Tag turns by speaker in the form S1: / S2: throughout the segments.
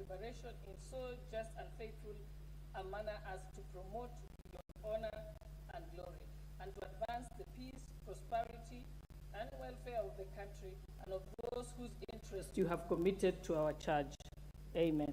S1: deliberation in so just and faithful a manner as to promote your honor and glory, and to advance the peace, prosperity, and welfare of the country and of those whose interests you have committed to our charge. Amen.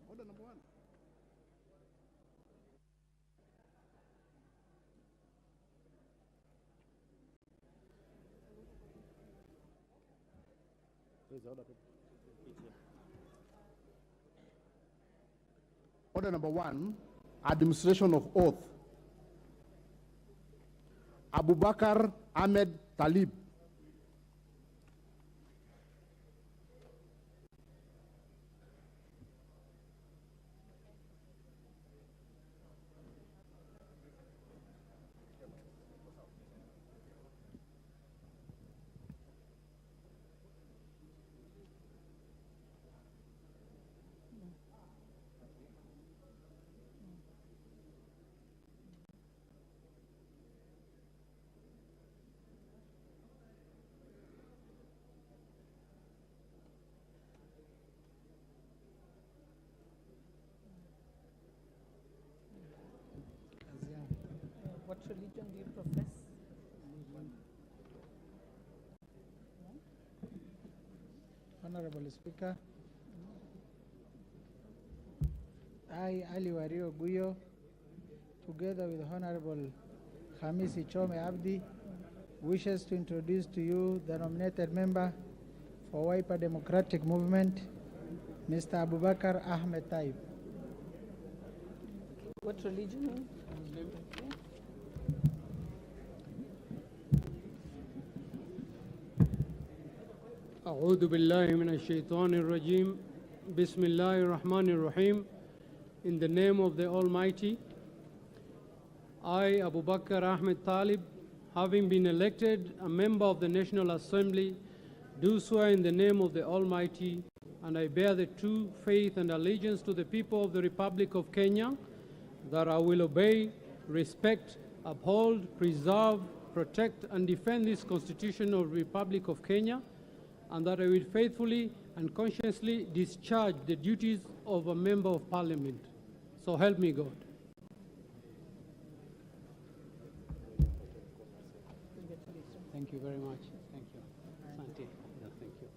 S2: Order number one. Order number one, administration of oath. Abubakar Ahmed Talib.
S1: What religion do you profess?
S3: Honorable Speaker, I, Ali Wario Guyo, together with Honorable Hamisi Chome Abdi, wishes to introduce to you the nominated member for Wiper Democratic Movement, Mr. Abubakar Ahmed Taib.
S1: What religion?
S4: أعوذ بالله من الشيطان الرجيم بسم الله الرحمن الرحيم. In the name of the Almighty, I, Abu Bakr Ahmed Talib, having been elected a member of the National Assembly, do swear in the name of the Almighty and I bear the true faith and allegiance to the people of the Republic of Kenya, that I will obey, respect, uphold, preserve, protect, and defend this Constitutional Republic of Kenya, and that I will faithfully and conscientiously discharge the duties of a Member of Parliament. So help me God. Thank you very much. Thank you. Asante. Yeah, thank you.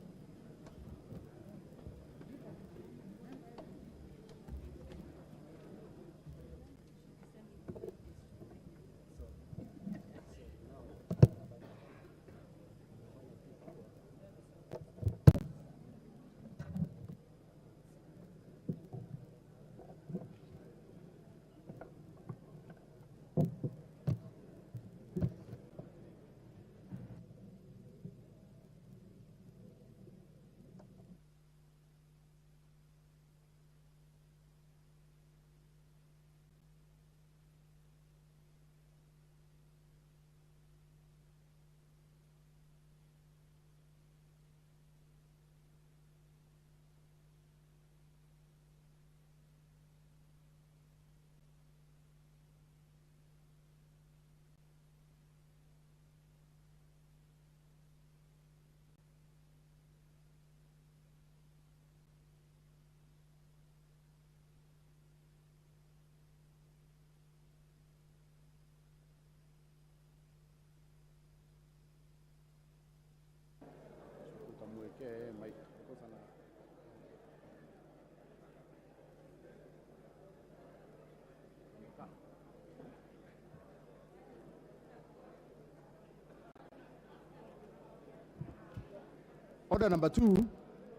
S2: Order number 2,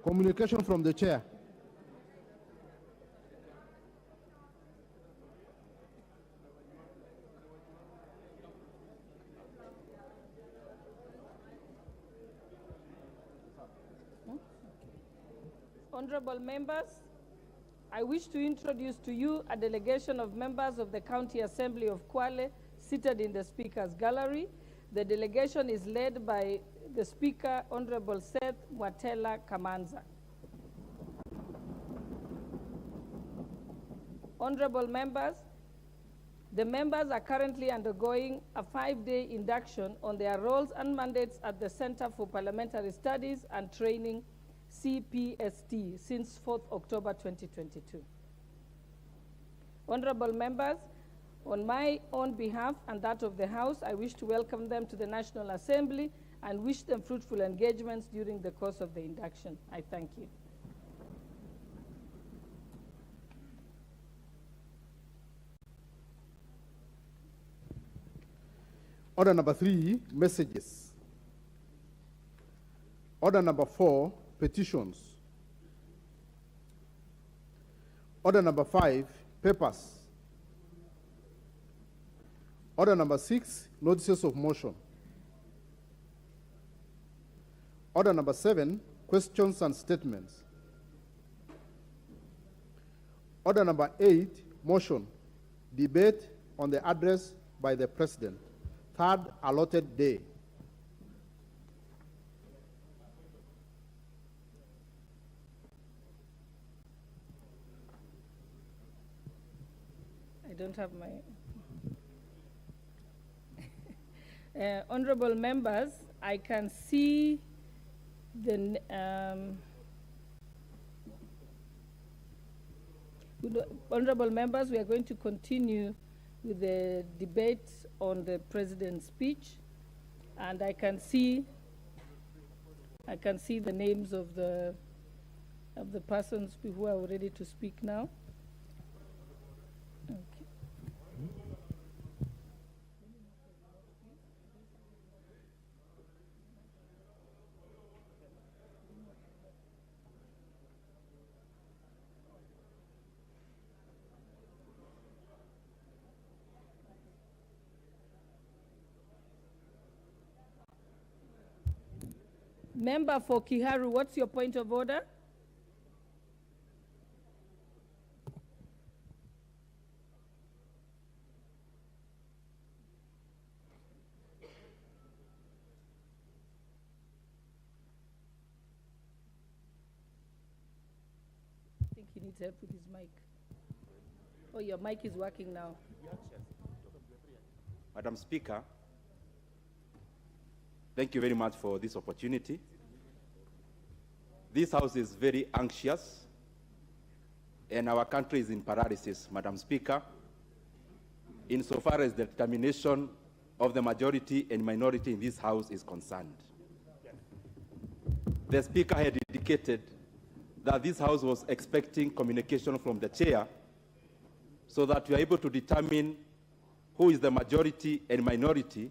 S2: communication from the chair.
S1: Honorable members, I wish to introduce to you a delegation of members of the County Assembly of Kwale seated in the Speaker's Gallery. The delegation is led by the Speaker, Honorable Seth Mwatela Kamanza. Honorable members, the members are currently undergoing a 5-day induction on their roles and mandates at the Center for Parliamentary Studies and Training, CPST, since 4th October 2022. Honorable members, on my own behalf and that of the House, I wish to welcome them to the National Assembly and wish them fruitful engagements during the course of the induction. I thank you.
S2: Order number 3, messages. Order number 4, petitions. Order number 5, papers. Order number 6, notices of motion. Order number 7, questions and statements. Order number 8, motion, debate on the address by the President, third allotted day.
S1: I don't have my... honorable members, I can see the honorable members, we are going to continue with the debate on the President's speech, and I can see the names of the persons who are ready to speak now. Okay. Member for Kiharu, what's your point of order? he needs help with his mic. Oh, your mic is working now.
S5: Madam Speaker, thank you very much for this opportunity. This House is very anxious, and our country is in paralysis, Madam Speaker, insofar as the determination of the majority and minority in this House is concerned. The Speaker had indicated that this House was expecting communication from the Chair so that we are able to determine who is the majority and minority,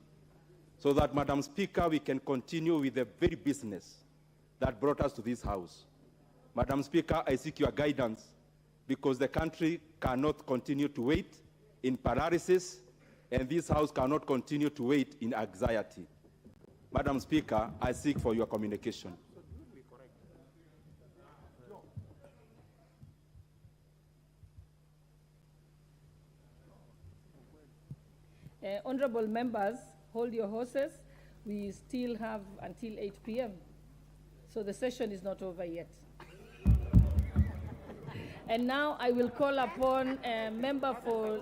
S5: so that, Madam Speaker, we can continue with the very business that brought us to this House. Madam Speaker, I seek your guidance, because the country cannot continue to wait in paralysis, and this House cannot continue to wait in anxiety. Madam Speaker, I seek for your communication.
S1: Honorable members, hold your horses. We still have until 8 p.m. So the session is not over yet. And now I will call upon a member for...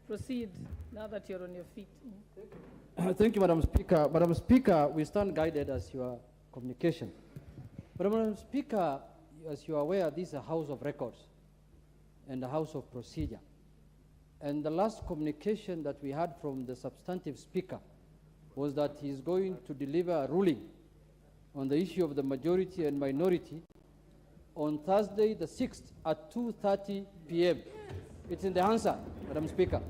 S1: Proceed, now that you're on your feet.
S6: Thank you, Madam Speaker. Madam Speaker, we stand guided as your communication. But Madam Speaker, as you are aware, this is a House of Records and a House of Procedure. And the last communication that we had from the substantive Speaker was that he is going to deliver a ruling on the issue of the majority and minority on Thursday the 6th at 2:30 p.m. It's in the Hansard, Madam Speaker.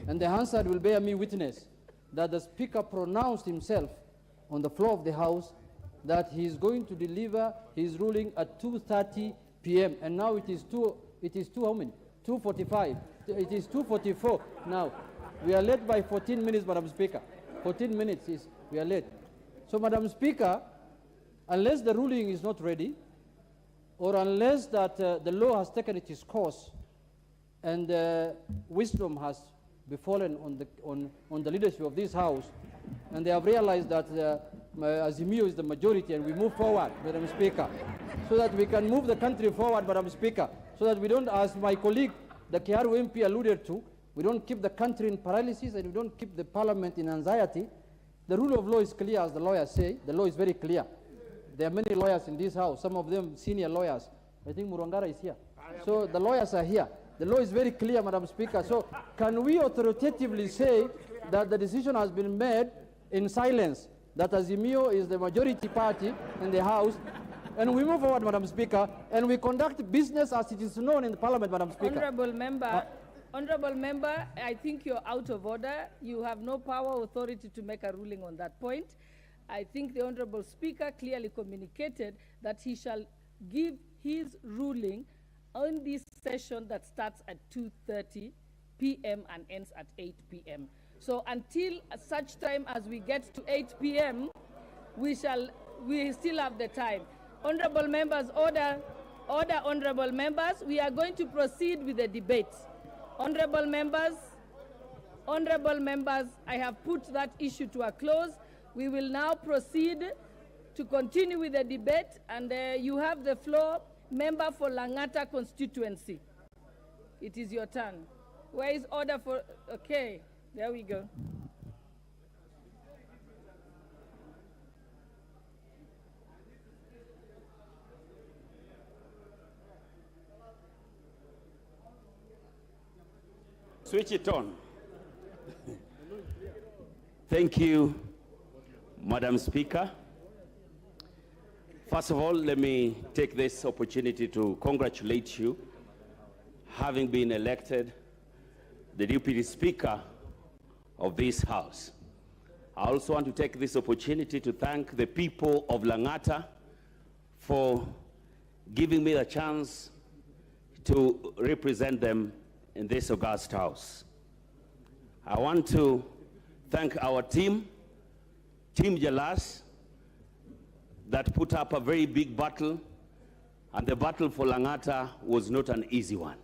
S6: And the Hansard will bear me witness that the Speaker pronounced himself on the floor of the House that he is going to deliver his ruling at 2:30 p.m. And now it is how many? 2:45. It is 2:44 now. We are late by 14 minutes, Madam Speaker. 14 minutes we are late. So, Madam Speaker, unless the ruling is not ready, or unless that the law has taken its course and wisdom has befallen on the leadership of this House, and they have realized that Azimio is the majority, and we move forward, Madam Speaker, so that we can move the country forward, Madam Speaker, so that we don't, as my colleague, the Kiaru MP alluded to, we don't keep the country in paralysis and we don't keep the parliament in anxiety. The rule of law is clear, as the lawyers say. The law is very clear. There are many lawyers in this House, some of them senior lawyers. I think Murangara is here. So the lawyers are here. The law is very clear, Madam Speaker. So can we authoritatively say that the decision has been made in silence, that Azimio is the majority party in the House, and we move forward, Madam Speaker, and we conduct business as it is known in the Parliament, Madam Speaker?
S1: Honorable member, I think you're out of order. You have no power or authority to make a ruling on that point. I think the Honorable Speaker clearly communicated that he shall give his ruling on this session that starts at 2:30 p.m. and ends at 8 p.m. So until such time as we get to 8 p.m., we still have the time. Honorable members, order, honorable members. We are going to proceed with the debate. Honorable members, I have put that issue to a close. We will now proceed to continue with the debate, and you have the floor, member for Langata constituency. It is your turn. Where is order for, okay, there we go.
S7: Switch it on. Thank you, Madam Speaker. First of all, let me take this opportunity to congratulate you, having been elected the Deputy Speaker of this House. I also want to take this opportunity to thank the people of Langata for giving me the chance to represent them in this august House. I want to thank our team, Team Jalas, that put up a very big battle, and the battle for Langata was not an easy one.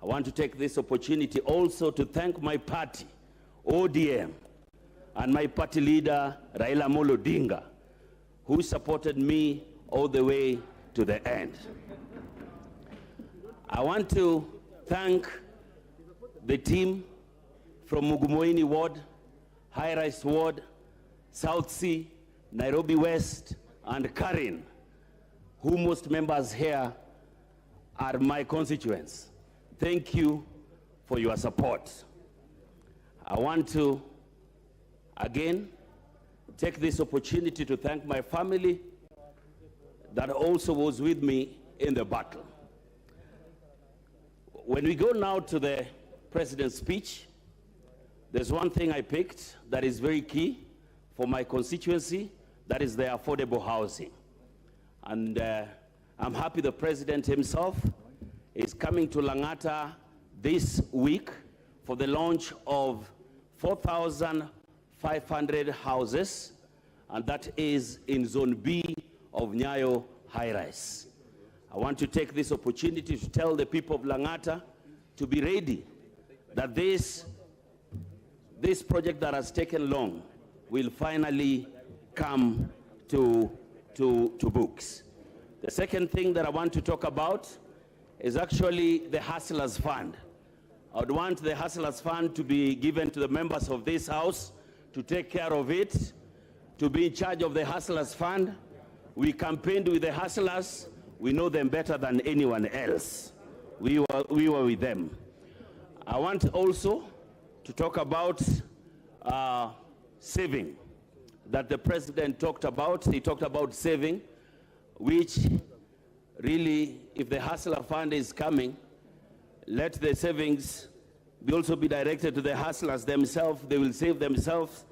S7: I want to take this opportunity also to thank my party, ODM, and my party leader, Raila Amolo Odinga, who supported me all the way to the end. I want to thank the team from Mugumoini Ward, High Rise Ward, South Sea, Nairobi West, and Karen, who most members here are my constituents. Thank you for your support. I want to, again, take this opportunity to thank my family that also was with me in the battle. When we go now to the president's speech, there's one thing I picked that is very key for my constituency, that is the affordable housing. And I'm happy the president himself is coming to Lang'ata this week for the launch of 4,500 houses, and that is in Zone B of Nyayo High Rise. I want to take this opportunity to tell the people of Lang'ata to be ready, that this project that has taken long will finally come to books. The second thing that I want to talk about is actually the Hustlers Fund. I would want the Hustlers Fund to be given to the members of this House to take care of it, to be in charge of the Hustlers Fund. We campaigned with the Hustlers. We know them better than anyone else. We were with them. I want also to talk about saving that the president talked about. He talked about saving, which really, if the Hustler Fund is coming, let the savings also be directed to the hustlers themselves. They will save themselves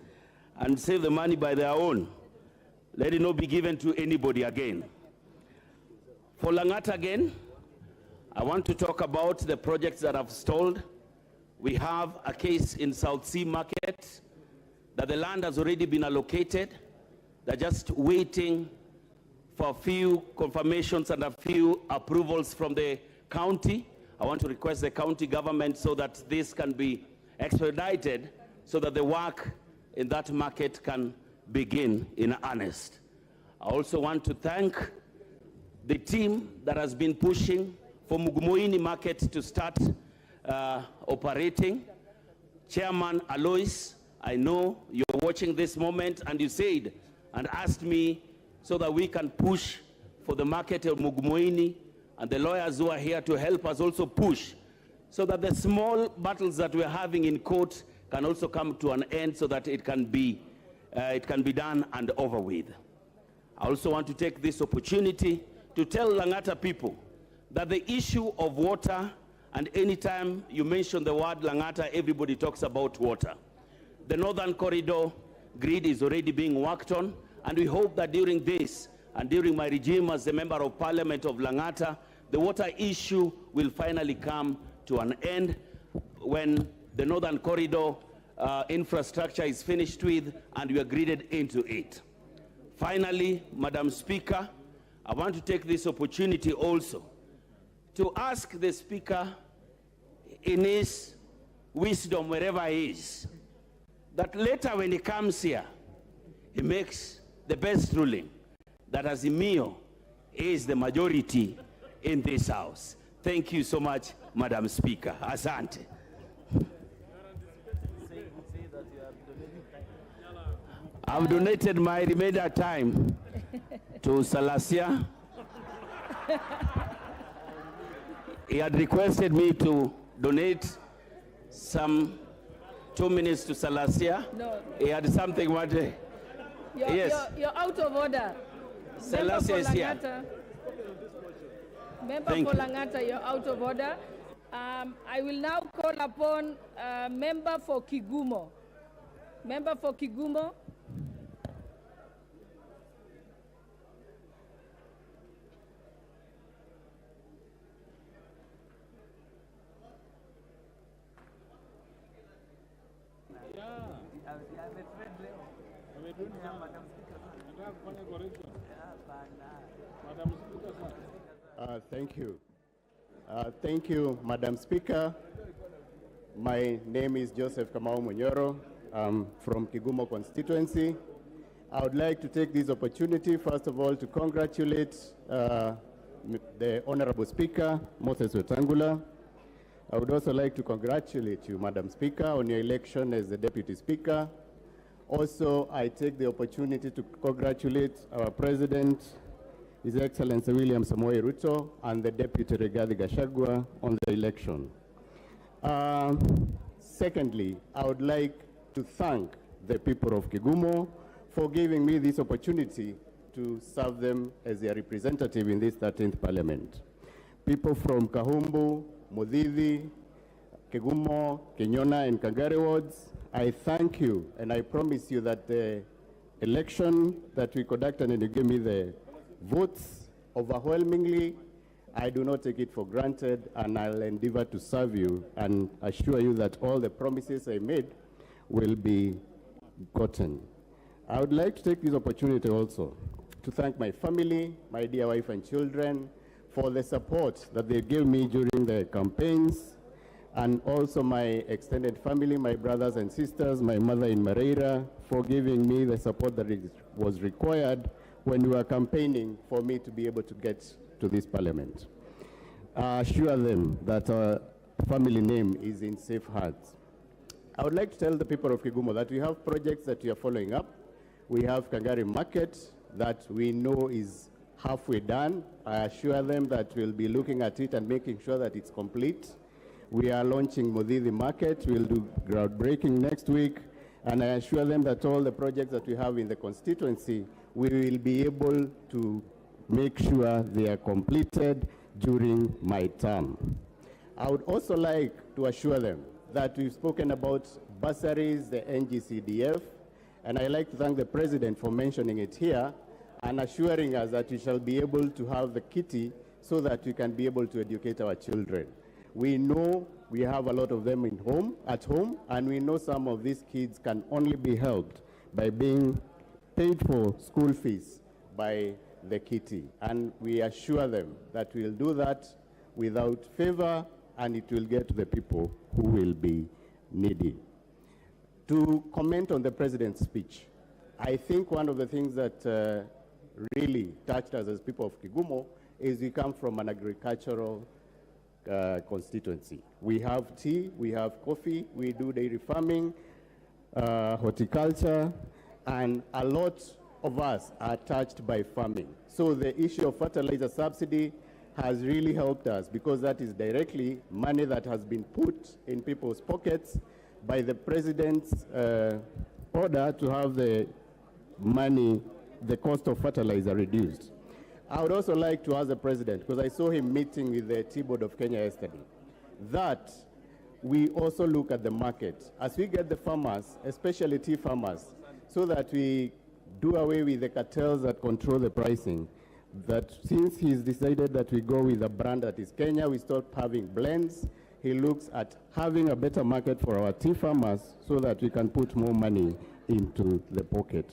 S7: and save the money by their own. Let it not be given to anybody again. For Lang'ata again, I want to talk about the projects that have stalled. We have a case in South Sea Market that the land has already been allocated. They're just waiting for a few confirmations and a few approvals from the county. I want to request the county government so that this can be expedited so that the work in that market can begin in earnest. I also want to thank the team that has been pushing for Mugumoini Market to start operating. Chairman Alois, I know you're watching this moment, and you said and asked me so that we can push for the market of Mugumoini, and the lawyers who are here to help us also push so that the small battles that we're having in court can also come to an end so that it can be done and over with. I also want to take this opportunity to tell Lang'ata people that the issue of water, and anytime you mention the word Lang'ata, everybody talks about water. The Northern Corridor grid is already being worked on, and we hope that during this and during my regime as a member of Parliament of Lang'ata, the water issue will finally come to an end when the Northern Corridor infrastructure is finished with and we are gridded into it. Finally, Madam Speaker, I want to take this opportunity also to ask the Speaker in his wisdom, wherever he is, that later when he comes here, he makes the best ruling, that Azimio is the majority in this House. Thank you so much, Madam Speaker. Asante. I've donated my remainder time to Salasia. He had requested me to donate some 2 minutes to Salasia.
S1: No.
S7: He had something wanted. Yes.
S1: You're out of order.
S7: Salasia is here.
S1: Member for Lang'ata, you're out of order. I will now call upon member for Kigumo. Member for Kigumo.
S8: Thank you. Thank you, Madam Speaker. My name is Joseph Kamau Munyoro. I'm from Kigumo constituency. I would like to take this opportunity, first of all, to congratulate the Honorable Speaker, Moses Wetangula. I would also like to congratulate you, Madam Speaker, on your election as the Deputy Speaker. Also, I take the opportunity to congratulate our President, His Excellency William Samoei Ruto, and the Deputy Rigathi Gachagua on the election. Secondly, I would like to thank the people of Kigumo for giving me this opportunity to serve them as their representative in this 13th Parliament. People from Kahumbu, Mudhithi, Kigumo, Kenyona, and Kangare wards, I thank you, and I promise you that the election that we conducted and you gave me the votes overwhelmingly, I do not take it for granted, and I'll endeavor to serve you and assure you that all the promises I made will be gotten. I would like to take this opportunity also to thank my family, my dear wife and children, for the support that they gave me during the campaigns, and also my extended family, my brothers and sisters, my mother in Mareira, for giving me the support that was required when we were campaigning for me to be able to get to this Parliament. I assure them that our family name is in safe hands. I would like to tell the people of Kigumo that we have projects that we are following up. We have Kangari Market that we know is halfway done. I assure them that we'll be looking at it and making sure that it's complete. We are launching Mudhithi Market. We'll do groundbreaking next week. And I assure them that all the projects that we have in the constituency, we will be able to make sure they are completed during my term. I would also like to assure them that we've spoken about bursaries, the NGCDF, and I'd like to thank the President for mentioning it here and assuring us that we shall be able to have the kitty so that we can be able to educate our children. We know we have a lot of them at home, and we know some of these kids can only be helped by being paid for school fees by the kitty. And we assure them that we'll do that without favor, and it will get to the people who will be needy. To comment on the President's speech, I think one of the things that really touched us as people of Kigumo is we come from an agricultural constituency. We have tea, we have coffee, we do dairy farming, horticulture, and a lot of us are touched by farming. So the issue of fertilizer subsidy has really helped us because that is directly money that has been put in people's pockets by the President's order to have the money, the cost of fertilizer reduced. I would also like to ask the President, because I saw him meeting with the Tea Board of Kenya yesterday, that we also look at the market. As we get the farmers, especially tea farmers, so that we do away with the cartels that control the pricing, that since he's decided that we go with a brand that is Kenya, we stop having blends, he looks at having a better market for our tea farmers so that we can put more money into the pocket.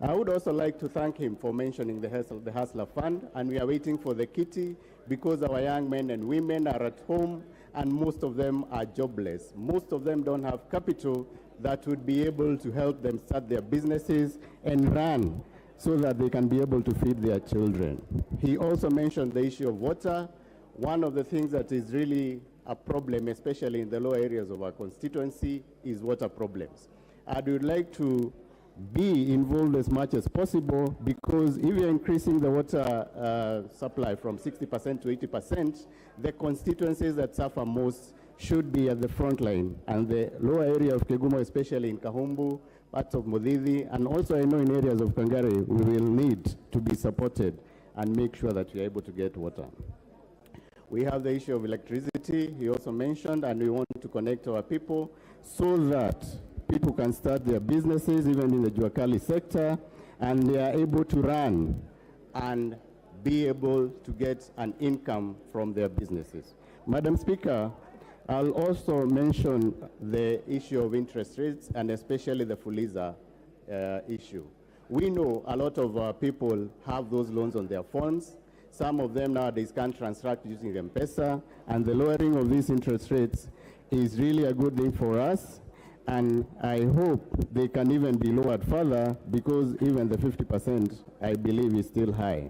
S8: I would also like to thank him for mentioning the Hustler Fund, and we are waiting for the kitty because our young men and women are at home and most of them are jobless. Most of them don't have capital that would be able to help them start their businesses and run so that they can be able to feed their children. He also mentioned the issue of water. One of the things that is really a problem, especially in the lower areas of our constituency, is water problems. I would like to be involved as much as possible because if you're increasing the water supply from 60% to 80%, the constituencies that suffer most should be at the front line. And the lower area of Kigumo, especially in Kahumbu, parts of Mudhithi, and also I know in areas of Kangare, we will need to be supported and make sure that we are able to get water. We have the issue of electricity, he also mentioned, and we want to connect our people so that people can start their businesses, even in the Juakali sector, and they are able to run and be able to get an income from their businesses. Madam Speaker, I'll also mention the issue of interest rates and especially the Fuliza issue. We know a lot of people have those loans on their phones. Some of them nowadays can't transact using M-Pesa, and the lowering of these interest rates is really a good thing for us. And I hope they can even be lowered further, because even the 50%, I believe, is still high.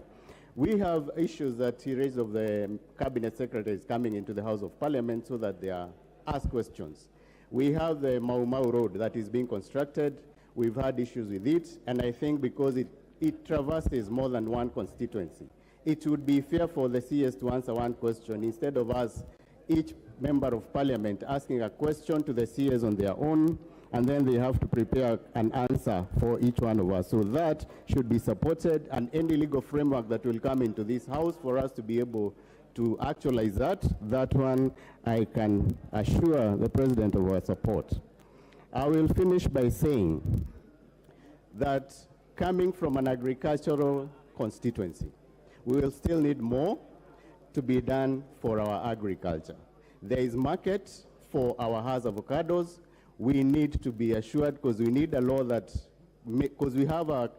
S8: We have issues that he raised of the cabinet secretaries coming into the House of Parliament so that they are asked questions. We have the Mau Mau Road that is being constructed. We've had issues with it, and I think because it traverses more than one constituency, it would be fair for the CS to answer one question instead of us, each member of parliament, asking a question to the CS on their own, and then they have to prepare an answer for each one of us. So that should be supported, and any legal framework that will come into this house for us to be able to actualize that one, I can assure the president of our support. I will finish by saying that coming from an agricultural constituency, we will still need more to be done for our agriculture. There is market for our house avocados. We need to be assured, because we need a law that, because we have a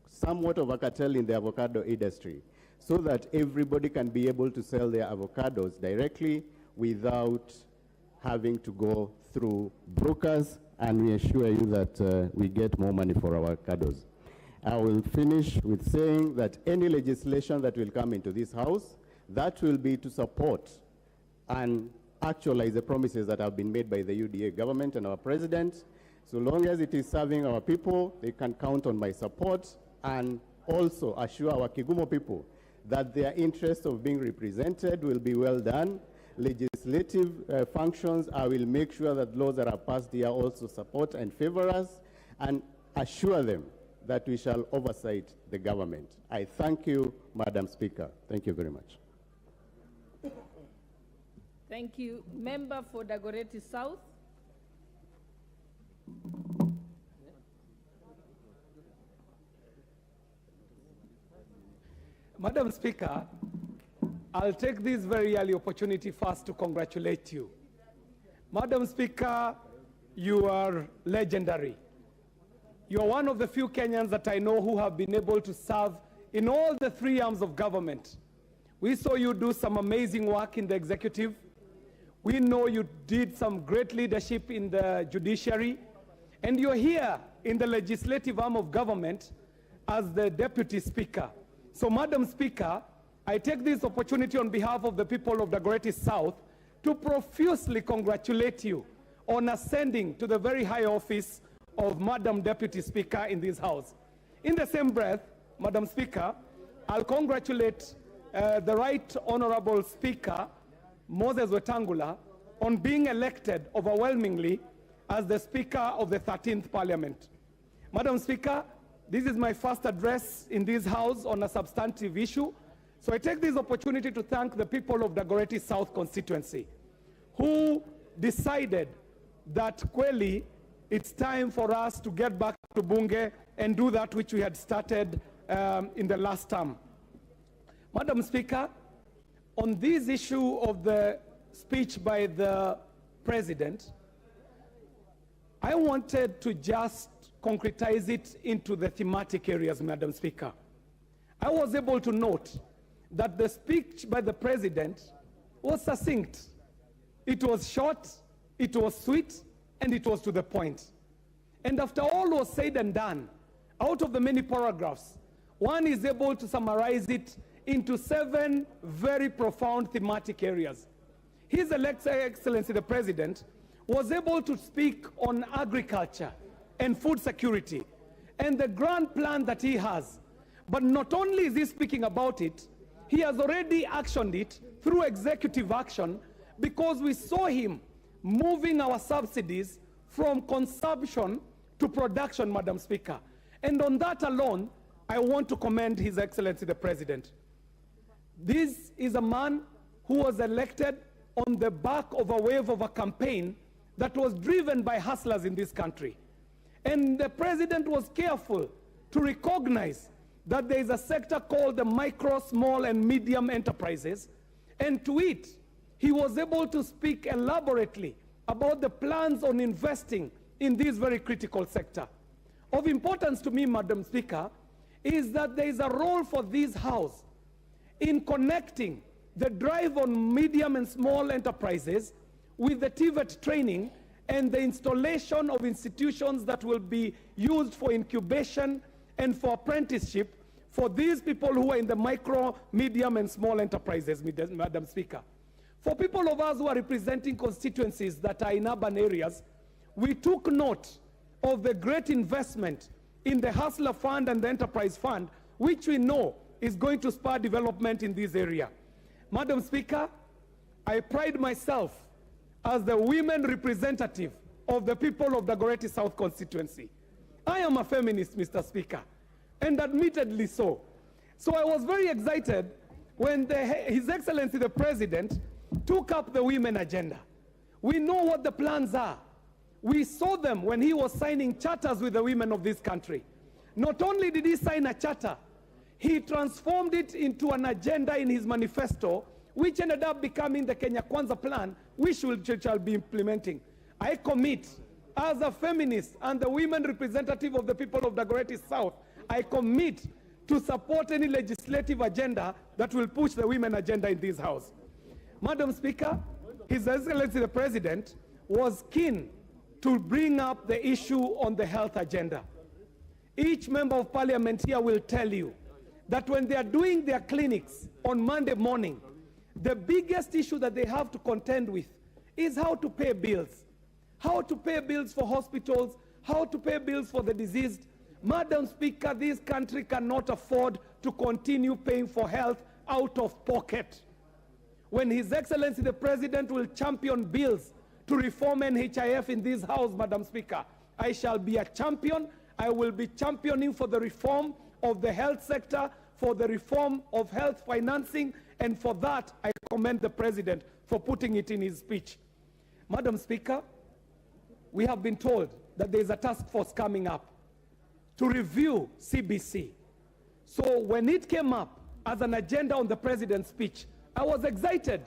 S8: somewhat of a cartel in the avocado industry, so that everybody can be able to sell their avocados directly without having to go through brokers, and we assure you that we get more money for our avocados. I will finish with saying that any legislation that will come into this house, that will be to support and actualize the promises that have been made by the UDA government and our president. So long as it is serving our people, they can count on my support, and also assure our Kigumo people that their interest of being represented will be well done. Legislative functions, I will make sure that laws that are passed here also support and favor us, and assure them that we shall oversight the government. I thank you, Madam Speaker. Thank you very much.
S1: Thank you. Member for Dagoretti South.
S9: Madam Speaker, I'll take this very early opportunity first to congratulate you. Madam Speaker, you are legendary. You are one of the few Kenyans that I know who have been able to serve in all the three arms of government. We saw you do some amazing work in the executive. We know you did some great leadership in the judiciary. And you're here in the legislative arm of government as the deputy speaker. So, Madam Speaker, I take this opportunity on behalf of the people of Dagoretti South to profusely congratulate you on ascending to the very high office of Madam Deputy Speaker in this House. In the same breath, Madam Speaker, I'll congratulate the Right Honorable Speaker, Moses Wetangula, on being elected overwhelmingly as the Speaker of the 13th Parliament. Madam Speaker, this is my first address in this House on a substantive issue, so I take this opportunity to thank the people of Dagoretti South constituency who decided that Kweli, it's time for us to get back to Bunge and do that which we had started in the last term. Madam Speaker, on this issue of the speech by the President, I wanted to just concretize it into the thematic areas, Madam Speaker. I was able to note that the speech by the President was succinct. It was short, it was sweet, and it was to the point. And after all was said and done, out of the many paragraphs, one is able to summarize it into 7 very profound thematic areas. His Excellency the President was able to speak on agriculture and food security and the grand plan that he has. But not only is he speaking about it, he has already actioned it through executive action, because we saw him moving our subsidies from consumption to production, Madam Speaker. And on that alone, I want to commend His Excellency the President. This is a man who was elected on the back of a wave of a campaign that was driven by hustlers in this country. And the President was careful to recognize that there is a sector called the micro, small, and medium enterprises. And to it, he was able to speak elaborately about the plans on investing in this very critical sector. Of importance to me, Madam Speaker, is that there is a role for this House in connecting the drive on medium and small enterprises with the TVET training and the installation of institutions that will be used for incubation and for apprenticeship for these people who are in the micro, medium, and small enterprises, Madam Speaker. For people of us who are representing constituencies that are in urban areas, we took note of the great investment in the Hustler Fund and the Enterprise Fund, which we know is going to spur development in this area. Madam Speaker, I pride myself as the women representative of the people of the Dagoretti South constituency. I am a feminist, Mr. Speaker, and admittedly so. So I was very excited when His Excellency the President took up the women agenda. We know what the plans are. We saw them when he was signing charters with the women of this country. Not only did he sign a charter, he transformed it into an agenda in his manifesto, which ended up becoming the Kenya Kwanza plan, which shall be implementing. I commit, as a feminist and the women representative of the people of Dagoretti South, I commit to support any legislative agenda that will push the women agenda in this house. Madam Speaker, His Excellency the President was keen to bring up the issue on the health agenda. Each member of parliament here will tell you that when they are doing their clinics on Monday morning, the biggest issue that they have to contend with is how to pay bills. How to pay bills for hospitals, how to pay bills for the diseased. Madam Speaker, this country cannot afford to continue paying for health out of pocket. When His Excellency the President will champion bills to reform NHIF in this house, Madam Speaker, I shall be a champion. I will be championing for the reform of the health sector, for the reform of health financing, and for that I commend the President for putting it in his speech. Madam Speaker, we have been told that there is a task force coming up to review CBC. So when it came up as an agenda on the President's speech, I was excited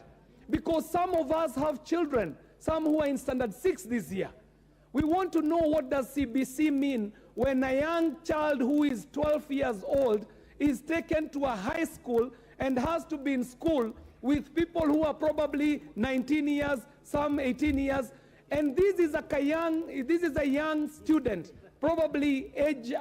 S9: because some of us have children, some who are in standard 6 this year. We want to know, what does CBC mean when a young child who is 12 years old is taken to a high school and has to be in school with people who are probably 19 years, some 18 years, and this is a young student, probably age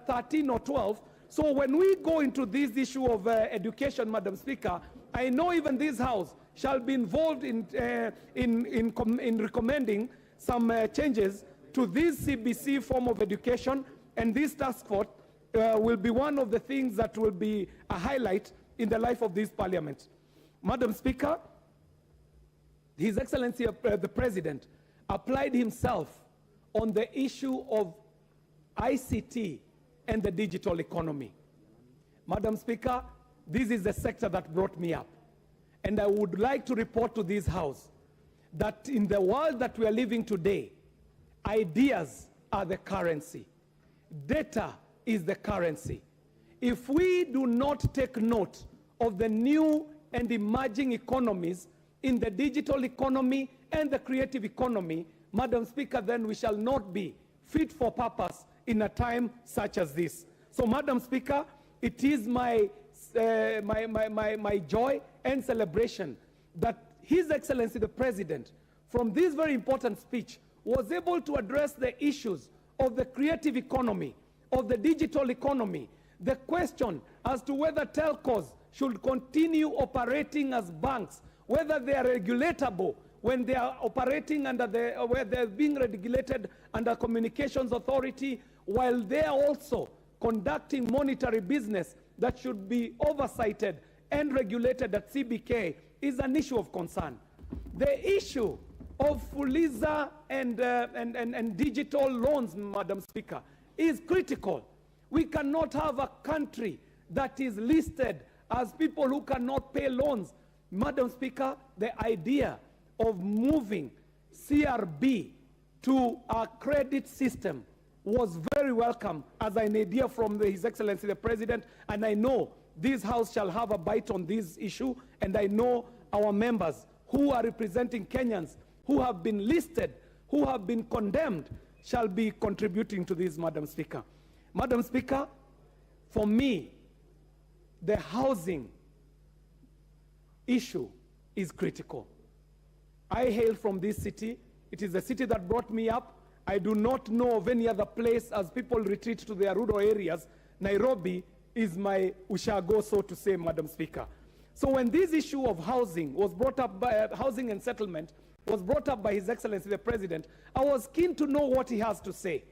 S9: 13 or 12. So when we go into this issue of education, Madam Speaker, I know even this House shall be involved in recommending some changes to this CBC form of education, and this task force will be one of the things that will be a highlight in the life of this Parliament. Madam Speaker, His Excellency the President applied himself on the issue of ICT and the digital economy. Madam Speaker, this is the sector that brought me up. And I would like to report to this House that in the world that we are living today, ideas are the currency. Data is the currency. If we do not take note of the new and emerging economies in the digital economy and the creative economy, Madam Speaker, then we shall not be fit for purpose in a time such as this. So, Madam Speaker, it is my joy and celebration that His Excellency the President, from this very important speech, was able to address the issues of the creative economy, of the digital economy, the question as to whether telcos should continue operating as banks, whether they are regulatable when they are operating under where they're being regulated under Communications Authority, while they are also conducting monetary business that should be oversighted and regulated at CBK, is an issue of concern. The issue of Fuliza and digital loans, Madam Speaker, is critical. We cannot have a country that is listed as people who cannot pay loans. Madam Speaker, the idea of moving CRB to a credit system was very welcome as an idea from His Excellency the President, and I know this House shall have a bite on this issue, and I know our members who are representing Kenyans who have been listed, who have been condemned, shall be contributing to this, Madam Speaker. Madam Speaker, for me, the housing issue is critical. I hail from this city. It is the city that brought me up. I do not know of any other place as people retreat to their rural areas. Nairobi is my ushago, so to say, Madam Speaker. So when this issue of housing was brought up by housing and settlement was brought up by His Excellency the President, I was keen to know what he has to say.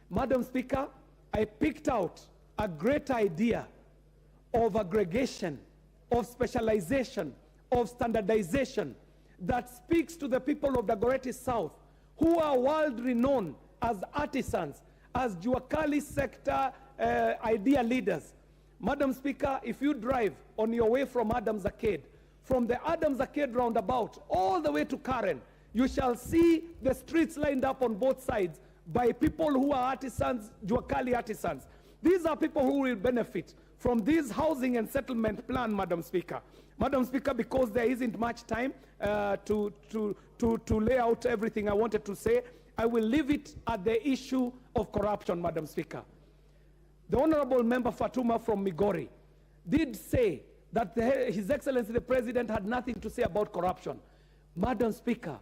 S9: Madam Speaker, I picked out a great idea of aggregation, of specialization, of standardization that speaks to the people of Dagoretti South, who are world-renowned as artisans, as Juakali sector idea leaders. Madam Speaker, if you drive on your way from Adams Arcade, from the Adams Arcade roundabout all the way to Karen, you shall see the streets lined up on both sides by people who are artisans, Juakali artisans. These are people who will benefit from this housing and settlement plan, Madam Speaker. Madam Speaker, because there isn't much time to lay out everything I wanted to say, I will leave it at the issue of corruption, Madam Speaker. The Honorable Member Fatuma from Migori did say that His Excellency the President had nothing to say about corruption. Madam Speaker,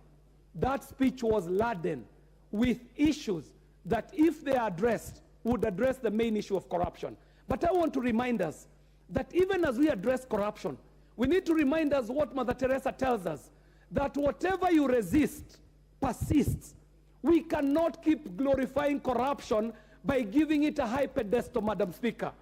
S9: that speech was laden with issues that, if they are addressed, would address the main issue of corruption. But I want to remind us that even as we address corruption, we need to remind us what Mother Teresa tells us, that whatever you resist persists. We cannot keep glorifying corruption by giving it a high pedestal, Madam Speaker.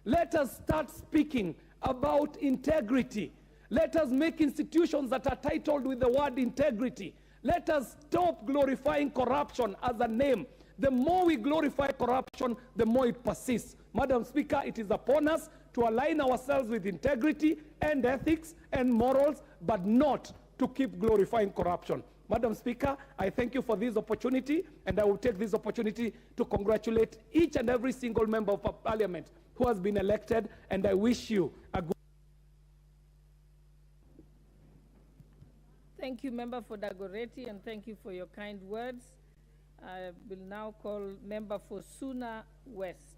S9: Let us start speaking about integrity. Let us make institutions that are titled with the word integrity. Let us stop glorifying corruption as a name. The more we glorify corruption, the more it persists. Madam Speaker, it is upon us to align ourselves with integrity and ethics and morals, but not to keep glorifying corruption. Madam Speaker, I thank you for this opportunity, and I will take this opportunity to congratulate each and every single member of Parliament who has been elected, and I wish you a good...
S1: Thank you, Member for Dagoretti, and thank you for your kind words. I will now call Member for Suna West.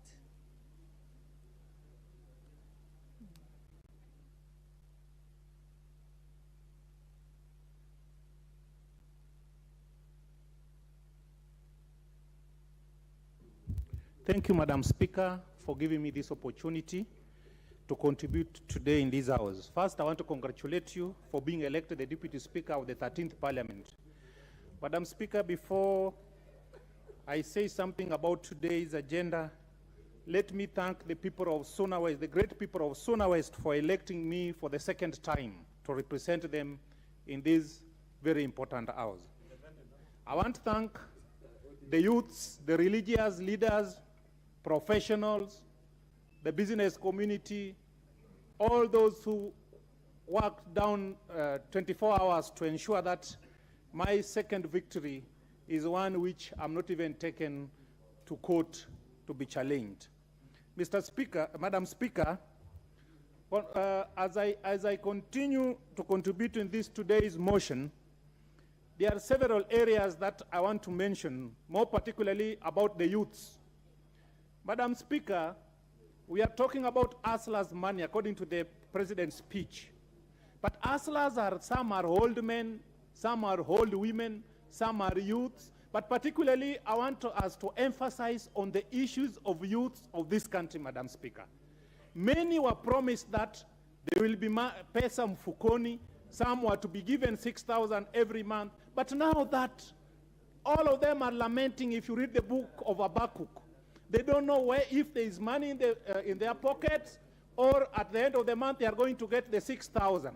S10: Thank you, Madam Speaker, for giving me this opportunity to contribute today in this house. First, I want to congratulate you for being elected the Deputy Speaker of the 13th Parliament. Madam Speaker, before I say something about today's agenda, let me thank the people of Suna West, the great people of Suna West, for electing me for the second time to represent them in this very important house. I want to thank the youths, the religious leaders, professionals, the business community, all those who worked down 24 hours to ensure that my second victory is one which I'm not even taken to court to be challenged. Mr. Speaker, Madam Speaker, as I continue to contribute in this today's motion, there are several areas that I want to mention, more particularly about the youths. Madam Speaker, we are talking about hustlers' money according to the President's speech. But hustlers some are old men, some are old women, some are youths. But particularly, I want us to emphasize on the issues of youths of this country, Madam Speaker. Many were promised that they will be paid some fukoni, some were to be given 6,000 every month. But now that all of them are lamenting, if you read the book of Habakkuk, they don't know where, if there is money in their pockets, or at the end of the month they are going to get the 6,000.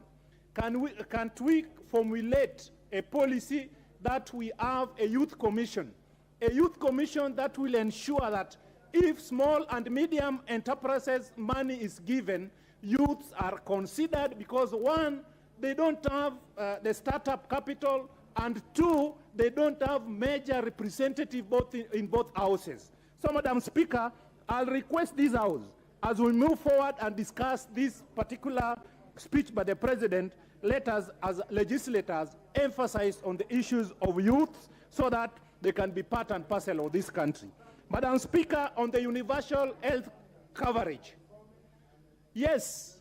S10: Can't we formulate a policy that we have a youth commission that will ensure that if small and medium enterprises money is given, youths are considered, because one, they don't have the startup capital, and two, they don't have major representative in both houses. So, Madam Speaker, I'll request this House, as we move forward and discuss this particular speech by the President, let us, as legislators, emphasize on the issues of youth so that they can be part and parcel of this country. Madam Speaker, on the universal health coverage, yes,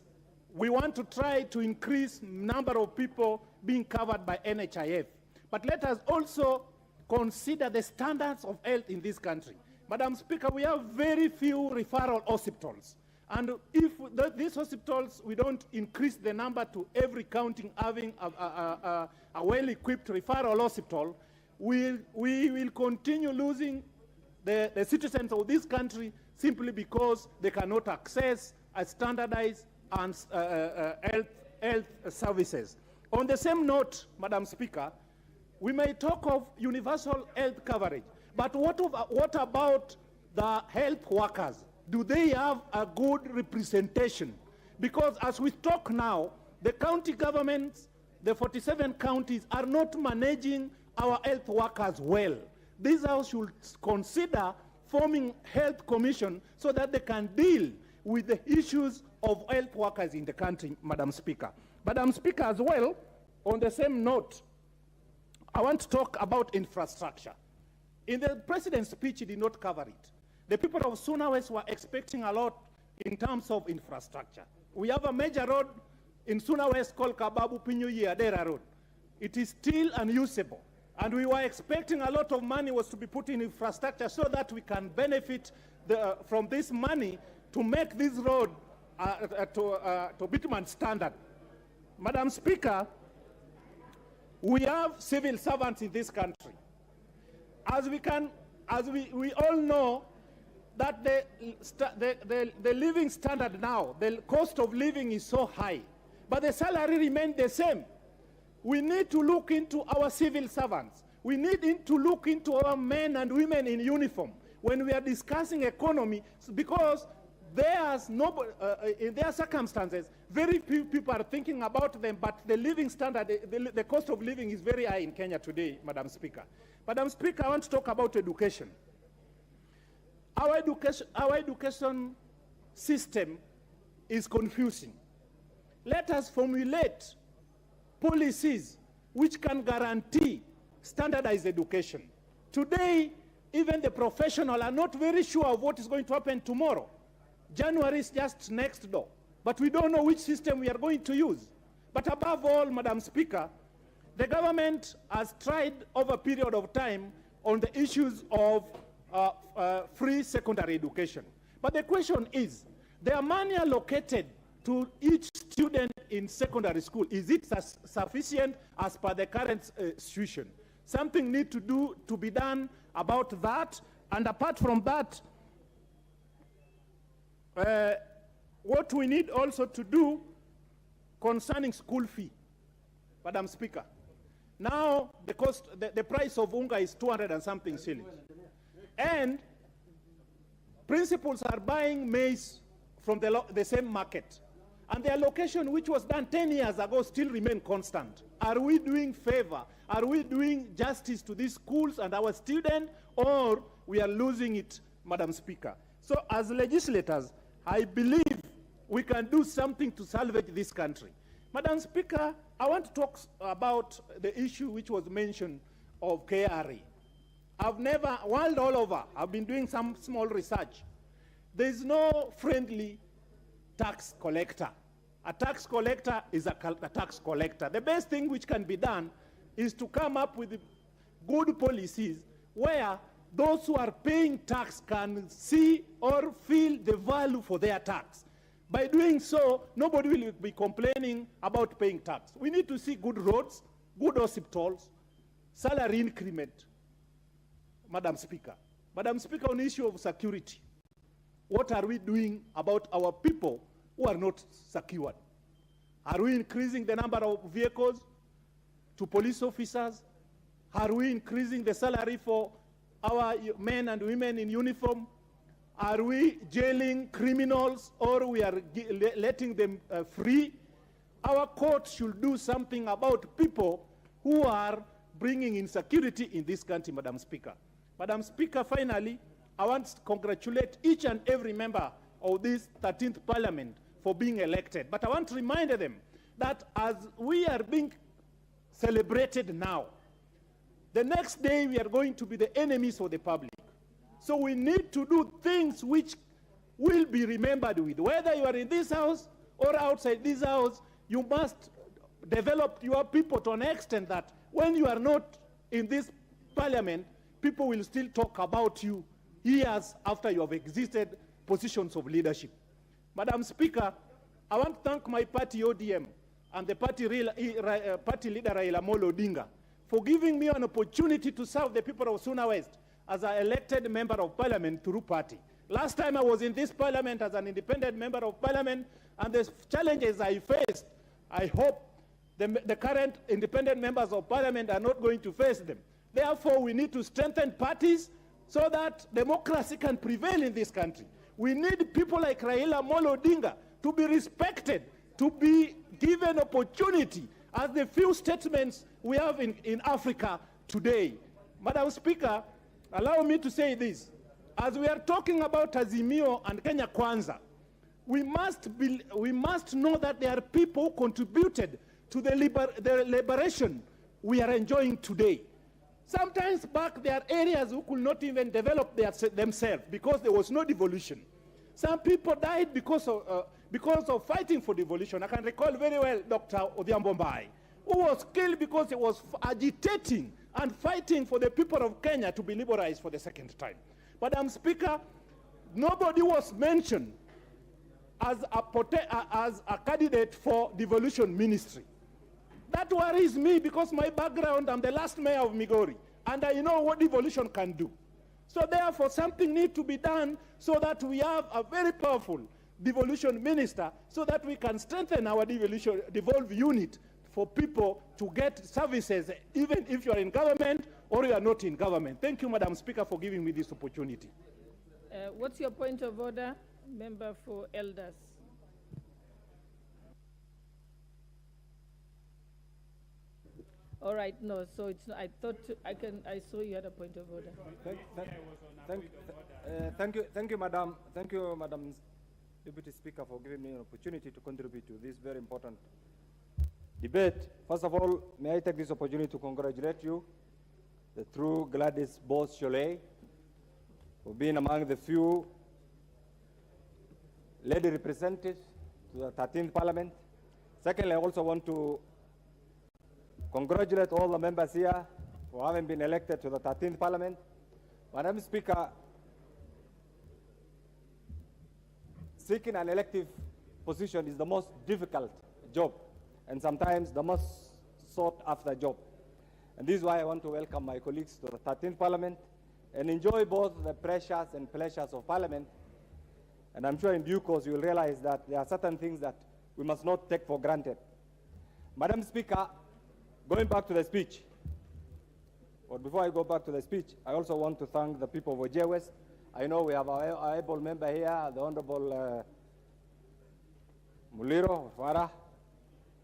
S10: we want to try to increase number of people being covered by NHIF. But let us also consider the standards of health in this country. Madam Speaker, we have very few referral hospitals. And if these hospitals, we don't increase the number to every county having a well-equipped referral hospital, we will continue losing the citizens of this country simply because they cannot access a standardized and health services. On the same note, Madam Speaker, we may talk of universal health coverage, but what about the health workers? Do they have a good representation? Because as we talk now, the county governments, the 47 counties, are not managing our health workers well. This House should consider forming health commission so that they can deal with the issues of health workers in the country, Madam Speaker. Madam Speaker, as well, on the same note, I want to talk about infrastructure. In the President's speech, he did not cover it. The people of Suna West were expecting a lot in terms of infrastructure. We have a major road in Suna West called Kababu Pinyu Yadera Road. It is still unusable. And we were expecting a lot of money was to be put in infrastructure so that we can benefit from this money to make this road to bitumen standard. Madam Speaker, we have civil servants in this country. As we all know that the living standard now, the cost of living is so high, but the salary remains the same. We need to look into our civil servants. We need to look into our men and women in uniform when we are discussing economy, because in their circumstances, very few people are thinking about them, but the living standard, the cost of living is very high in Kenya today, Madam Speaker. Madam Speaker, I want to talk about education. Our education system is confusing. Let us formulate policies which can guarantee standardized education. Today, even the professionals are not very sure of what is going to happen tomorrow. January is just next door, but we don't know which system we are going to use. But above all, Madam Speaker, the government has tried over a period of time on the issues of free secondary education. But the question is, the money allocated to each student in secondary school, is it sufficient as per the current situation? Something needs to be done about that. And apart from that, what we need also to do concerning school fee, Madam Speaker. Now the price of unga is 200 and something shillings. And principals are buying maize from the same market. And the allocation which was done 10 years ago still remain constant. Are we doing favor? Are we doing justice to these schools and our students, or we are losing it, Madam Speaker? So as legislators, I believe we can do something to salvage this country. Madam Speaker, I want to talk about the issue which was mentioned of KRA. World all over, I've been doing some small research. There is no friendly tax collector. A tax collector is a tax collector. The best thing which can be done is to come up with good policies where those who are paying tax can see or feel the value for their tax. By doing so, nobody will be complaining about paying tax. We need to see good roads, good hospitals, salary increment, Madam Speaker. Madam Speaker, on the issue of security, what are we doing about our people who are not secured? Are we increasing the number of vehicles to police officers? Are we increasing the salary for our men and women in uniform? Are we jailing criminals, or we are letting them free? Our court should do something about people who are bringing insecurity in this country, Madam Speaker. Madam Speaker, finally, I want to congratulate each and every member of this 13th Parliament for being elected. But I want to remind them that as we are being celebrated now, the next day we are going to be the enemies of the public. So we need to do things which will be remembered with. Whether you are in this house or outside this house, you must develop your people to an extent that when you are not in this parliament, people will still talk about you years after you have existed positions of leadership. Madam Speaker, I want to thank my party ODM and the party leader Raila Amolo Odinga for giving me an opportunity to serve the people of Suna West as an elected member of parliament through party. Last time I was in this parliament as an independent member of parliament, and the challenges I faced, I hope the current independent members of parliament are not going to face them. Therefore, we need to strengthen parties so that democracy can prevail in this country. We need people like Raila Amolo Odinga to be respected, to be given opportunity as the few statements we have in Africa today. Madam Speaker, allow me to say this. As we are talking about Azimio and Kenya Kwanza, we must know that there are people who contributed to the liberation we are enjoying today. Sometimes back there are areas who could not even develop themselves because there was no devolution. Some people died because of fighting for devolution. I can recall very well Dr. Odhiambo Mbai, who was killed because he was agitating and fighting for the people of Kenya to be liberalized for the second time. Madam Speaker, nobody was mentioned as a candidate for devolution ministry. That worries me because my background, I'm the last mayor of Migori, and I know what devolution can do. So therefore, something needs to be done so that we have a very powerful devolution minister so that we can strengthen our devolve unit for people to get services, even if you are in government or you are not in government. Thank you, Madam Speaker, for giving me this opportunity.
S1: What's your point of order, member for Elders? All right, no, so it's, I thought, I saw you had a point of order.
S11: Thank you, Madam Deputy Speaker, for giving me an opportunity to contribute to this very important debate. First of all, may I take this opportunity to congratulate you, the true Gladys Boss Cholet, for being among the few lady representatives to the 13th Parliament. Secondly, I also want to congratulate all the members here for having been elected to the 13th Parliament. Madam Speaker, seeking an elective position is the most difficult job and sometimes the most sought after job. And this is why I want to welcome my colleagues to the 13th Parliament and enjoy both the pressures and pleasures of Parliament. And I'm sure in due course you will realize that there are certain things that we must not take for granted. Madam Speaker, going back to the speech, but before I go back to the speech, I also want to thank the people of Wajir West. I know we have our able member here, the Honorable Muliro Farah.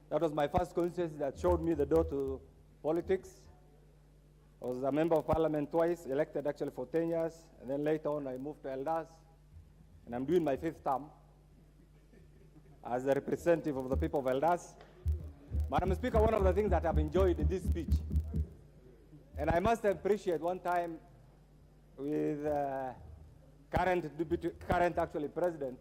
S11: That was my first constituency that showed me the door to politics. I was a member of parliament twice, elected actually for 10 years, and then later on I moved to Elders, and I'm doing my 5th term as a representative of the people of Elders. Madam Speaker, one of the things that I've enjoyed in this speech, and I must appreciate one time with current actually president,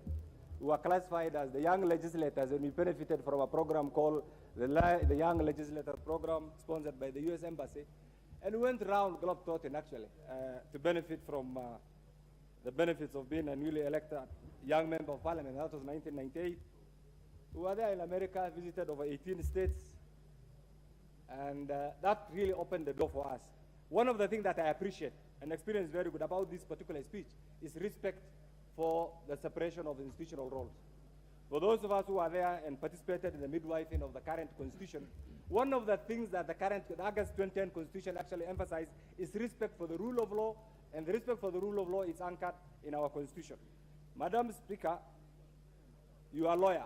S11: who were classified as the young legislators, and we benefited from a program called the Young Legislator Program, sponsored by the U.S. Embassy, and we went around globetrotting actually to benefit from the benefits of being a newly elected young member of parliament. That was 1998. We were there in America, visited over 18 states, and that really opened the door for us. One of the things that I appreciate and experience very good about this particular speech is respect for the separation of institutional roles. For those of us who are there and participated in the midwifing of the current constitution, one of the things that the August 2010 constitution actually emphasized is respect for the rule of law, and the respect for the rule of law is anchored in our constitution. Madam Speaker, you are a lawyer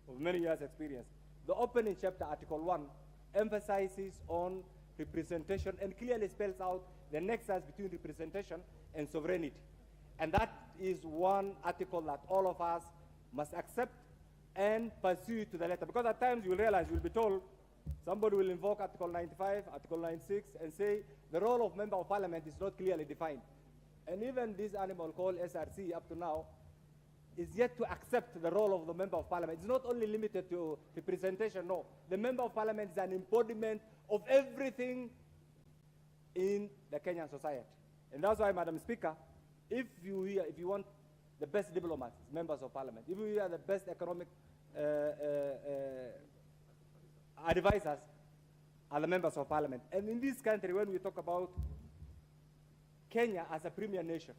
S11: of many years' experience. The opening chapter, Article 1, emphasizes on representation and clearly spells out the nexus between representation and sovereignty. And that is one article that all of us must accept and pursue to the letter. Because at times you'll realize, you'll be told, somebody will invoke Article 95, Article 96, and say the role of member of parliament is not clearly defined. And even this animal called SRC up to now is yet to accept the role of the member of parliament. It's not only limited to representation, no. The member of parliament is an embodiment of everything in the Kenyan society. And that's why, Madam Speaker, if you want the best diplomats, members of parliament, if you are the best economic advisors, are the members of parliament. And in this country, when we talk about Kenya as a premier nation,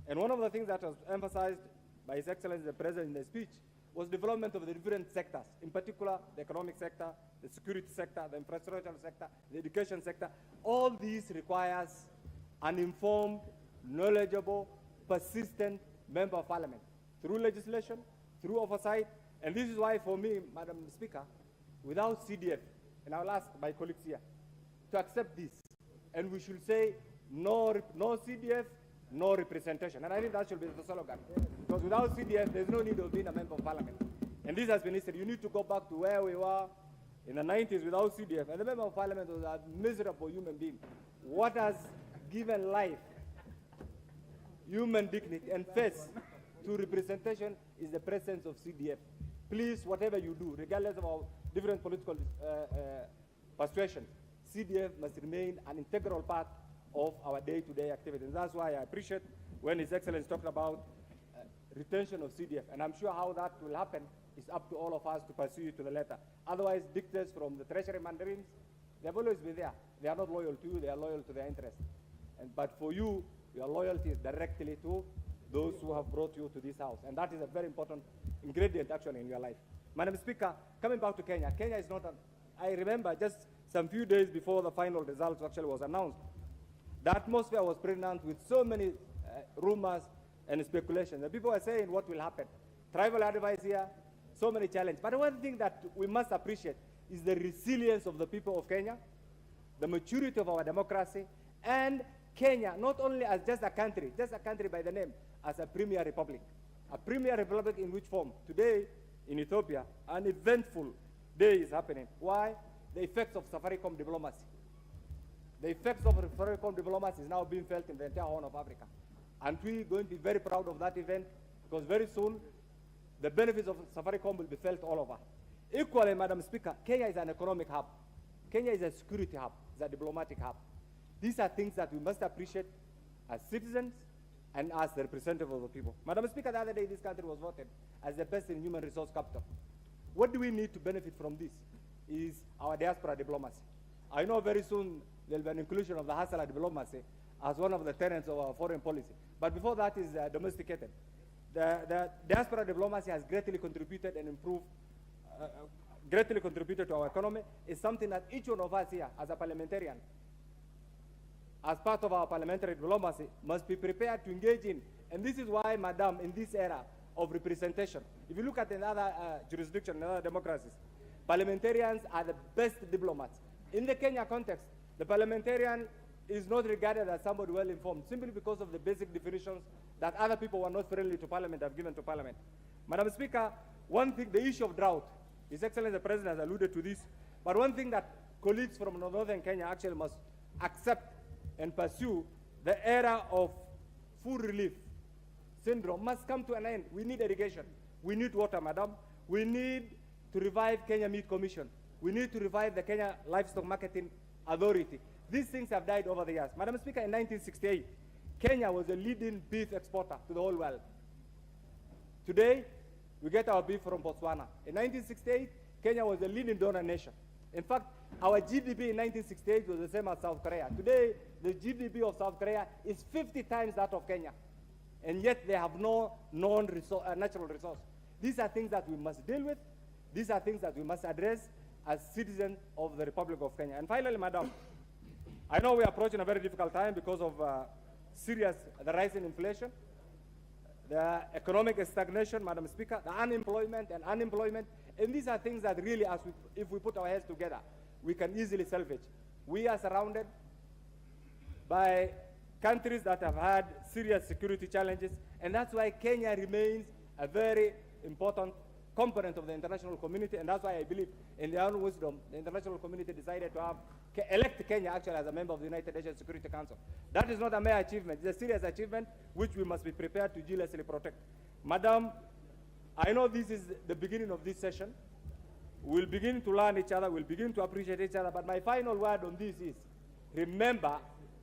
S11: and one of the things that was emphasized by His Excellency the President in the speech was development of the different sectors, in particular the economic sector, the security sector, the infrastructure sector, the education sector. All these requires an informed, knowledgeable, persistent member of parliament through legislation, through oversight. And this is why, for me, Madam Speaker, without CDF, and I'll ask my colleagues here to accept this, and we should say no CDF, no representation. And I think that should be the slogan. Because without CDF, there's no need of being a member of parliament. And this has been said. You need to go back to where we were in the 90s without CDF. And the member of parliament was a miserable human being. What has given life, human dignity, and face to representation is the presence of CDF. Please, whatever you do, regardless of our different political persuasions, CDF must remain an integral part of our day-to-day activities. That's why I appreciate when His Excellency talked about retention of CDF. And I'm sure how that will happen is up to all of us to pursue it to the letter. Otherwise, dictators from the Treasury mandarins, they've always been there. They are not loyal to you, they are loyal to their interests. But for you, your loyalty is directly to those who have brought you to this house. And that is a very important ingredient, actually, in your life. Madam Speaker, coming back to Kenya, Kenya is not I remember just some few days before the final results actually was announced, the atmosphere was pregnant with so many rumors and speculations. The people were saying what will happen. Tribal advice here, so many challenges. But one thing that we must appreciate is the resilience of the people of Kenya, the maturity of our democracy, and Kenya, not only as just a country by the name, as a premier republic. A premier republic in which form? Today, in Ethiopia, an eventful day is happening. Why? The effects of Safaricom diplomacy. The effects of Safaricom diplomacy is now being felt in the entire Horn of Africa. And we're going to be very proud of that event, because very soon, the benefits of Safaricom will be felt all over. Equally, Madam Speaker, Kenya is an economic hub. Kenya is a security hub, it's a diplomatic hub. These are things that we must appreciate as citizens and as the representative of the people. Madam Speaker, the other day this country was voted as the best in human resource capital. What do we need to benefit from this is our diaspora diplomacy. I know very soon there will be an inclusion of the Hassala diplomacy as one of the tenets of our foreign policy. But before that is domesticated. The diaspora diplomacy has greatly contributed and improved, greatly contributed to our economy. It's something that each one of us here as a parliamentarian, as part of our parliamentary diplomacy, must be prepared to engage in. And this is why, Madam, in this era of representation, if you look at another jurisdiction, in other democracies, parliamentarians are the best diplomats. In the Kenya context, the parliamentarian is not regarded as somebody well-informed, simply because of the basic definitions that other people who are not friendly to parliament have given to parliament. Madam Speaker, one thing, the issue of drought, His Excellency the President has alluded to this, but one thing that colleagues from northern Kenya actually must accept and pursue, the era of food relief syndrome must come to an end. We need irrigation. We need water, Madam. We need to revive Kenya Meat Commission. We need to revive the Kenya Livestock Marketing Authority. These things have died over the years. Madam Speaker, in 1968, Kenya was a leading beef exporter to the whole world. Today, we get our beef from Botswana. In 1968, Kenya was a leading donor nation. In fact, our GDP in 1968 was the same as South Korea. Today, the GDP of South Korea is 50 times that of Kenya. And yet they have no natural resource. These are things that we must deal with. These are things that we must address as citizens of the Republic of Kenya. And finally, Madam, I know we are approaching a very difficult time because of the rise in inflation, the economic stagnation, Madam Speaker, the unemployment. And these are things that really, if we put our heads together, we can easily salvage. We are surrounded by countries that have had serious security challenges, and that's why Kenya remains a very important component of the international community, and that's why I believe in their own wisdom, the international community decided to elect Kenya actually as a member of the United Nations Security Council. That is not a mere achievement, it's a serious achievement which we must be prepared to jealously protect. Madam, I know this is the beginning of this session. We'll begin to learn each other, we'll begin to appreciate each other, but my final word on this is, remember,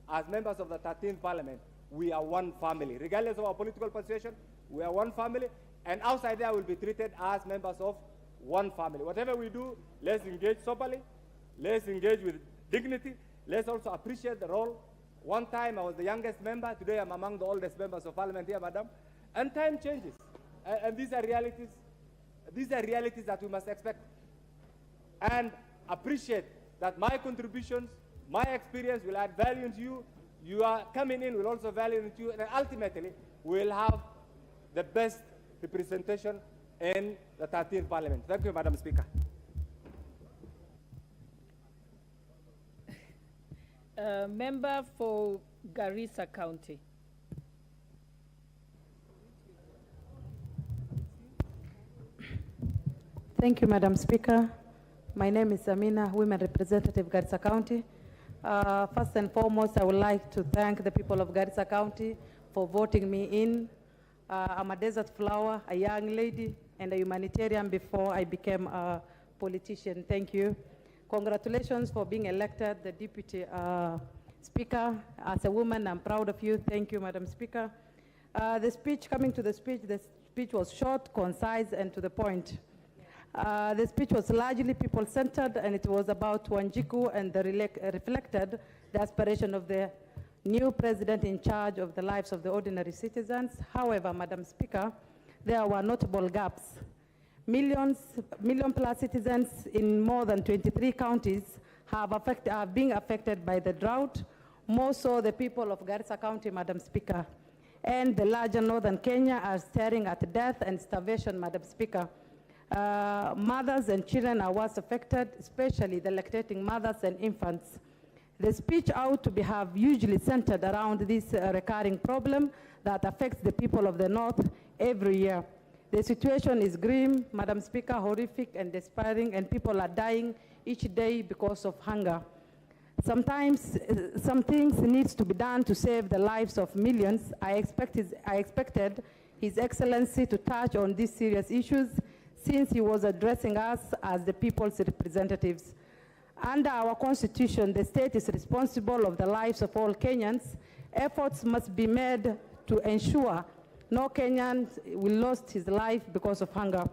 S11: as members of the 13th Parliament, we are one family. Regardless of our political persuasion, we are one family, and outside there we'll be treated as members of one family. Whatever we do, let's engage soberly, let's engage with dignity, let's also appreciate the role. One time I was the youngest member, today I'm among the oldest members of Parliament here, Madam, and time changes. And these are realities that we must expect. And appreciate that my contributions, my experience will add value to you. You are coming in will also value into you, and ultimately we'll have the best representation in the 13th Parliament. Thank you, Madam Speaker.
S1: Member for Garissa County.
S12: Thank you, Madam Speaker. My name is Amina, Women Representative, Garissa County. First and foremost, I would like to thank the people of Garissa County for voting me in. I'm a desert flower, a young lady, and a humanitarian before I became a politician. Thank you. Congratulations for being elected the Deputy Speaker. As a woman, I'm proud of you. Thank you, Madam Speaker. The speech was short, concise, and to the point. The speech was largely people-centered, and it was about Wanjiku and reflected the aspiration of the new president in charge of the lives of the ordinary citizens. However, Madam Speaker, there were notable gaps. Million plus citizens in more than 23 counties are being affected by the drought, more so the people of Garissa County, Madam Speaker. And the larger northern Kenya are staring at death and starvation, Madam Speaker. Mothers and children are worse affected, especially the lactating mothers and infants. The speech ought to have usually centered around this recurring problem that affects the people of the North every year. The situation is grim, Madam Speaker, horrific and despairing, and people are dying each day because of hunger. Sometimes some things needs to be done to save the lives of millions. I expected His Excellency to touch on these serious issues since he was addressing us as the people's representatives. Under our Constitution, the state is responsible of the lives of all Kenyans. Efforts must be made to ensure no Kenyan will lose his life because of hunger.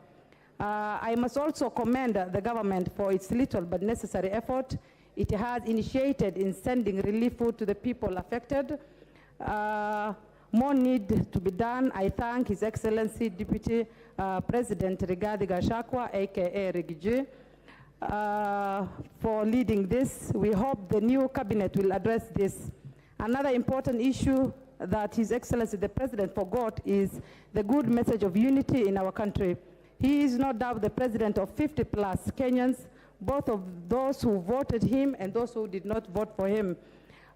S12: I must also commend the government for its little but necessary effort it has initiated in sending relief food to the people affected. More need to be done. I thank His Excellency Deputy President Rigathi Gachagua, aka Rigiji, for leading this. We hope the new cabinet will address this. Another important issue that His Excellency the President forgot is the good message of unity in our country. He is no doubt the president of 50 plus Kenyans, both of those who voted him and those who did not vote for him.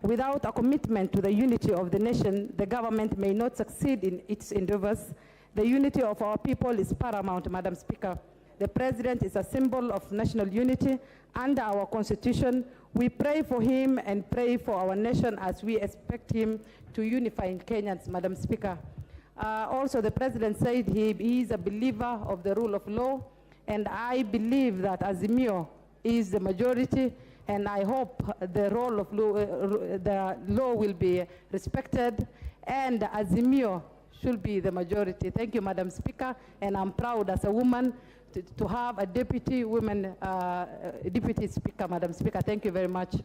S12: Without a commitment to the unity of the nation, the government may not succeed in its endeavors. The unity of our people is paramount, Madam Speaker. The President is a symbol of national unity. Under our Constitution, we pray for him and pray for our nation as we expect him to unify Kenyans, Madam Speaker. Also, the President said he is a believer of the rule of law, and I believe that Azimio is the majority, and I hope the role of the law will be respected, and Azimio should be the majority. Thank you, Madam Speaker, and I'm proud as a woman to have a deputy speaker, Madam Speaker. Thank you very much.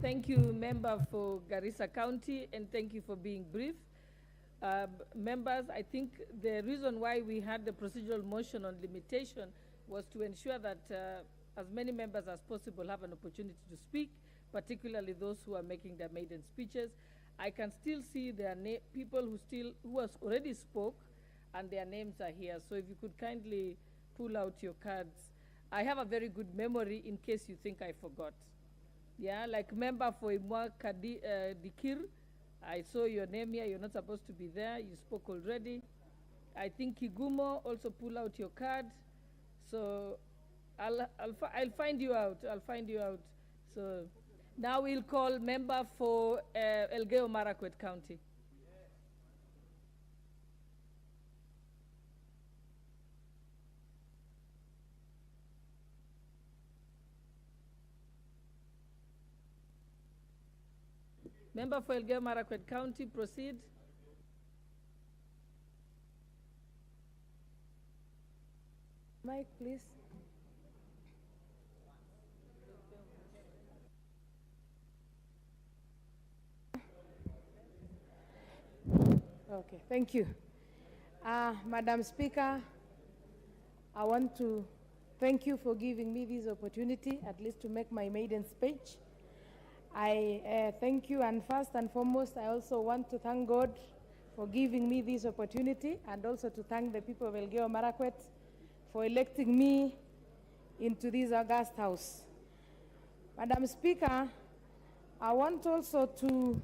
S1: Thank you, member for Garissa County, and thank you for being brief. Members, I think the reason why we had the procedural motion on limitation was to ensure that as many members as possible have an opportunity to speak, particularly those who are making their maiden speeches. I can still see their people who has already spoke, and their names are here. So if you could kindly pull out your cards. I have a very good memory in case you think I forgot. Yeah, like member for Imwa Dikir, I saw your name here. You're not supposed to be there. You spoke already. I think Kigumo, also pull out your card. So I'll find you out. I'll find you out. So now we'll call member for Elgeyo Marakwet County. Member for Elgeyo Marakwet County, proceed.
S12: Mike, please. Okay, thank you. Madam Speaker, I want to thank you for giving me this opportunity, at least to make my maiden speech. I thank you, and first and foremost, I also want to thank God for giving me this opportunity, and also to thank the people of Elgeyo Marakwet for electing me into this august house. Madam Speaker, I want also to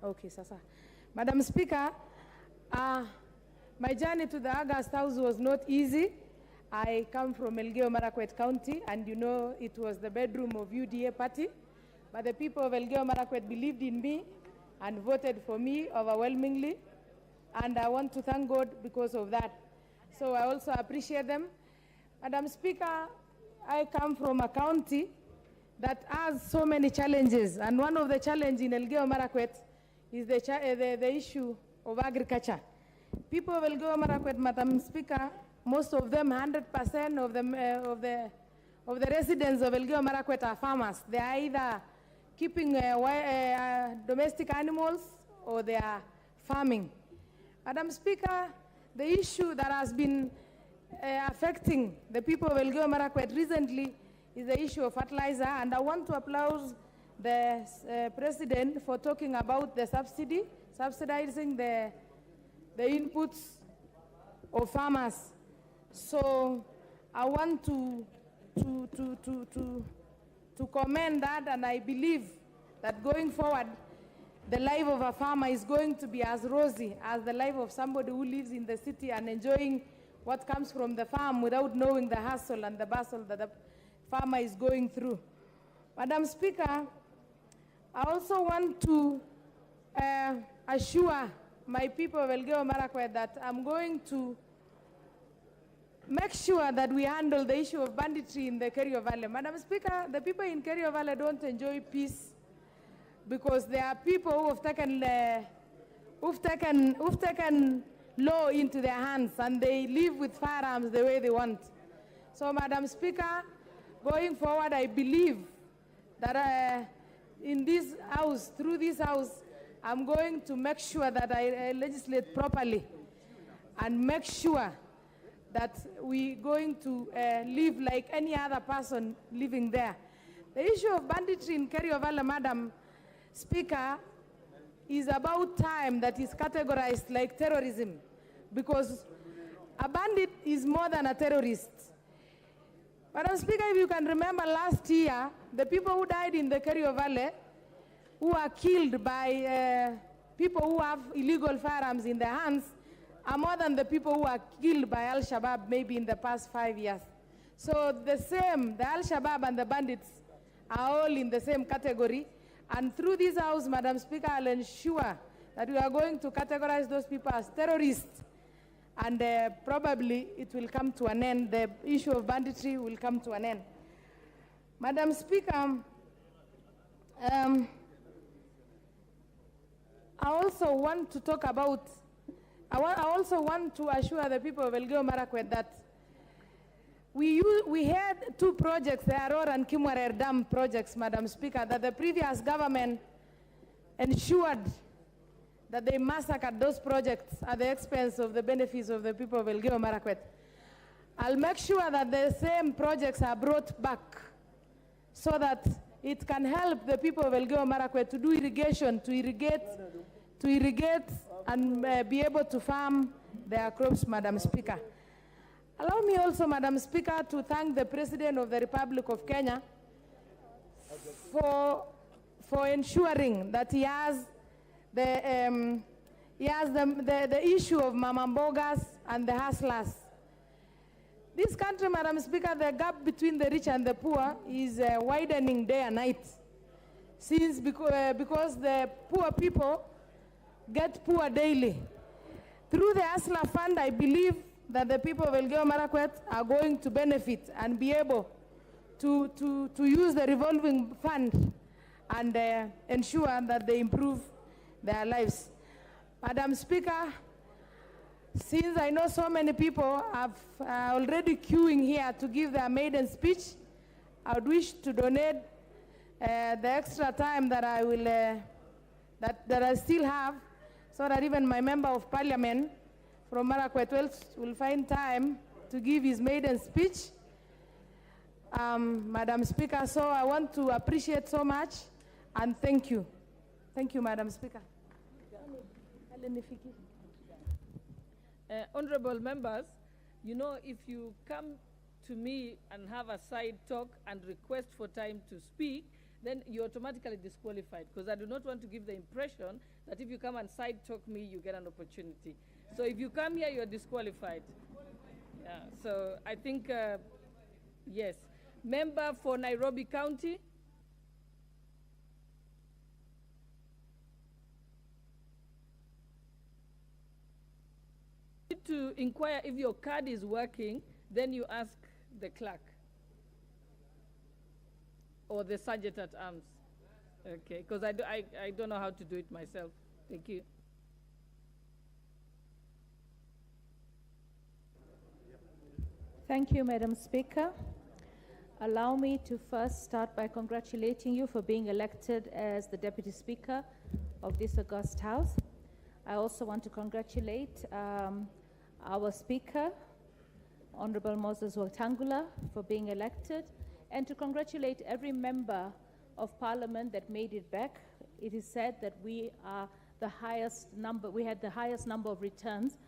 S12: okay, Sasa. Madam Speaker, my journey to the August House was not easy. I come from Elgeyo Marakwet County, and you know it was the bedroom of UDA party. But the people of Elgeyo Marakwet believed in me and voted for me overwhelmingly. And I want to thank God because of that. So I also appreciate them. Madam Speaker, I come from a county that has so many challenges. And one of the challenges in Elgeyo Marakwet is the issue of agriculture. People of Elgeyo Marakwet, Madam Speaker, most of them, 100% of the residents of Elgeyo Marakwet are farmers. They are either keeping domestic animals or they are farming. Madam Speaker, the issue that has been affecting the people of Elgeyo Marakwet recently is the issue of fertilizer, and I want to applaud the President for talking about the subsidizing the inputs of farmers. So I want to commend that, and I believe that going forward, the life of a farmer is going to be as rosy as the life of somebody who lives in the city and enjoying what comes from the farm without knowing the hustle and the bustle that the farmer is going through. Madam Speaker, I also want to assure my people of Elgeyo Marakwet that I'm going to make sure that we handle the issue of banditry in the Kerio Valley. Madam Speaker, the people in Kerio Valley don't enjoy peace because there are people who have taken law into their hands, and they live with firearms the way they want. So, Madam Speaker, going forward, I believe that in this house, through this house, I'm going to make sure that I legislate properly and make sure that we're going to live like any other person living there. The issue of banditry in Kerio Valley, Madam Speaker, is about time that is categorized like terrorism, because a bandit is more than a terrorist. Madam Speaker, if you can remember last year, the people who died in the Kerio Valley, who are killed by people who have illegal firearms in their hands, are more than the people who are killed by Al-Shabaab maybe in the past 5 years. So the Al-Shabaab and the bandits are all in the same category. And through this house, Madam Speaker, I'll ensure that we are going to categorize those people as terrorists, and probably it will come to an end. The issue of banditry will come to an end. Madam Speaker, I also want to talk about, I also want to assure the people of Elgeyo Marakwet that we had two projects, the Aror and Kimwarer Dam projects, Madam Speaker, that the previous government ensured that they massacred those projects at the expense of the benefits of the people of Elgeyo Marakwet. I'll make sure that the same projects are brought back so that it can help the people of Elgeyo Marakwet to do irrigation, to irrigate and be able to farm their crops, Madam Speaker. Allow me also, Madam Speaker, to thank the President of the Republic of Kenya for ensuring that he has the issue of mamambogas and the hustlers. This country, Madam Speaker, the gap between the rich and the poor is widening day and night, because the poor people get poor daily. Through the Hustler Fund, I believe that the people of Elgeyo Marakwet are going to benefit and be able
S13: to use the revolving fund and ensure that they improve their lives. Madam Speaker, since I know so many people are already queuing here to give their maiden speech, I would wish to donate the extra time that I will that I still have, so that even my member of parliament from Marakwet will find time to give his maiden speech. Madam Speaker, so I want to appreciate so much and thank you. Thank you, Madam Speaker.
S1: Honorable members, you know, if you come to me and have a side talk and request for time to speak, then you're automatically disqualified, because I do not want to give the impression that if you come and side talk me, you get an opportunity. So if you come here, you're disqualified. Yeah, so I think, yes. Member for Nairobi County. To inquire if your card is working, then you ask the clerk or the sergeant at arms. Okay, because I don't know how to do it myself. Thank you.
S14: Thank you, Madam Speaker. Allow me to first start by congratulating you for being elected as the Deputy Speaker of this august House. I also want to congratulate our Speaker, Honorable Moses Wetangula, for being elected, and to congratulate every member of Parliament that made it back. It is said that we had the highest number of returns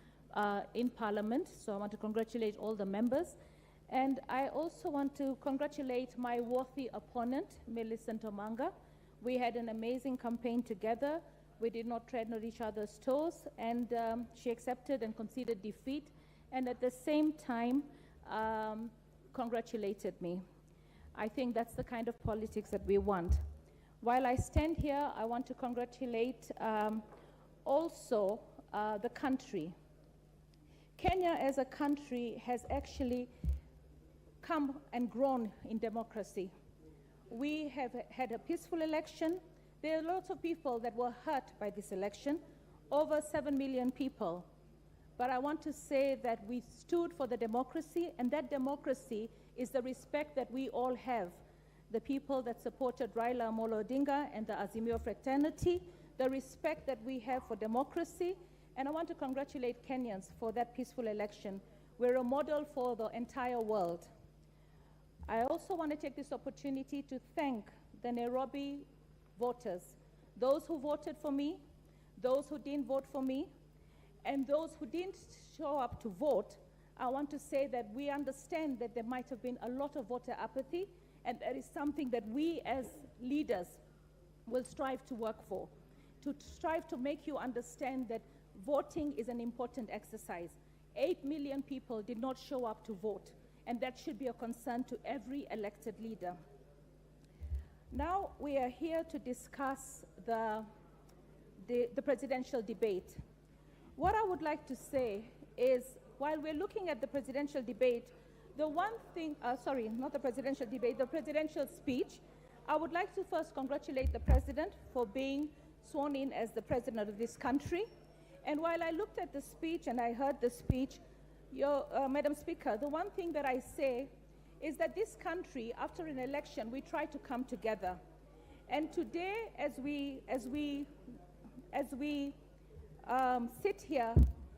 S14: in Parliament, so I want to congratulate all the members. And I also want to congratulate my worthy opponent, Millicent Omanga. We had an amazing campaign together. We did not tread on each other's toes, and she accepted and conceded defeat, and at the same time congratulated me. I think that's the kind of politics that we want. While I stand here, I want to congratulate also the country. Kenya as a country has actually come and grown in democracy. We have had a peaceful election. There are lots of people that were hurt by this election, over 7 million people. But I want to say that we stood for the democracy, and that democracy is the respect that we all have. The people that supported Raila Amolo Odinga and the Azimio fraternity, the respect that we have for democracy, and I want to congratulate Kenyans for that peaceful election. We're a model for the entire world. I also want to take this opportunity to thank the Nairobi voters, those who voted for me, those who didn't vote for me, and those who didn't show up to vote. I want to say that we understand that there might have been a lot of voter apathy, and that is something that we as leaders will strive to work for, to strive to make you understand that voting is an important exercise. 8 million people did not show up to vote, and that should be a concern to every elected leader. Now we are here to discuss the presidential debate. What I would like to say is, while we're looking at the presidential debate, the one thing, sorry, not the presidential debate, the presidential speech, I would like to first congratulate the president for being sworn in as the president of this country. And while I looked at the speech and I heard the speech, Madam Speaker, the one thing that I say is that this country, after an election, we try to come together. And today, as we sit here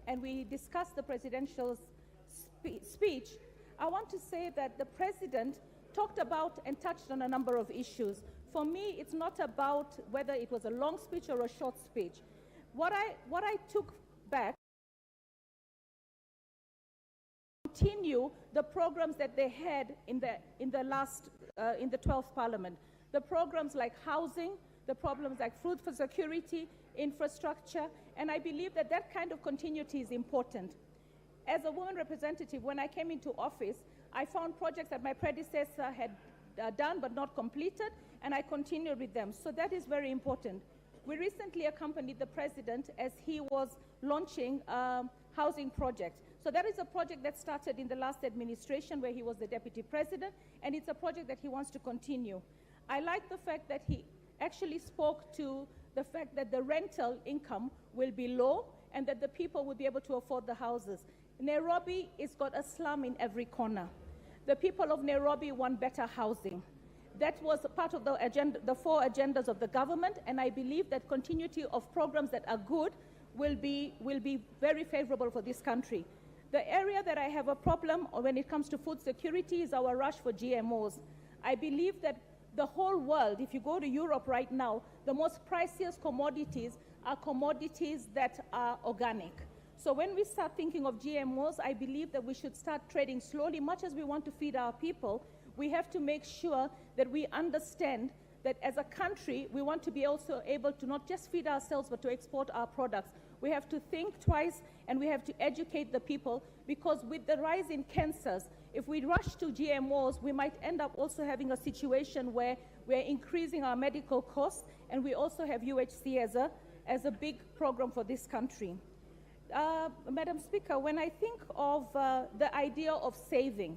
S14: and we discuss the presidential speech, I want to say that the president talked about and touched on a number of issues. For me, it's not about whether it was a long speech or a short speech. What I took back, continue the programs that they had in the 12th Parliament. The programs like housing, the problems like food for security, infrastructure, and I believe that that kind of continuity is important. As a woman representative, when I came into office, I found projects that my predecessor had done but not completed, and I continued with them. So that is very important. We recently accompanied the president as he was launching housing project. So that is a project that started in the last administration where he was the deputy president, and it's a project that he wants to continue. I like the fact that he actually spoke to the fact that the rental income will be low and that the people will be able to afford the houses. Nairobi has got a slum in every corner. The people of Nairobi want better housing. That was part of the agenda, the 4 agendas of the government, and I believe that continuity of programs that are good will be very favorable for this country. The area that I have a problem when it comes to food security is our rush for GMOs. I believe that the whole world, if you go to Europe right now, the most priciest commodities are commodities that are organic. So when we start thinking of GMOs, I believe that we should start trading slowly. Much as we want to feed our people, we have to make sure that we understand that as a country, we want to be also able to not just feed ourselves, but to export our products. We have to think twice, and we have to educate the people, because with the rise in cancers, if we rush to GMOs, we might end up also having a situation where we're increasing our medical costs, and we also have UHC as a big program for this country. Madam Speaker, when I think of the idea of saving,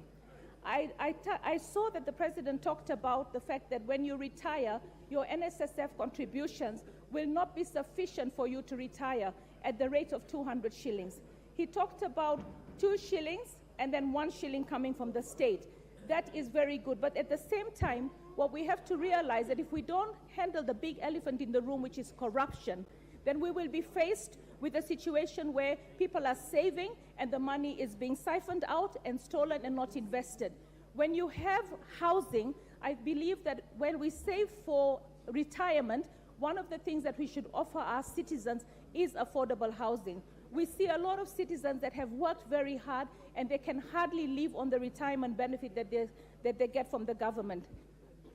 S14: I saw that the President talked about the fact that when you retire, your NSSF contributions will not be sufficient for you to retire at the rate of 200 shillings. He talked about 2 shillings and then 1 shilling coming from the state. That is very good, but at the same time, what we have to realize that if we don't handle the big elephant in the room, which is corruption, then we will be faced with a situation where people are saving and the money is being siphoned out and stolen and not invested. When you have housing, I believe that when we save for retirement, one of the things that we should offer our citizens is affordable housing. We see a lot of citizens that have worked very hard and they can hardly live on the retirement benefit that they get from the government.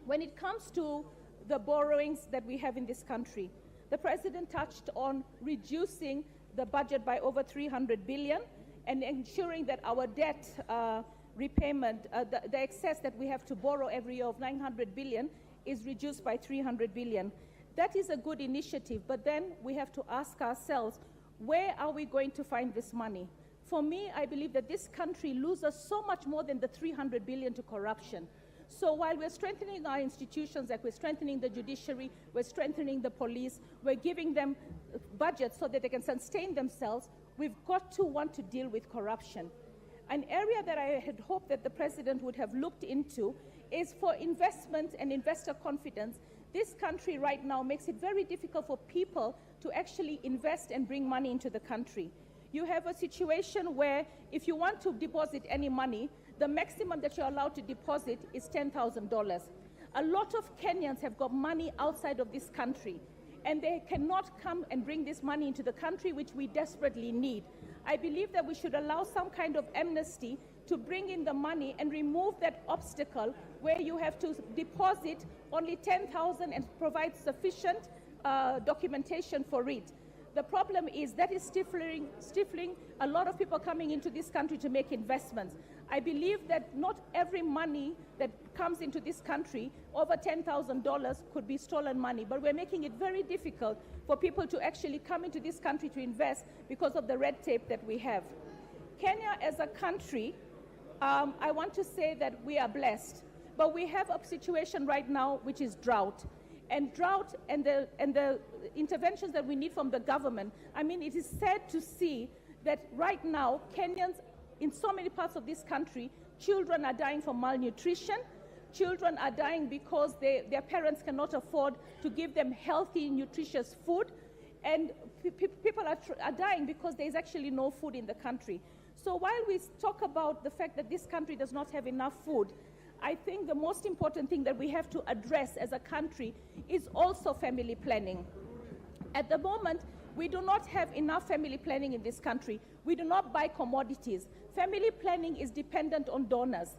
S14: When it comes to the borrowings that we have in this country, the President touched on reducing the budget by over 300 billion and ensuring that our debt repayment, the excess that we have to borrow every year of 900 billion is reduced by 300 billion. That is a good initiative, but then we have to ask ourselves, where are we going to find this money? For me, I believe that this country loses so much more than the 300 billion to corruption. So while we're strengthening our institutions, like we're strengthening the judiciary, we're strengthening the police, we're giving them budgets so that they can sustain themselves, we've got to want to deal with corruption. An area that I had hoped that the President would have looked into is for investment and investor confidence. This country right now makes it very difficult for people to actually invest and bring money into the country. You have a situation where if you want to deposit any money, the maximum that you're allowed to deposit is $10,000. A lot of Kenyans have got money outside of this country, and they cannot come and bring this money into the country, which we desperately need. I believe that we should allow some kind of amnesty to bring in the money and remove that obstacle where you have to deposit only 10,000 and provide sufficient documentation for it. The problem is that is stifling a lot of people coming into this country to make investments. I believe that not every money that comes into this country, over $10,000, could be stolen money, but we're making it very difficult for people to actually come into this country to invest because of the red tape that we have. Kenya as a country, I want to say that we are blessed, but we have a situation right now which is drought. And drought and the interventions that we need from the government. I mean, it is sad to see that right now, Kenyans in so many parts of this country, children are dying from malnutrition. Children are dying because their parents cannot afford to give them healthy, nutritious food. And people are dying because there is actually no food in the country. So while we talk about the fact that this country does not have enough food, I think the most important thing that we have to address as a country is also family planning. At the moment, we do not have enough family planning in this country. We do not buy commodities. Family planning is dependent on donors.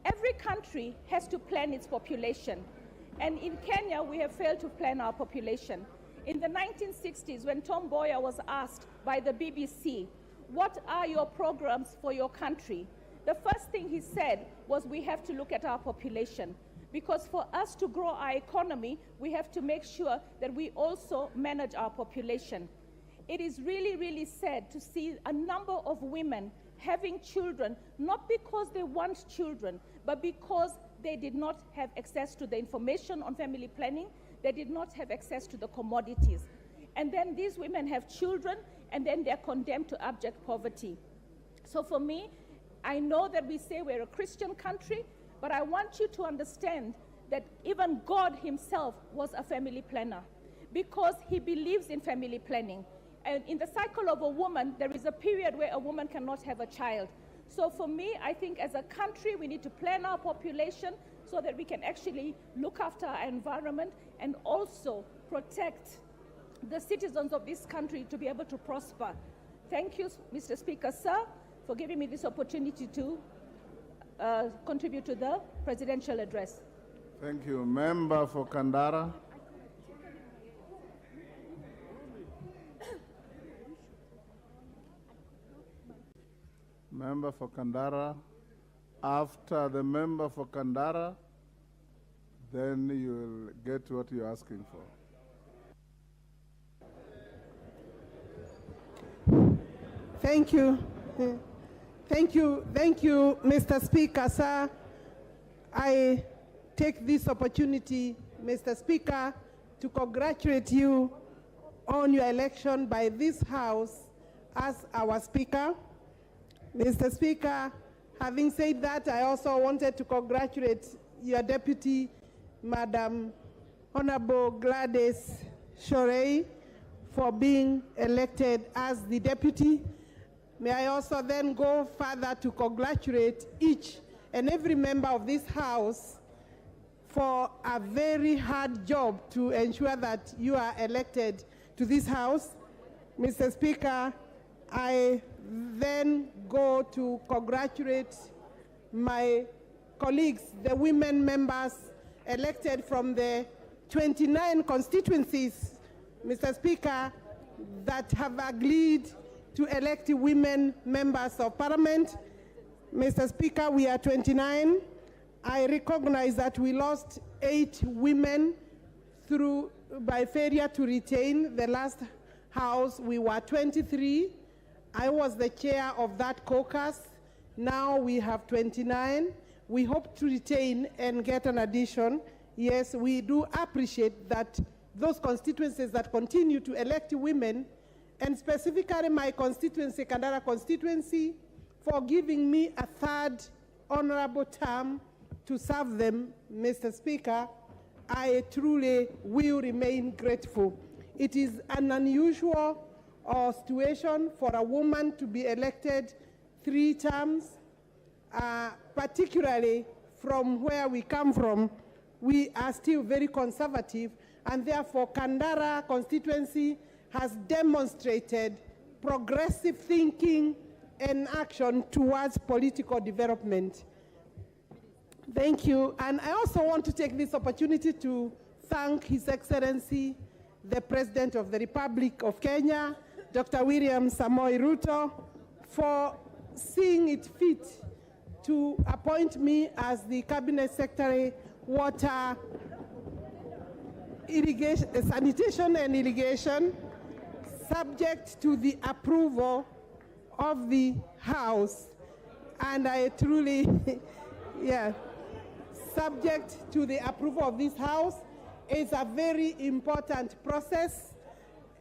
S14: Every country has to plan its population. And in Kenya, we have failed to plan our population. In the 1960s, when Tom Mboya was asked by the BBC, what are your programs for your country? The first thing he said was we have to look at our population, because for us to grow our economy, we have to make sure that we also manage our population. it is really, really sad to see a number of women having children, not because they want children, but because they did not have access to the information on family planning, they did not have access to the commodities. And then these women have children, and then they're condemned to abject poverty. So for me, I know that we say we're a Christian country, but I want you to understand that even God himself was a family planner because he believes in family planning. And in the cycle of a woman, there is a period where a woman cannot have a child. So for me, I think as a country, we need to plan our population so that we can actually look after our environment and also protect the citizens of this country to be able to prosper. Thank you, Mr. Speaker, sir, for giving me this opportunity to contribute to the presidential address.
S15: Thank you. Member for Kandara. Member for Kandara. After the member for Kandara, then you will get what you're asking for.
S16: Thank you. Thank you, Mr. Speaker, sir. I take this opportunity, Mr. Speaker, to congratulate you on your election by this House as our Speaker. Mr. Speaker, having said that, I also wanted to congratulate your Deputy, Madam Honorable Gladys Shorey, for being elected as the Deputy. May I also then go further to congratulate each and every member of this House for a very hard job to ensure that you are elected to this House. Mr. Speaker, I then go to congratulate my colleagues, the women members elected from the 29 constituencies, Mr. Speaker, that have agreed to elect women members of parliament. Mr. Speaker, we are 29. I recognize that we lost 8 women by failure to retain the last House. We were 23. I was the chair of that caucus. Now we have 29. We hope to retain and get an addition. Yes, we do appreciate that those constituencies that continue to elect women, and specifically my constituency, Kandara constituency, for giving me a 3rd honorable term to serve them, Mr. Speaker, I truly will remain grateful. It is an unusual situation for a woman to be elected 3 terms, particularly from where we come from. We are still very conservative, and therefore Kandara constituency has demonstrated progressive thinking and action towards political development. Thank you. And I also want to take this opportunity to thank His Excellency, the President of the Republic of Kenya, Dr. William Samoei Ruto, for seeing it fit to appoint me as the Cabinet Secretary, Water, Irrigation, Sanitation and Irrigation, subject to the approval of the House. And I truly, subject to the approval of this House. Is a very important process,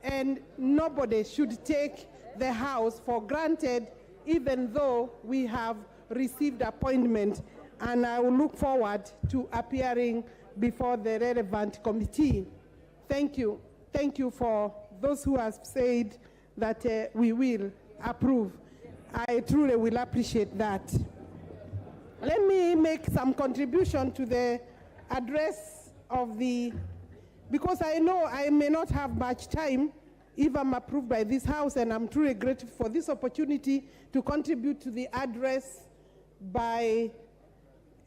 S16: and nobody should take the House for granted, even though we have received appointment. And I will look forward to appearing before the relevant committee. Thank you. Thank you for those who have said that we will approve. I truly will appreciate that. Let me make some contribution to the address of because I know I may not have much time if I'm approved by this House, and I'm truly grateful for this opportunity to contribute to the address by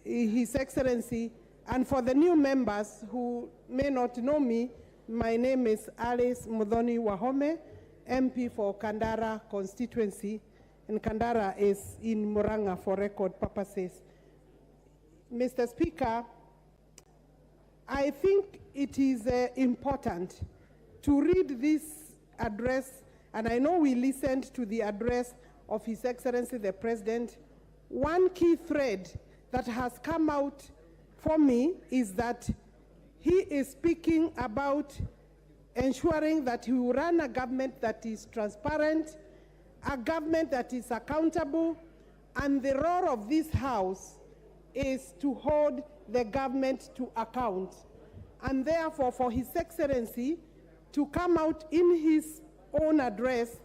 S16: His Excellency. And for the new members who may not know me, my name is Alice Muthoni Wahome, MP for Kandara constituency, and Kandara is in Murang'a for record purposes. Mr. Speaker, I think it is important to read this address and I know we listened to the address of His Excellency the President. One key thread that has come out for me is that he is speaking about ensuring that he will run a government that is transparent, a government that is accountable, and the role of this House is to hold the government to account. And therefore, for His Excellency to come out in his own address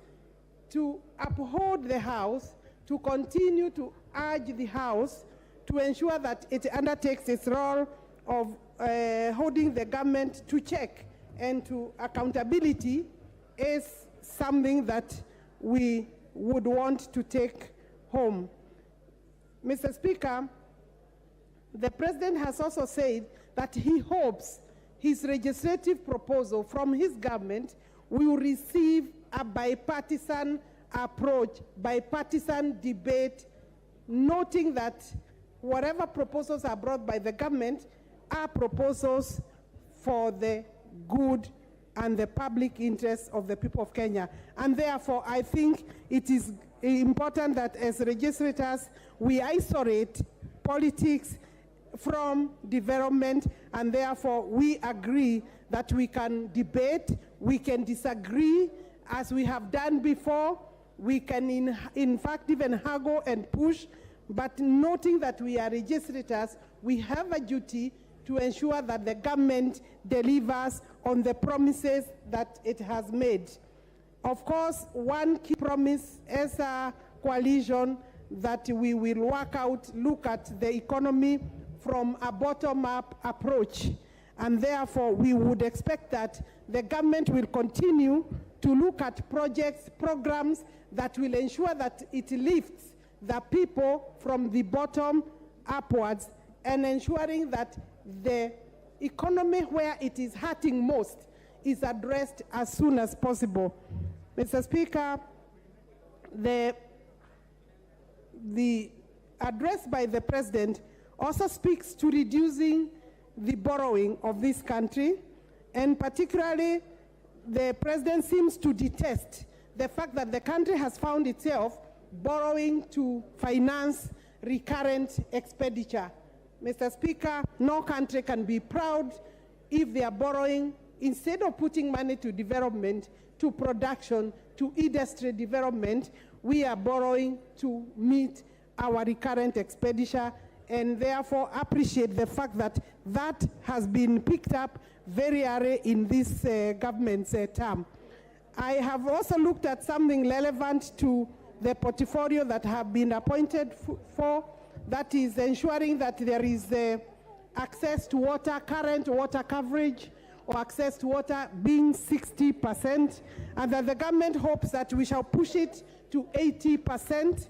S16: to uphold the House, to continue to urge the House to ensure that it undertakes its role of holding the government to check and to accountability, is something that we would want to take home. Mr. Speaker, the President has also said that he hopes his legislative proposal from his government will receive a bipartisan approach, bipartisan debate, noting that whatever proposals are brought by the government are proposals for the good and the public interest of the people of Kenya. And therefore, I think it is important that as legislators, we isolate politics from development, and therefore we agree that we can debate, we can disagree as we have done before, we can in fact even haggle and push, but noting that we are legislators, we have a duty to ensure that the government delivers on the promises that it has made. Of course, one key promise as a coalition that we will work out, look at the economy from a bottom-up approach. And therefore, we would expect that the government will continue to look at projects, programs that will ensure that it lifts the people from the bottom upwards, and ensuring that the economy where it is hurting most is addressed as soon as possible. Mr. Speaker, the address by the President also speaks to reducing the borrowing of this country, and particularly the President seems to detest the fact that the country has found itself borrowing to finance recurrent expenditure. Mr. Speaker, no country can be proud if they are borrowing, instead of putting money to development, to production, to industry development, we are borrowing to meet our recurrent expenditure, and therefore appreciate the fact that that has been picked up very early in this government's term. I have also looked at something relevant to the portfolio that have been appointed for, that is ensuring that there is access to water, current water coverage, or access to water being 60%, and that the government hopes that we shall push it to 80%,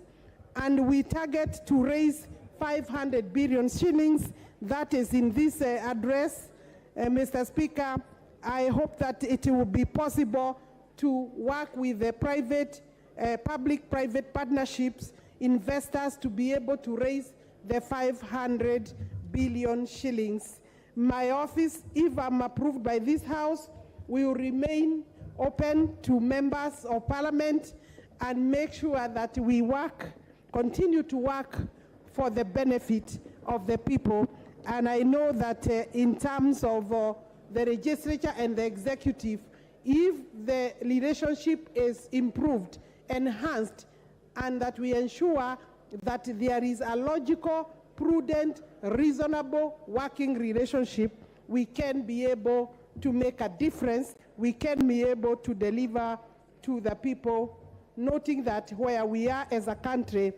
S16: and we target to raise 500 billion shillings. That is in this address. Mr. Speaker, I hope that it will be possible to work with the public-private partnerships, investors, to be able to raise the 500 billion shillings. My office, if I'm approved by this House, will remain open to members of Parliament and make sure that we continue to work for the benefit of the people. And I know that in terms of the legislature and the executive, if the relationship is improved, enhanced, and that we ensure that there is a logical, prudent, reasonable working relationship, we can be able to make a difference, we can be able to deliver to the people, noting that where we are as a country,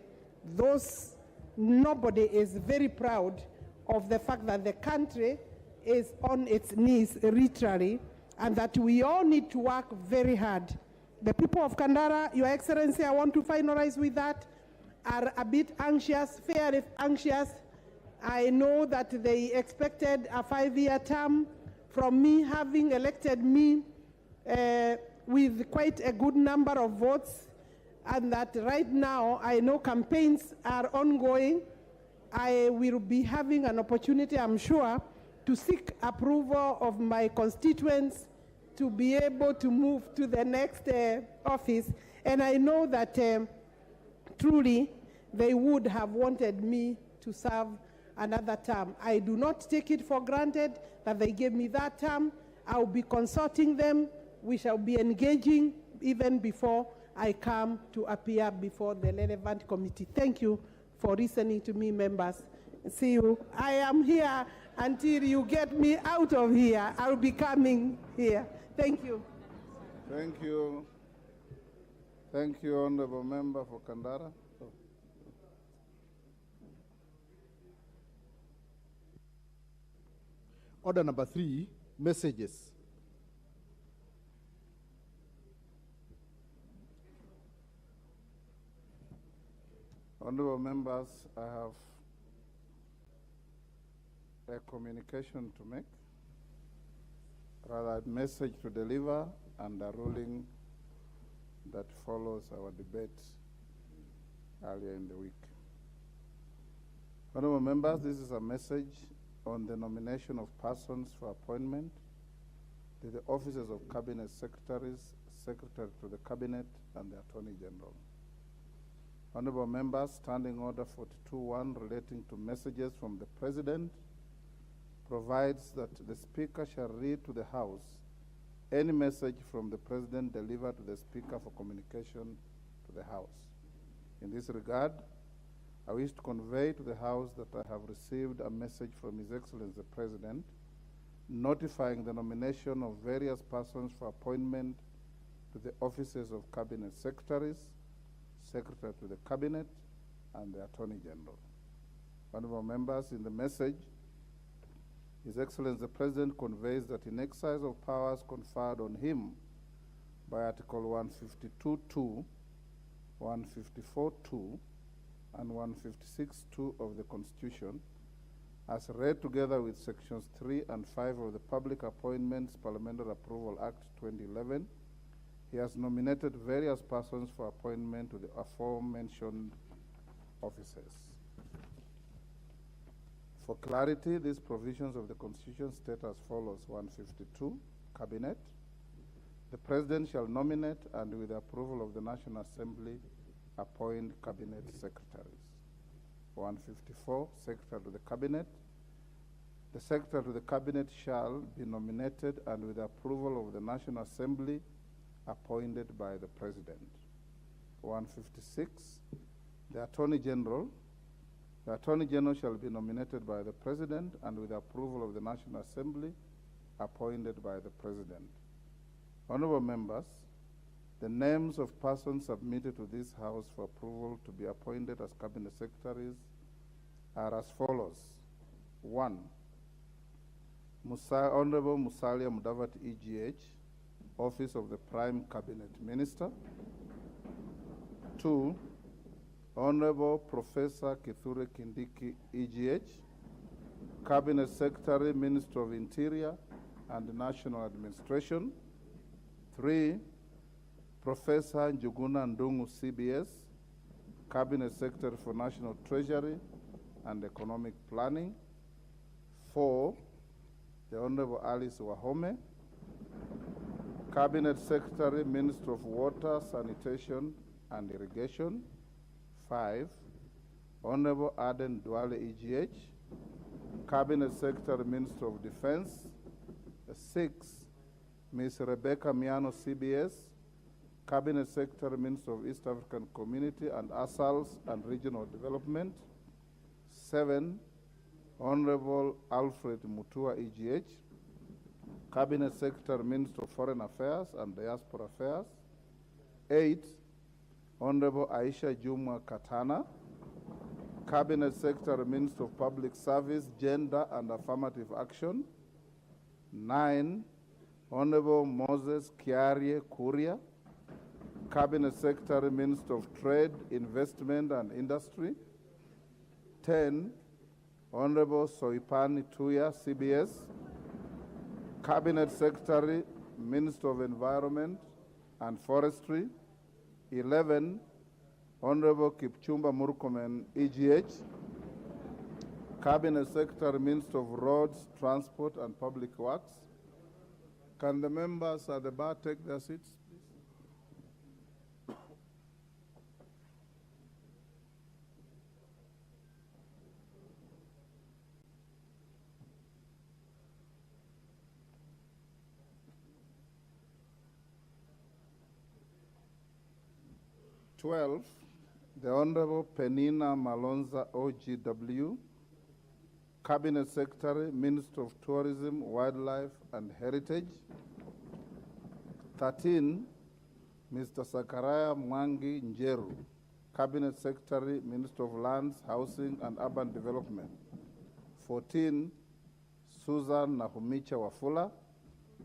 S16: nobody is very proud of the fact that the country is on its knees literally, and that we all need to work very hard. The people of Kandara, Your Excellency, I want to finalize with that, are a bit anxious, fairly anxious. I know that they expected a 5-year term from me, having elected me with quite a good number of votes, and that right now I know campaigns are ongoing. I will be having an opportunity, I'm sure, to seek approval of my constituents to be able to move to the next office. And I know that truly they would have wanted me to serve another term. I do not take it for granted that they gave me that term. I'll be consulting them. We shall be engaging even before I come to appear before the relevant committee. Thank you for listening to me, members. See you. I am here until you get me out of here. I'll be coming here. Thank you.
S15: Thank you. Thank you, Honorable Member for Kandara.
S2: Order number 3, messages.
S15: Honorable members, I have a communication to make, rather a message to deliver, and a ruling that follows our debate earlier in the week. Honorable members, this is a message on the nomination of persons for appointment to the offices of Cabinet Secretaries, Secretary to the Cabinet, and the Attorney General. Honorable members, Standing Order 42.1 relating to messages from the President provides that the Speaker shall read to the House any message from the President delivered to the Speaker for communication to the House. In this regard, I wish to convey to the House that I have received a message from His Excellency the President notifying the nomination of various persons for appointment to the offices of Cabinet Secretaries, Secretary to the Cabinet, and the Attorney General. Honorable members, in the message, His Excellency the President conveys that in exercise of powers conferred on him by Article 152.2, 154.2, and 156.2 of the Constitution, as read together with Sections 3 and 5 of the Public Appointments Parliamentary Approval Act 2011, he has nominated various persons for appointment to the aforementioned offices. For clarity, these provisions of the Constitution state as follows. 152, Cabinet. The President shall nominate and with the approval of the National Assembly appoint Cabinet Secretaries. 154, Secretary to the Cabinet. The Secretary to the Cabinet shall be nominated and with the approval of the National Assembly appointed by the President. 156, the Attorney General. The Attorney General shall be nominated by the President and with the approval of the National Assembly appointed by the President. Honorable members, the names of persons submitted to this House for approval to be appointed as Cabinet Secretaries are as follows. 1, Honorable Musalia Mudavadi EGH, Office of the Prime Cabinet Minister. 2, Honorable Professor Kithure Kindiki EGH, Cabinet Secretary, Minister of Interior and National Administration. 3, Professor Njuguna Ndungu CBS, Cabinet Secretary for National Treasury and Economic Planning. 4, the Honorable Alice Wahome, Cabinet Secretary, Minister of Water, Sanitation and Irrigation. 5, Honorable Aden Duale EGH, Cabinet Secretary, Minister of Defense. 6, Ms. Rebecca Miano CBS, Cabinet Secretary, Minister of East African Community and ASALS and Regional Development. 7, Honorable Alfred Mutua EGH, Cabinet Secretary, Minister of Foreign Affairs and Diaspora Affairs. 8, Honorable Aisha Jumwa Katana, Cabinet Secretary, Minister of Public Service, Gender and Affirmative Action. 9, Honorable Moses Kiarie Kuria, Cabinet Secretary, Minister of Trade, Investment and Industry. 10, Honorable Soipani Tuya, CBS, Cabinet Secretary, Minister of Environment and Forestry. 11, Honorable Kipchumba Murkomen, EGH, Cabinet Secretary, Minister of Roads, Transport and Public Works. Can the members at the bar take their seats, please? The Honorable Penina Malonza OGW, Cabinet Secretary, Minister of Tourism, Wildlife and Heritage. 13, Mr. Sakaraya Mwangi Njeru, Cabinet Secretary, Minister of Lands, Housing and Urban Development. 14, Susan Nahumicha Wafula,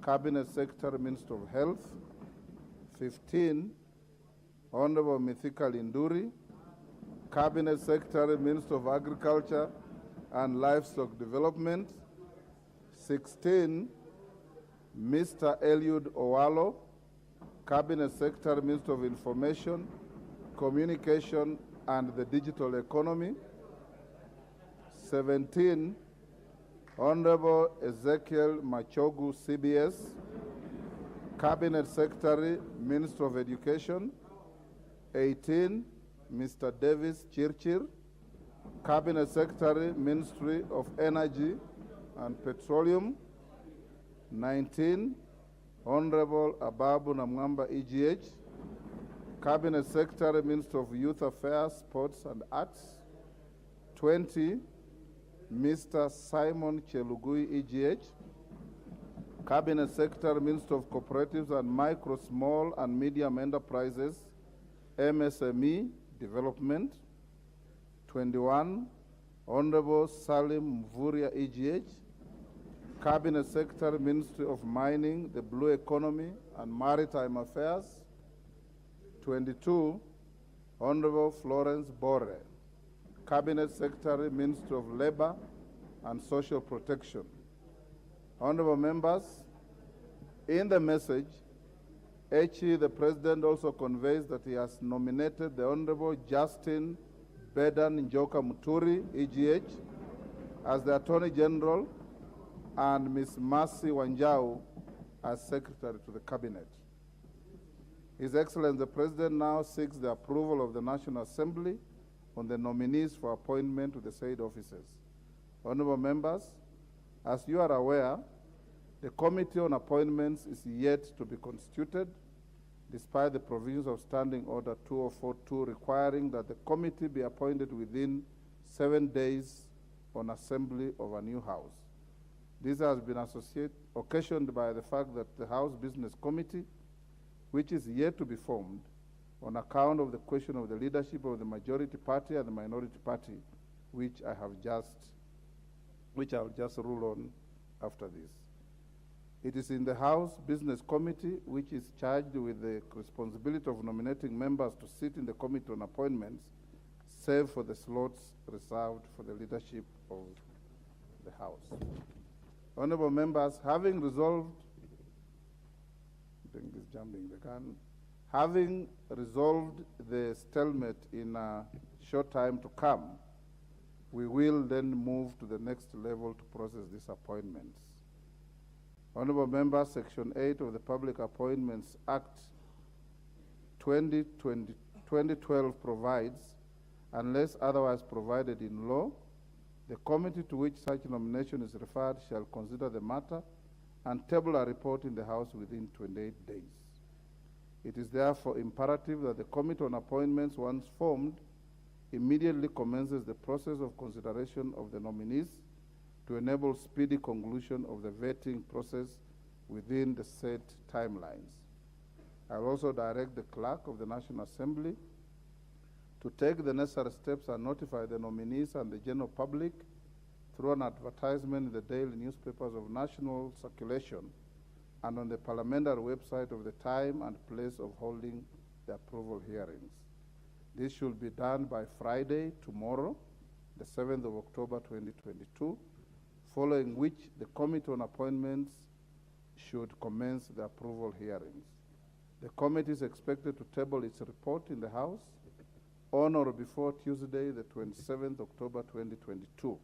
S15: Cabinet Secretary, Minister of Health. 15, Honorable Mithika Linduri, Cabinet Secretary, Minister of Agriculture and Livestock Development. 16, Mr. Eliud Owalo, Cabinet Secretary, Minister of Information, Communication and the Digital Economy. 17, Honorable Ezekiel Machogu, CBS, Cabinet Secretary, Minister of Education. 18, Mr. Davis Chirchir, Cabinet Secretary, Ministry of Energy and Petroleum. 19, Honorable Ababu Namwamba EGH, Cabinet Secretary, Minister of Youth Affairs, Sports and Arts. 20, Mr. Simon Chelugui EGH, Cabinet Secretary, Minister of Cooperatives and Micro, Small and Medium Enterprises, MSME Development. 21, Honorable Salim Mvuria EGH, Cabinet Secretary, Ministry of Mining, the Blue Economy and Maritime Affairs. 22, Honorable Florence Bore, Cabinet Secretary, Ministry of Labor and Social Protection. Honorable members, in the message, HE, the President also conveys that he has nominated the Honorable Justin Bedan Njoka Muturi, EGH, as the Attorney General and Ms. Mercy Wanjau as Secretary to the Cabinet. His Excellency the President now seeks the approval of the National Assembly on the nominees for appointment to the said offices. Honorable members, as you are aware, the Committee on Appointments is yet to be constituted, despite the provisions of Standing Order 2042 requiring that the committee be appointed within 7 days on assembly of a new house. This has been occasioned by the fact that the House Business Committee, which is yet to be formed, on account of the question of the leadership of the majority party and the minority party, which I'll just rule on after this. It is in the House Business Committee, which is charged with the responsibility of nominating members to sit in the Committee on Appointments, save for the slots reserved for the leadership of the House. Honorable members, having resolved the stalemate in a short time to come, we will then move to the next level to process these appointments. Honorable members, Section 8 of the Public Appointments Act 2012 provides, unless otherwise provided in law, the committee to which such nomination is referred shall consider the matter and table a report in the House within 28 days. It is therefore imperative that the Committee on Appointments, once formed, immediately commences the process of consideration of the nominees to enable speedy conclusion of the vetting process within the set timelines. I will also direct the Clerk of the National Assembly to take the necessary steps and notify the nominees and the general public through an advertisement in the daily newspapers of national circulation and on the parliamentary website of the time and place of holding the approval hearings. This should be done by Friday, tomorrow, the 7th of October 2022, following which the Committee on Appointments should commence the approval hearings. The committee is expected to table its report in the House on or before Tuesday, the 27th October 2022.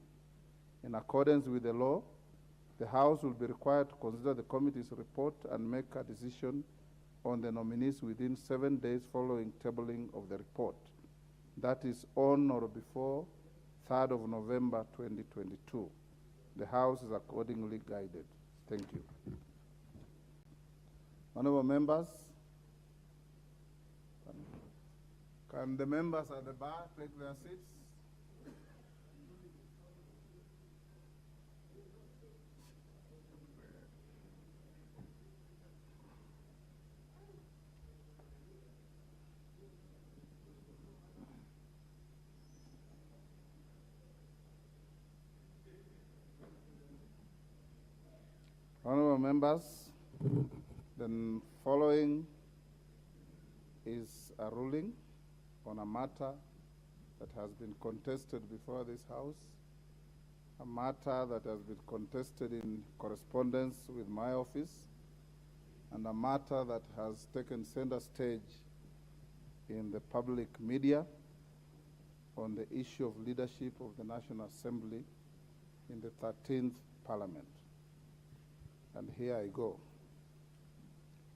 S15: In accordance with the law, the House will be required to consider the committee's report and make a decision on the nominees within 7 days following tabling of the report. That is on or before 3rd of November 2022. The House is accordingly guided. Thank you. Honorable members, can the members at the bar take their seats? Honorable members, the following is a ruling on a matter that has been contested before this House, a matter that has been contested in correspondence with my office, and a matter that has taken center stage in the public media on the issue of leadership of the National Assembly in the 13th Parliament. And here I go.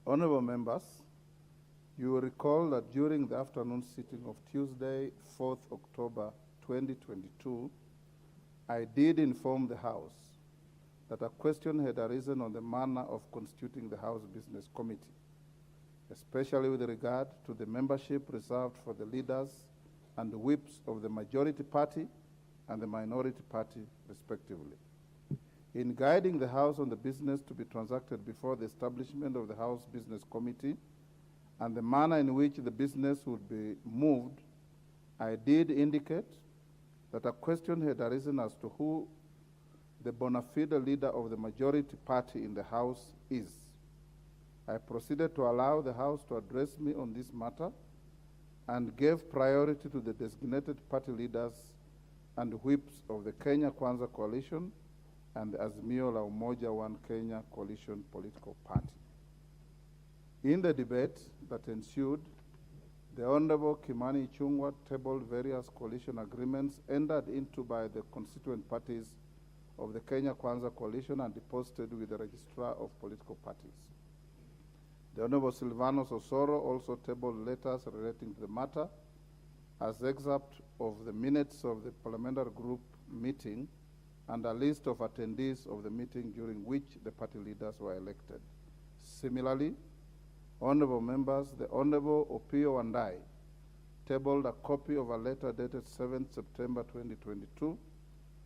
S15: Honorable members, you will recall that during the afternoon sitting of Tuesday, 4th October 2022, I did inform the House that a question had arisen on the manner of constituting the House Business Committee, especially with regard to the membership reserved for the leaders and the whips of the majority party and the minority party, respectively. In guiding the House on the business to be transacted before the establishment of the House Business Committee and the manner in which the business would be moved, I did indicate that a question had arisen as to who the bona fide leader of the majority party in the House is. I proceeded to allow the House to address me on this matter and gave priority to the designated party leaders and whips of the Kenya Kwanza Coalition and the Azimio la Umoja One Kenya Coalition political party. In the debate that ensued, the Honorable Kimani Ichung'wah tabled various coalition agreements entered into by the constituent parties of the Kenya Kwanza Coalition and deposited with the Registrar of Political Parties. The Honorable Silvanos Osoro also tabled letters relating to the matter as excerpt of the minutes of the parliamentary group meeting and a list of attendees of the meeting during which the party leaders were elected. Similarly, honorable members, the Honorable Opio Wandai tabled a copy of a letter dated 7th September 2022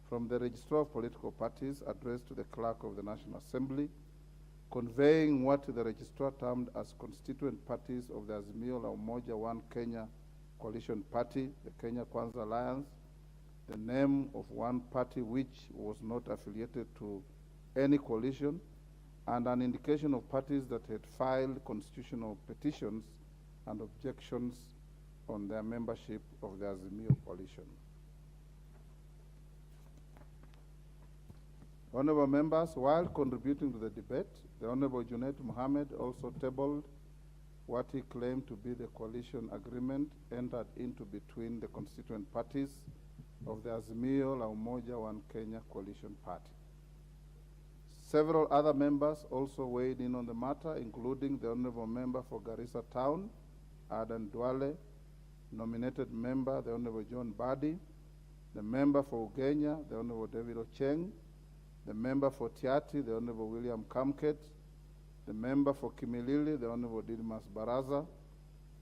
S15: from the Registrar of Political Parties addressed to the Clerk of the National Assembly, conveying what the Registrar termed as constituent parties of the Azimio la Umoja One Kenya Coalition Party, the Kenya Kwanza Alliance, the name of one party which was not affiliated to any coalition, and an indication of parties that had filed constitutional petitions and objections on their membership of the Azimio coalition. Honorable members, while contributing to the debate, the Honorable Junaid Mohammed also tabled what he claimed to be the coalition agreement entered into between the constituent parties of the Azimio la Umoja One Kenya Coalition Party. Several other members also weighed in on the matter, including the Honorable Member for Garissa Town, Adan Duale, nominated member, the Honorable John Badi, the member for Ugenya, the Honorable David Ocheng, the member for Tiati, the Honorable William Kamket, the member for Kimilili, the Honorable Didmas Baraza,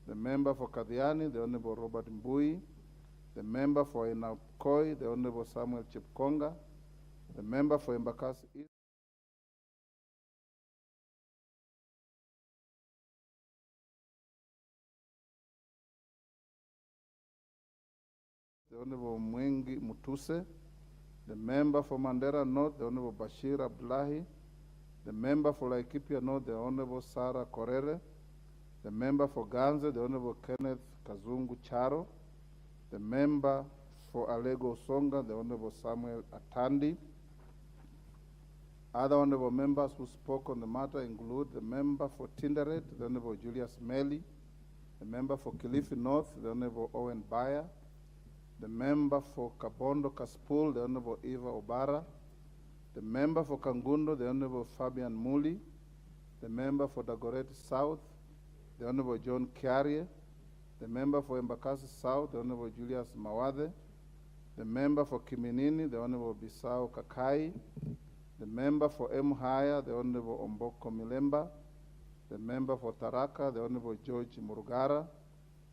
S15: the member for Kadhiani, the Honorable Robert Mbui, the member for Enakoi, the Honorable Samuel Chepkonga, the member for Embakasi East, the Honorable Mwengi Mutuse, the member for Mandera North, the Honorable Bashir Abdullahi, the member for Laikipia North, the Honorable Sarah Korere, the member for Ganze, the Honorable Kenneth Kazungu Charo, the member for Alego Songa, the Honorable Samuel Atandi. Other honorable members who spoke on the matter include the member for Tinderet, the Honorable Julius Meli, the member for Kilifi North, the Honorable Owen Bayer, the member for Kabondo Kaspul, the Honorable Eva Obara, The member for Kangundo, the Honorable Fabian Muli. The member for Dagoretti South, the Honorable John Kiarie. The member for Embakasi South, the Honorable Julius Mawade. The member for Kiminini, the Honorable Bisau Kakai. The member for Emuhaya, the Honorable Omboko Milemba. The member for Taraka, the Honorable George Murugara.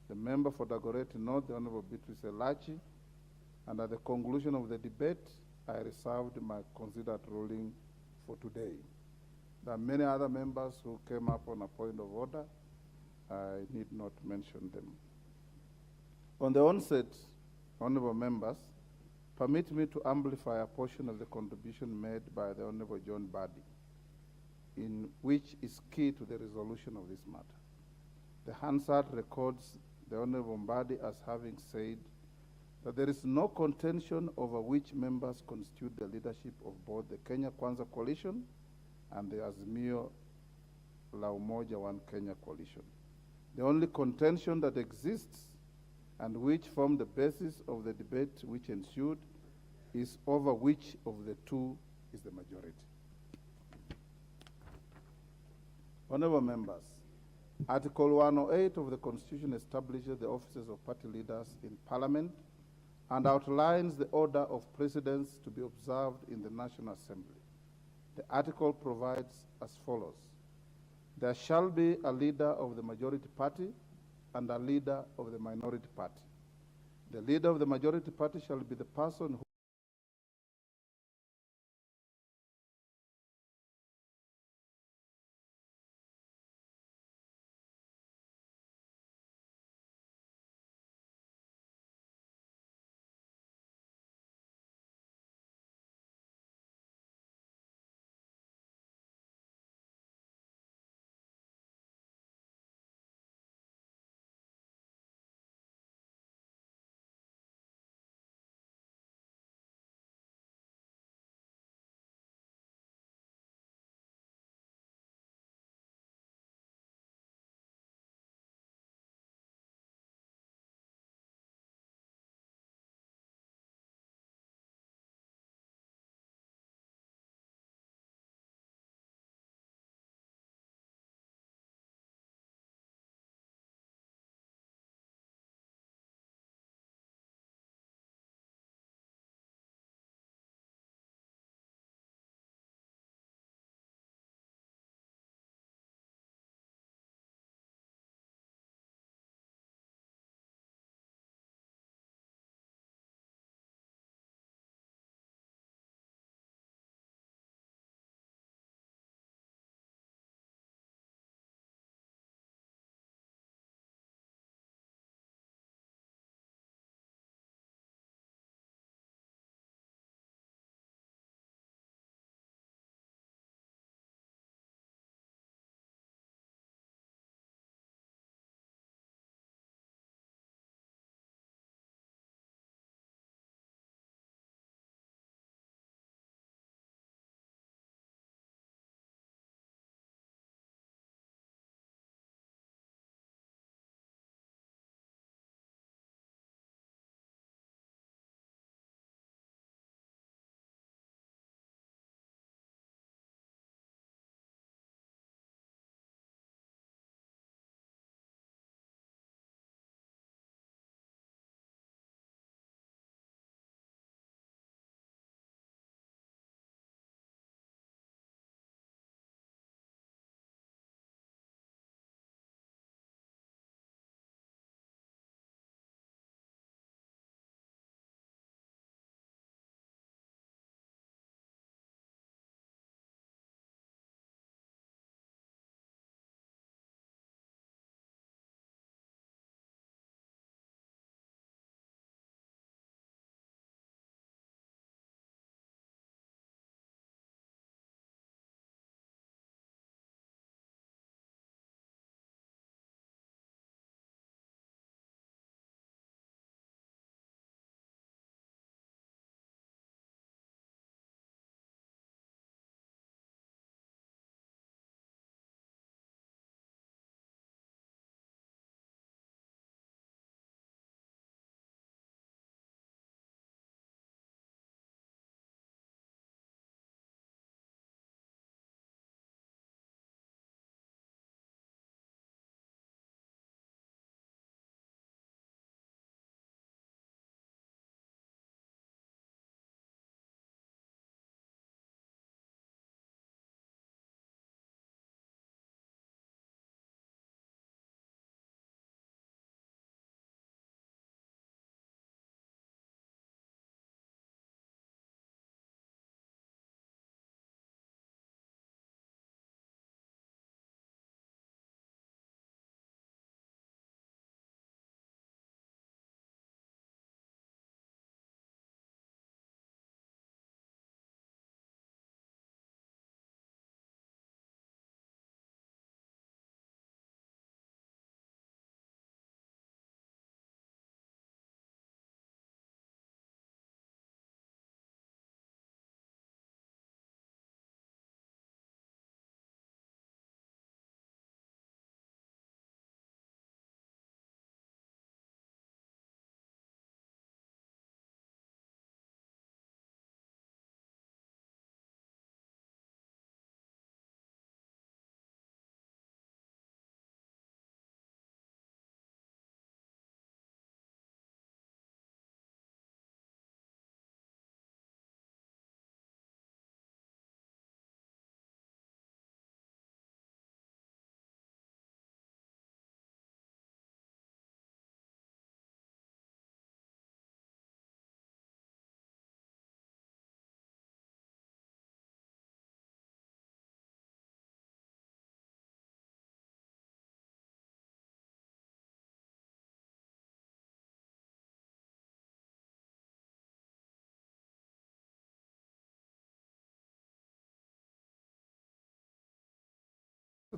S15: The member for Dagoretti North, the Honorable Beatrice Elachi. And at the conclusion of the debate, I reserved my considered ruling for today. There are many other members who came up on a point of order. I need not mention them. On the onset, honorable members, permit me to amplify a portion of the contribution made by the Honorable John Badi, in which is key to the resolution of this matter. The Hansard records the Honorable Badi as having said that there is no contention over which members constitute the leadership of both the Kenya Kwanza Coalition and the Azimio la Umoja One Kenya Coalition. The only contention that exists and which formed the basis of the debate which ensued is over which of the two is the majority. Honorable members, Article 108 of the Constitution establishes the offices of party leaders in Parliament and outlines the order of precedence to be observed in the National Assembly. The article provides as follows. There shall be a leader of the majority party and a leader of the minority party. The leader of the majority party shall be the person who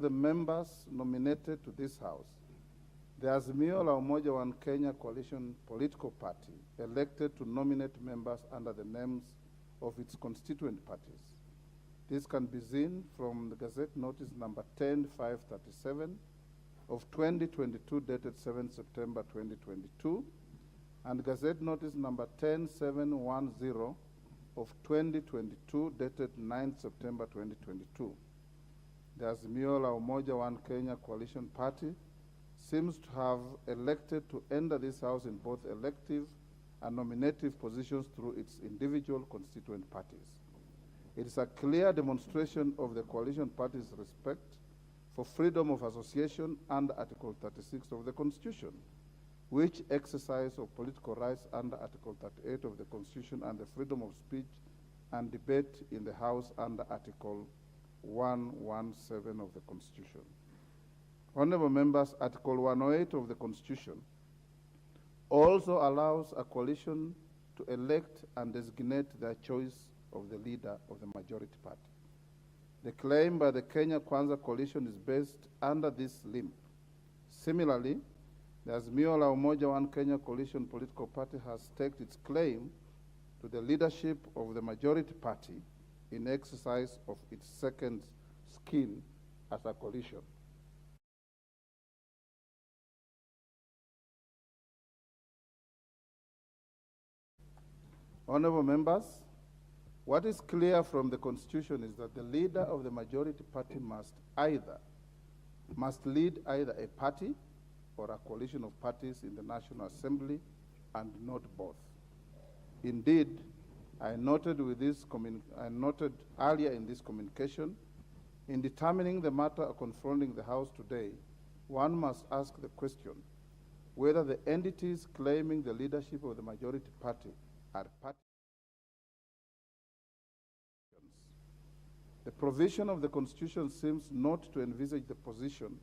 S15: the members nominated to this House, the Azimio la Umoja One Kenya Coalition political party elected to nominate members under the names of its constituent parties. This can be seen from the Gazette Notice number 10537 of 2022 dated 7 September 2022 and Gazette Notice number 10710 of 2022 dated 9 September 2022. The Azimio la Umoja One Kenya Coalition Party seems to have elected to enter this House in both elective and nominative positions through its individual constituent parties. It is a clear demonstration of the coalition party's respect for freedom of association under Article 36 of the Constitution, which exercise of political rights under Article 38 of the Constitution and the freedom of speech and debate in the House under Article 117 of the Constitution. Honorable members, Article 108 of the Constitution also allows a coalition to elect and designate their choice of the leader of the majority party. The claim by the Kenya Kwanza coalition is based under this limb. Similarly, the Azimio la Umoja One Kenya coalition political party has staked its claim to the leadership of the majority party in exercise of its second skin as a coalition. Honorable members, what is clear from the Constitution is that the leader of the majority party must lead either a party or a coalition of parties in the National Assembly and not both. Indeed, I noted earlier in this communication, in determining the matter confronting the House today, one must ask the question whether the entities claiming the leadership of the majority party are parties. The provision of the Constitution seems not to envisage the position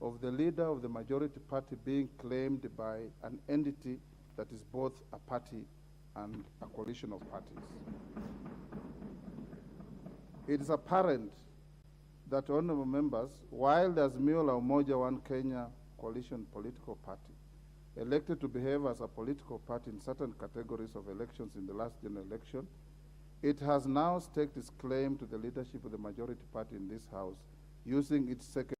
S15: of the leader of the majority party being claimed by an entity that is both a party and a coalition of parties. It is apparent that, honorable members, while the Azimio la Umoja One Kenya coalition political party elected to behave as a political party in certain categories of elections in the last general election, it has now staked its claim to the leadership of the majority party in this House using its second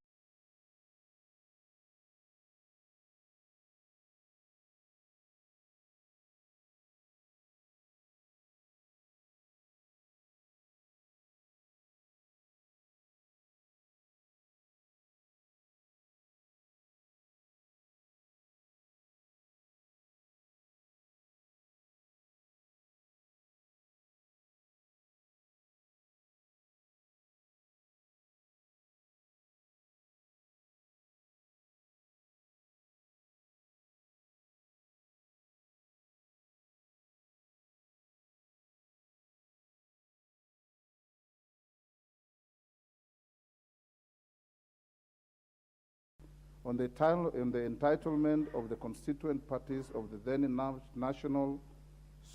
S15: on the entitlement of the constituent parties of the then National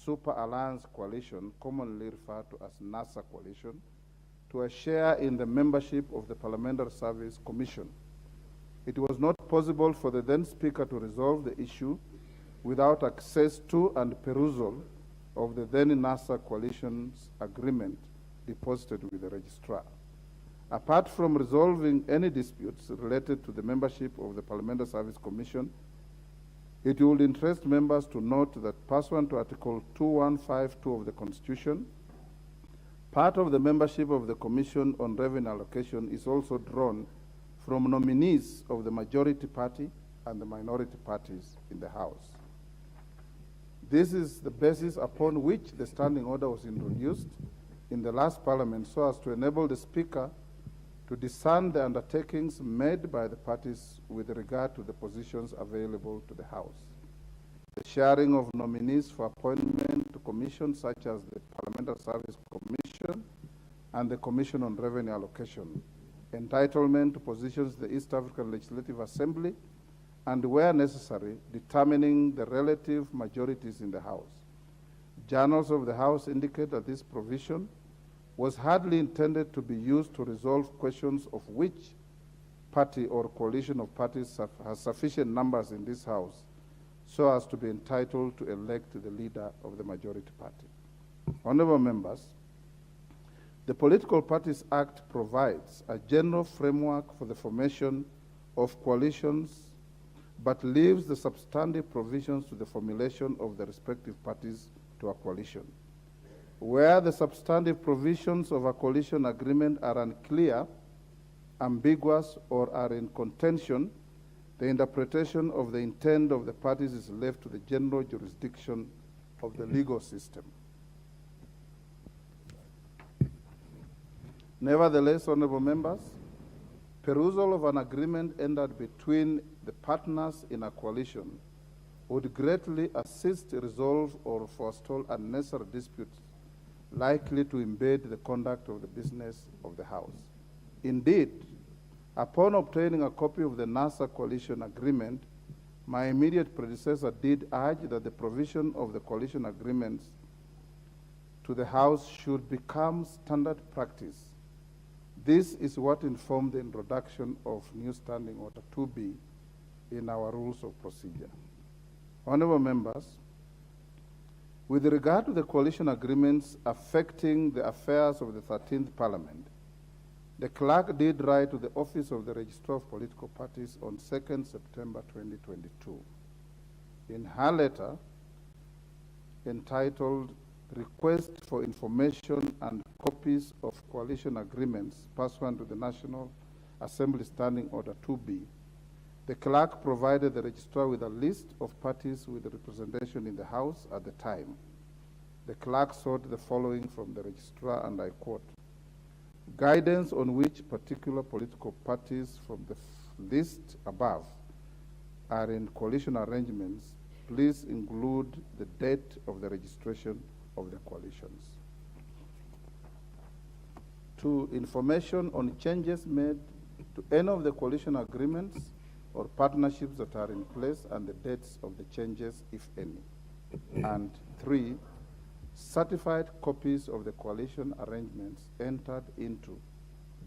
S15: Super Alliance Coalition, commonly referred to as NASA Coalition, to a share in the membership of the Parliamentary Service Commission. It was not possible for the then Speaker to resolve the issue without access to and perusal of the then NASA Coalition's agreement deposited with the Registrar. Apart from resolving any disputes related to the membership of the Parliamentary Service Commission, it would interest members to note that pursuant to Article 2152 of the Constitution, part of the membership of the Commission on Revenue Allocation is also drawn from nominees of the majority party and the minority parties in the House. This is the basis upon which the standing order was introduced in the last Parliament so as to enable the Speaker to discern the undertakings made by the parties with regard to the positions available to the House. The sharing of nominees for appointment to commissions such as the Parliamentary Service Commission and the Commission on Revenue Allocation, entitlement to positions in the East African Legislative Assembly, and where necessary, determining the relative majorities in the House. Journals of the House indicate that this provision was hardly intended to be used to resolve questions of which party or coalition of parties has sufficient numbers in this House so as to be entitled to elect the leader of the majority party. Honorable members, the Political Parties Act provides a general framework for the formation of coalitions, but leaves the substantive provisions to the formulation of the respective parties to a coalition. Where the substantive provisions of a coalition agreement are unclear, ambiguous, or are in contention, the interpretation of the intent of the parties is left to the general jurisdiction of the legal system. Nevertheless, honorable members, perusal of an agreement entered between the partners in a coalition would greatly assist, resolve, or forestall unnecessary disputes likely to impede the conduct of the business of the House. Indeed, upon obtaining a copy of the NASA coalition agreement, my immediate predecessor did urge that the provision of the coalition agreements to the House should become standard practice. This is what informed the introduction of new Standing Order 2B in our rules of procedure. Honorable members, with regard to the coalition agreements affecting the affairs of the 13th Parliament, the clerk did write to the Office of the Registrar of Political Parties on 2nd September 2022. In her letter, entitled Request for Information and Copies of Coalition Agreements pursuant to the National Assembly Standing Order 2B, the clerk provided the registrar with a list of parties with representation in the House at the time. The clerk sought the following from the registrar, and I quote, "Guidance on which particular political parties from the list above are in coalition arrangements, please include the date of the registration of the coalitions." 2, information on changes made to any of the coalition agreements or partnerships that are in place and the dates of the changes, if any. And 3, certified copies of the coalition arrangements entered into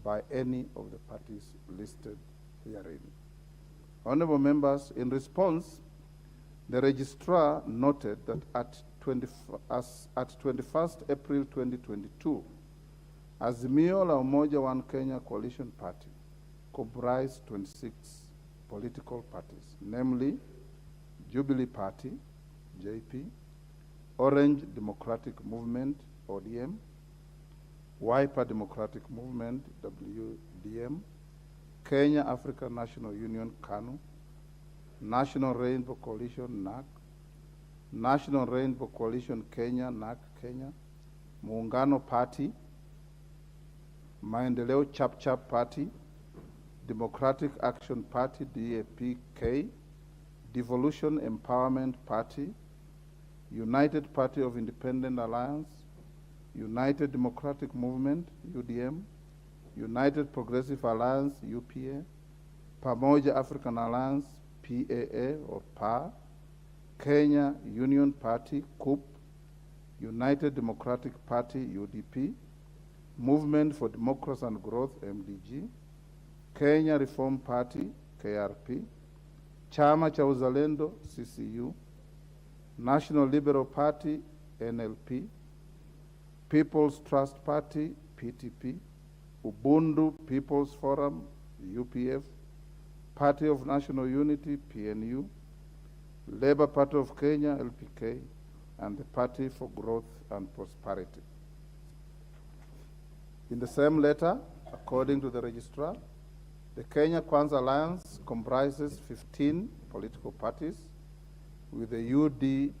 S15: by any of the parties listed herein. Honorable members, in response, the registrar noted that at 21st April 2022, Azimio la Umoja One Kenya Coalition Party comprised 26 political parties, namely Jubilee Party, JP, Orange Democratic Movement, ODM, Wiper Democratic Movement, WDM, Kenya African National Union, KANU, National Rainbow Coalition, NAC, National Rainbow Coalition Kenya, NAC Kenya, Muungano Party, Maendeleo Chap Chap Party, Democratic Action Party, DAP-K, Devolution Empowerment Party, United Party of Independent Alliance, United Democratic Movement, UDM, United Progressive Alliance, UPA, Pamoja African Alliance, PAA or PA, Kenya Union Party, KUP, United Democratic Party, UDP, Movement for Democracy and Growth, MDG, Kenya Reform Party, KRP, Chama cha Uzalendo, CCU, National Liberal Party, NLP, People's Trust Party, PTP, Ubuntu People's Forum, UPF, Party of National Unity, PNU, Labour Party of Kenya, LPK, and the Party for Growth and Prosperity. In the same letter, according to the registrar, the Kenya Kwanza Alliance comprises 15 political parties, with the UD,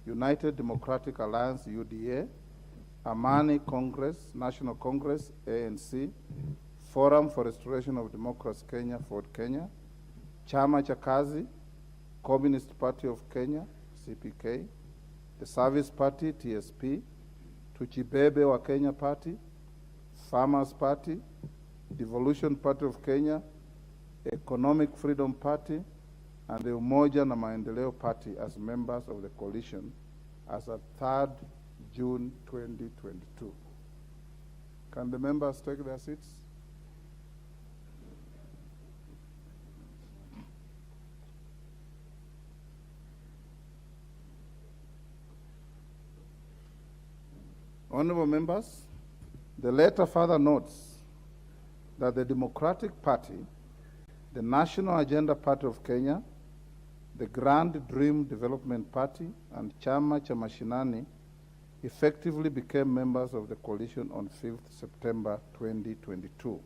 S15: United Democratic Alliance, UDA, Amani Congress, National Congress, ANC, Forum for Restoration of Democracy Kenya, Ford Kenya, Chama cha Kazi, Communist Party of Kenya, CPK, the Service Party, TSP, Tuchibebe wa Kenya Party, Farmers Party, Devolution Party of Kenya, Economic Freedom Party, and the Umoja na Maendeleo Party as members of the coalition as of 3rd June 2022. Can the members take their seats? Honorable members, the letter further notes that the Democratic Party, the National Agenda Party of Kenya, the Grand Dream Development Party, and Chama cha Mashinani effectively became members of the coalition on 5th September 2022.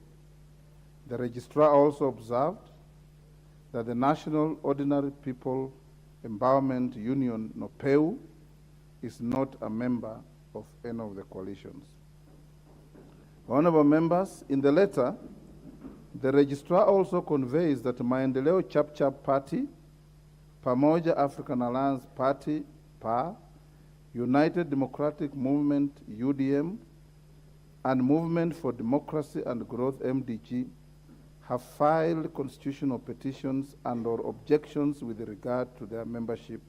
S15: The registrar also observed that the National Ordinary People Empowerment Union, NOPEU, is not a member of any of the coalitions. Honorable members, in the letter, the registrar also conveys that Maendeleo Chap Party, Pamoja African Alliance Party, PA, United Democratic Movement, UDM, and Movement for Democracy and Growth, MDG, have filed constitutional petitions and/or objections with regard to their membership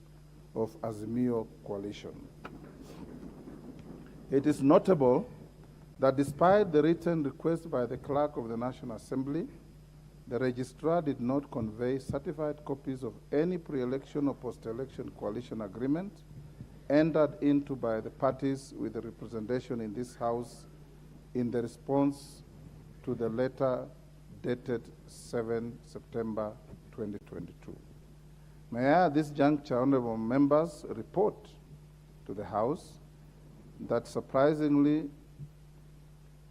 S15: of Azimio coalition. It is notable that despite the written request by the clerk of the National Assembly, the registrar did not convey certified copies of any pre-election or post-election coalition agreement entered into by the parties with the representation in this House in the response to the letter dated 7 September 2022. May I at this juncture, honorable members, report to the House that surprisingly,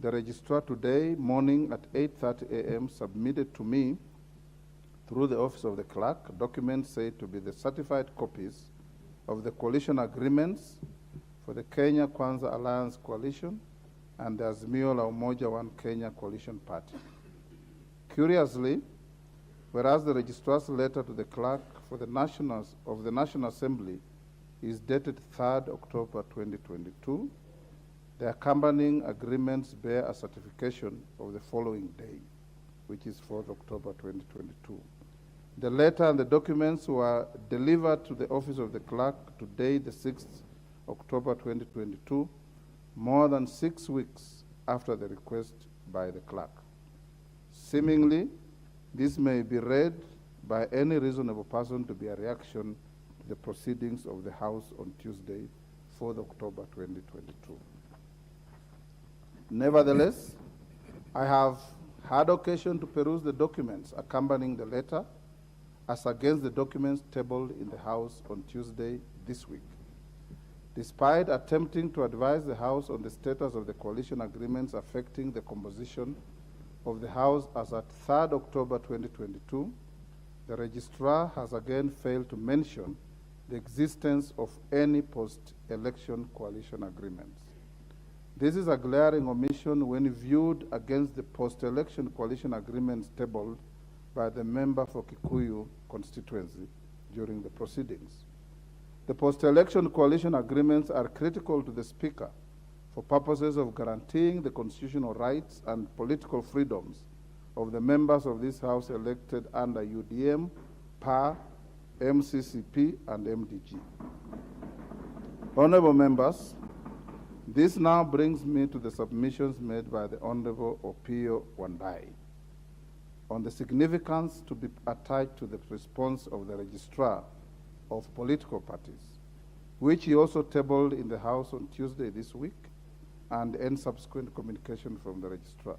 S15: the registrar today morning at 8:30 a.m. submitted to me through the office of the clerk documents said to be the certified copies of the coalition agreements for the Kenya Kwanza Alliance Coalition and the Azimio la Umoja One Kenya Coalition Party. Curiously, whereas the registrar's letter to the clerk for the National Assembly is dated 3rd October 2022, the accompanying agreements bear a certification of the following day, which is 4th October 2022. The letter and the documents were delivered to the office of the clerk today, the 6th October 2022, more than 6 weeks after the request by the clerk. Seemingly, this may be read by any reasonable person to be a reaction to the proceedings of the House on Tuesday, 4th October 2022. Nevertheless, I have had occasion to peruse the documents accompanying the letter as against the documents tabled in the House on Tuesday this week. Despite attempting to advise the House on the status of the coalition agreements affecting the composition of the House as at 3rd October 2022, the registrar has again failed to mention the existence of any post-election coalition agreements. This is a glaring omission when viewed against the post-election coalition agreements tabled by the member for Kikuyu constituency during the proceedings. The post-election coalition agreements are critical to the Speaker for purposes of guaranteeing the constitutional rights and political freedoms of the members of this House elected under UDM, PA, MCCP, and MDG. Honorable members, this now brings me to the submissions made by the Honorable Opio Wandai on the significance to be attached to the response of the registrar of political parties, which he also tabled in the House on Tuesday this week, and any subsequent communication from the registrar.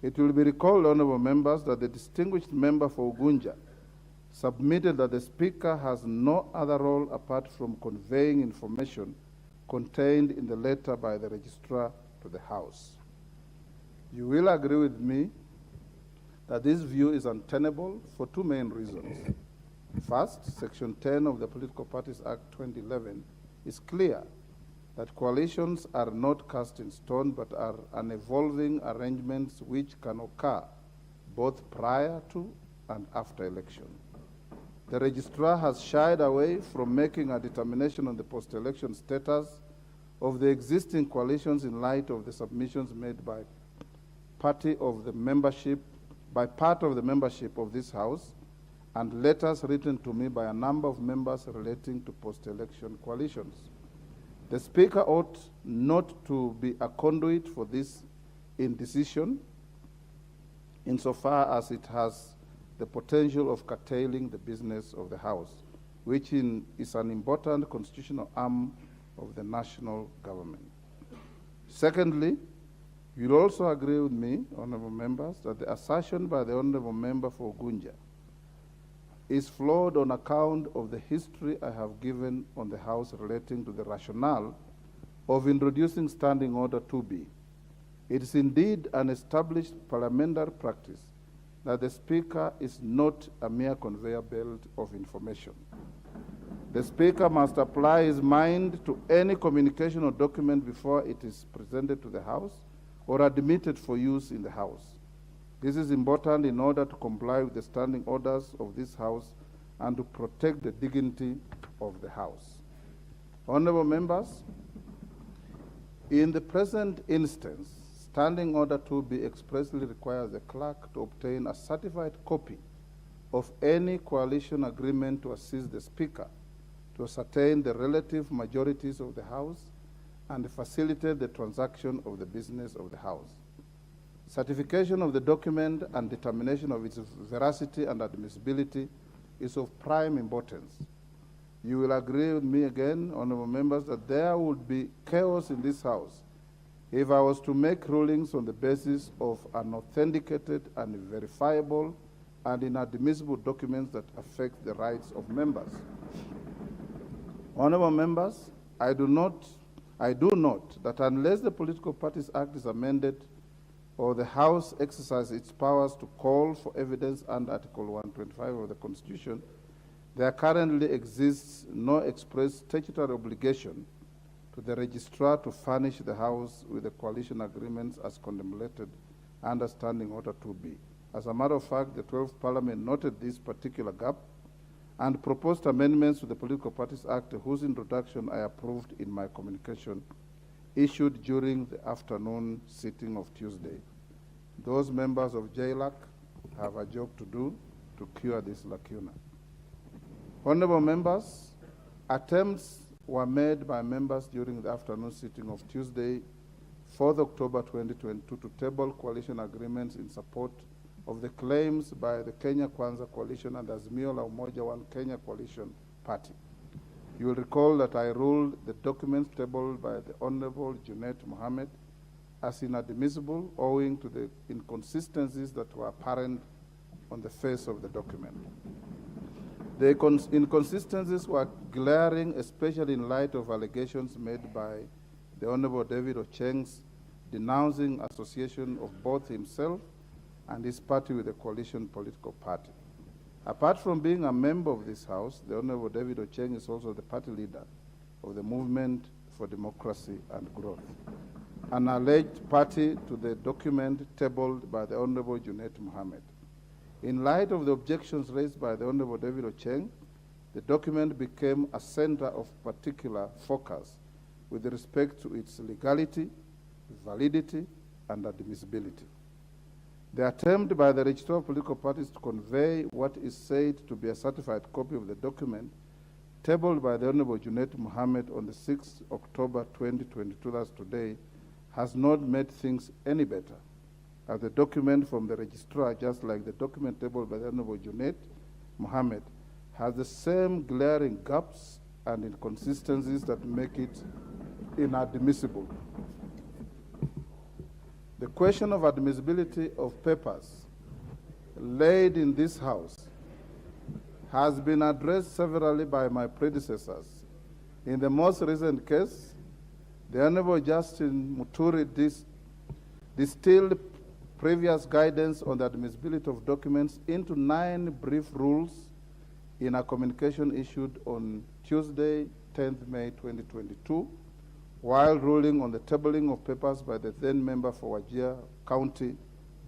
S15: It will be recalled, honorable members, that the distinguished member for Ugunja submitted that the Speaker has no other role apart from conveying information contained in the letter by the registrar to the House. You will agree with me that this view is untenable for two main reasons. First, Section 10 of the Political Parties Act 2011 is clear that coalitions are not cast in stone but are an evolving arrangements which can occur both prior to and after election. The registrar has shied away from making a determination on the post-election status of the existing coalitions in light of the submissions made by part of the membership of this House and letters written to me by a number of members relating to post-election coalitions. The Speaker ought not to be a conduit for this indecision insofar as it has the potential of curtailing the business of the House, which is an important constitutional arm of the national government. Secondly, you'll also agree with me, honorable members, that the assertion by the honorable member for Gunja is flawed on account of the history I have given on the House relating to the rationale of introducing Standing Order 2B. It is indeed an established parliamentary practice that the Speaker is not a mere conveyor belt of information. The Speaker must apply his mind to any communication or document before it is presented to the House or admitted for use in the House. This is important in order to comply with the standing orders of this House and to protect the dignity of the House. Honorable members, in the present instance, Standing Order 2B expressly requires the clerk to obtain a certified copy of any coalition agreement to assist the Speaker to ascertain the relative majorities of the House and facilitate the transaction of the business of the House. Certification of the document and determination of its veracity and admissibility is of prime importance. You will agree with me again, honorable members, that there would be chaos in this House if I was to make rulings on the basis of unauthenticated and verifiable and inadmissible documents that affect the rights of members. Honorable members, I do note that unless the Political Parties Act is amended or the House exercises its powers to call for evidence under Article 125 of the Constitution, there currently exists no express statutory obligation to the Registrar to furnish the House with the coalition agreements as contemplated under Standing Order 2B. As a matter of fact, the 12th Parliament noted this particular gap and proposed amendments to the Political Parties Act, whose introduction I approved in my communication issued during the afternoon sitting of Tuesday. Those members of JLAC have a job to do to cure this lacuna. Honorable members, attempts were made by members during the afternoon sitting of Tuesday, 4th October 2022, to table coalition agreements in support of the claims by the Kenya Kwanza Coalition and Azimio la Umoja One Kenya Coalition Party. You will recall that I ruled the documents tabled by the Honorable Junet Mohammed as inadmissible owing to the inconsistencies that were apparent on the face of the document. The inconsistencies were glaring, especially in light of allegations made by the Honorable David Ocheng's denouncing association of both himself and his party with the coalition political party. Apart from being a member of this House, the Honorable David Ocheng is also the party leader of the Movement for Democracy and Growth, an alleged party to the document tabled by the Honorable Junet Mohammed. In light of the objections raised by the Honorable David Ocheng, the document became a center of particular focus with respect to its legality, validity, and admissibility. The attempt by the Registrar of Political Parties to convey what is said to be a certified copy of the document tabled by the Honorable Junet Mohammed on the 6th October 2022, that's today, has not made things any better, as the document from the Registrar, just like the document tabled by the Honorable Junet Mohammed, has the same glaring gaps and inconsistencies that make it inadmissible. The question of admissibility of papers laid in this House has been addressed severally by my predecessors. In the most recent case, the Honorable Justin Muturi distilled previous guidance on the admissibility of documents into 9 brief rules in a communication issued on Tuesday, 10th May 2022, while ruling on the tabling of papers by the then member for Wajir County,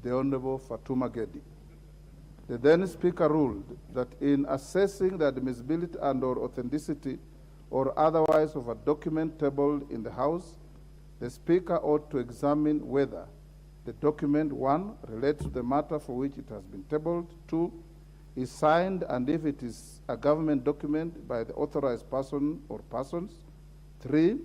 S15: the Honorable Fatuma Gedi. The then Speaker ruled that in assessing the admissibility and or authenticity or otherwise of a document tabled in the House, the Speaker ought to examine whether the document, 1, relates to the matter for which it has been tabled, 2, is signed, and if it is a government document, by the authorized person or persons, 3,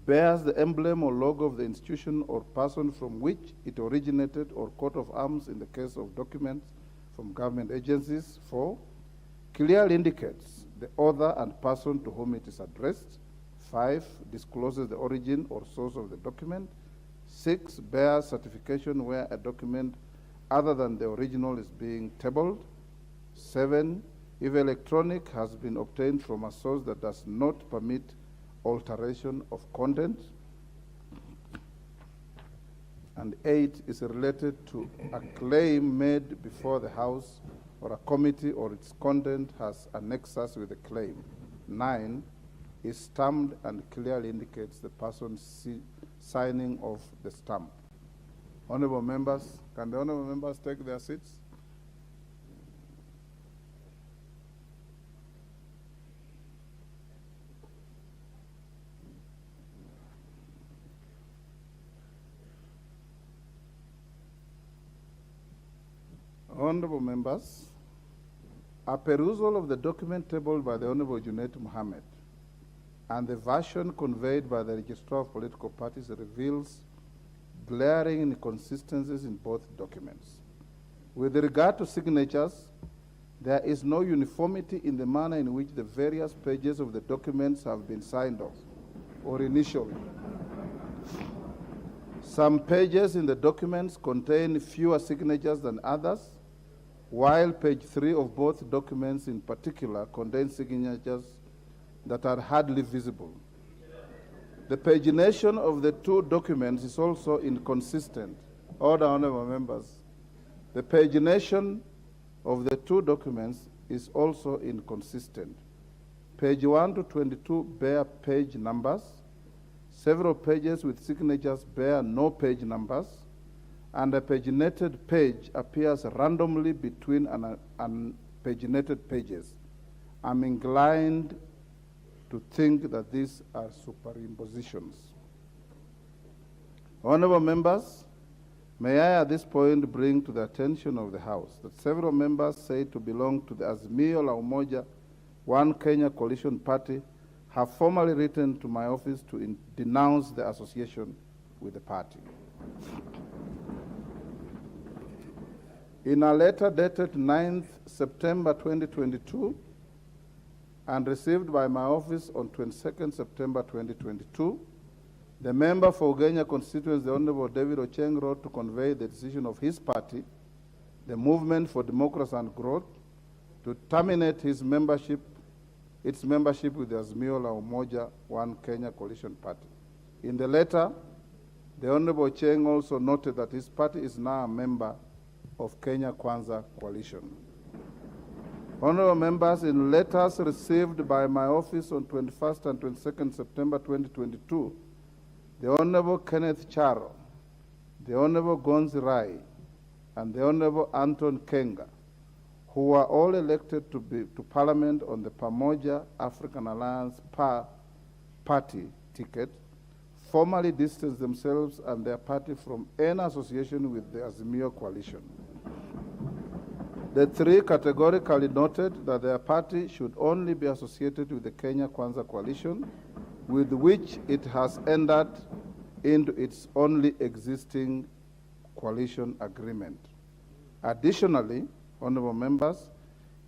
S15: bears the emblem or logo of the institution or person from which it originated or coat of arms in the case of documents from government agencies, 4, clearly indicates the author and person to whom it is addressed, 5, discloses the origin or source of the document. 6, bears certification where a document other than the original is being tabled. 7, if electronic has been obtained from a source that does not permit alteration of content. And 8 is related to a claim made before the House or a committee or its content has a nexus with the claim. 9 is stamped and clearly indicates the person signing of the stamp. Honorable members, can the honorable members take their seats? Honorable members, a perusal of the document tabled by the Honorable Junaid Mohammed and the version conveyed by the Registrar of Political Parties reveals glaring inconsistencies in both documents. With regard to signatures, there is no uniformity in the manner in which the various pages of the documents have been signed off or initialed. Some pages in the documents contain fewer signatures than others, while page 3 of both documents in particular contains signatures that are hardly visible. The pagination of the two documents is also inconsistent. Order, honorable members. The pagination of the two documents is also inconsistent. Page 1 to 22 bear page numbers. Several pages with signatures bear no page numbers, and a paginated page appears randomly between unpaginated pages. I'm inclined to think that these are superimpositions. Honorable members, may I at this point bring to the attention of the House that several members say to belong to the Azimio la Umoja One Kenya Coalition Party have formally written to my office to denounce the association with the party. In a letter dated 9th September 2022 and received by my office on 22nd September 2022, the member for Ugenya constituency, the Honorable David Ocheng, wrote to convey the decision of his party, the Movement for Democracy and Growth, to terminate its membership with the Azimio la Umoja One Kenya Coalition Party. In the letter, the Honorable Ocheng also noted that his party is now a member of Kenya Kwanza Coalition. Honorable members, in letters received by my office on 21st and 22nd September 2022, the Honorable Kenneth Charo, the Honorable Gonzi Rai, and the Honorable Anton Kenga, who were all elected to Parliament on the Pamoja African Alliance party ticket, formally distanced themselves and their party from any association with the Azimio coalition. The three categorically noted that their party should only be associated with the Kenya Kwanza coalition, with which it has entered into its only existing coalition agreement. Additionally, honorable members,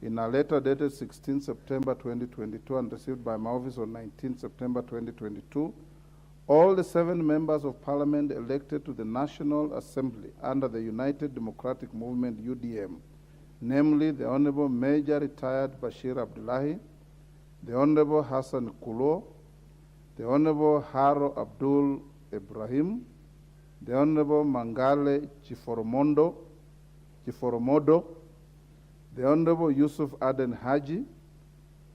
S15: in a letter dated 16 September 2022 and received by my office on 19 September 2022, all the 7 members of parliament elected to the National Assembly under the United Democratic Movement, UDM, namely the Honorable Major Retired Bashir Abdullahi, the Honorable Hassan Kulo, the Honorable Haro Abdul Ibrahim, the Honorable Mangale Chiforomodo, the Honorable Yusuf Aden Haji,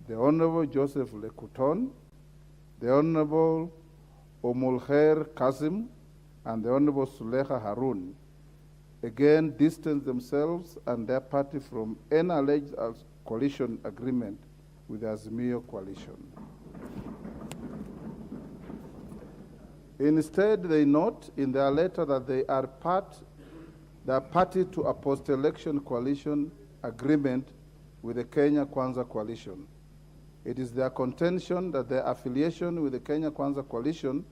S15: the Honorable Joseph Lekuton, the Honorable Omulkhair Kasim, and the Honorable Suleha Harun, again distanced themselves and their party from any alleged coalition agreement with the Azimio coalition. Instead, they note in their letter that they are party to a post-election coalition agreement with the Kenya Kwanza coalition. It is their contention that their affiliation with the Kenya Kwanza coalition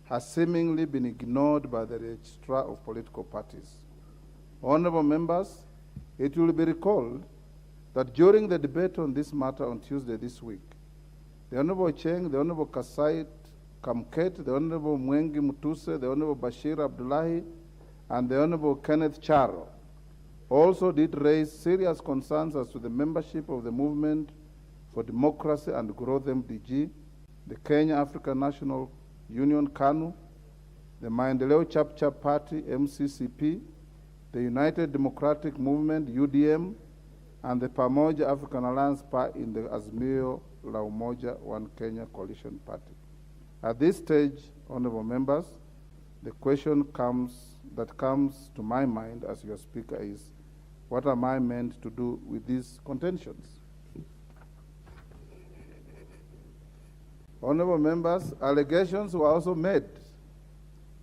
S15: has seemingly been ignored by the Registrar of Political Parties. Honorable members, it will be recalled that during the debate on this matter on Tuesday this week, the Honorable Cheng, the Honorable Kasait Kamket, the Honorable Mwengi Mutuse, the Honorable Bashir Abdullahi, and the Honorable Kenneth Charo also did raise serious concerns as to the membership of the Movement for Democracy and Growth MDG, the Kenya African National Union KANU, the Maendeleo Chapchap Party MCCP, the United Democratic Movement UDM, and the Pamoja African Alliance in the Azimio la Umoja One Kenya Coalition Party. At this stage, honorable members, the question that comes to my mind as your speaker is, what am I meant to do with these contentions? Honorable members, allegations were also made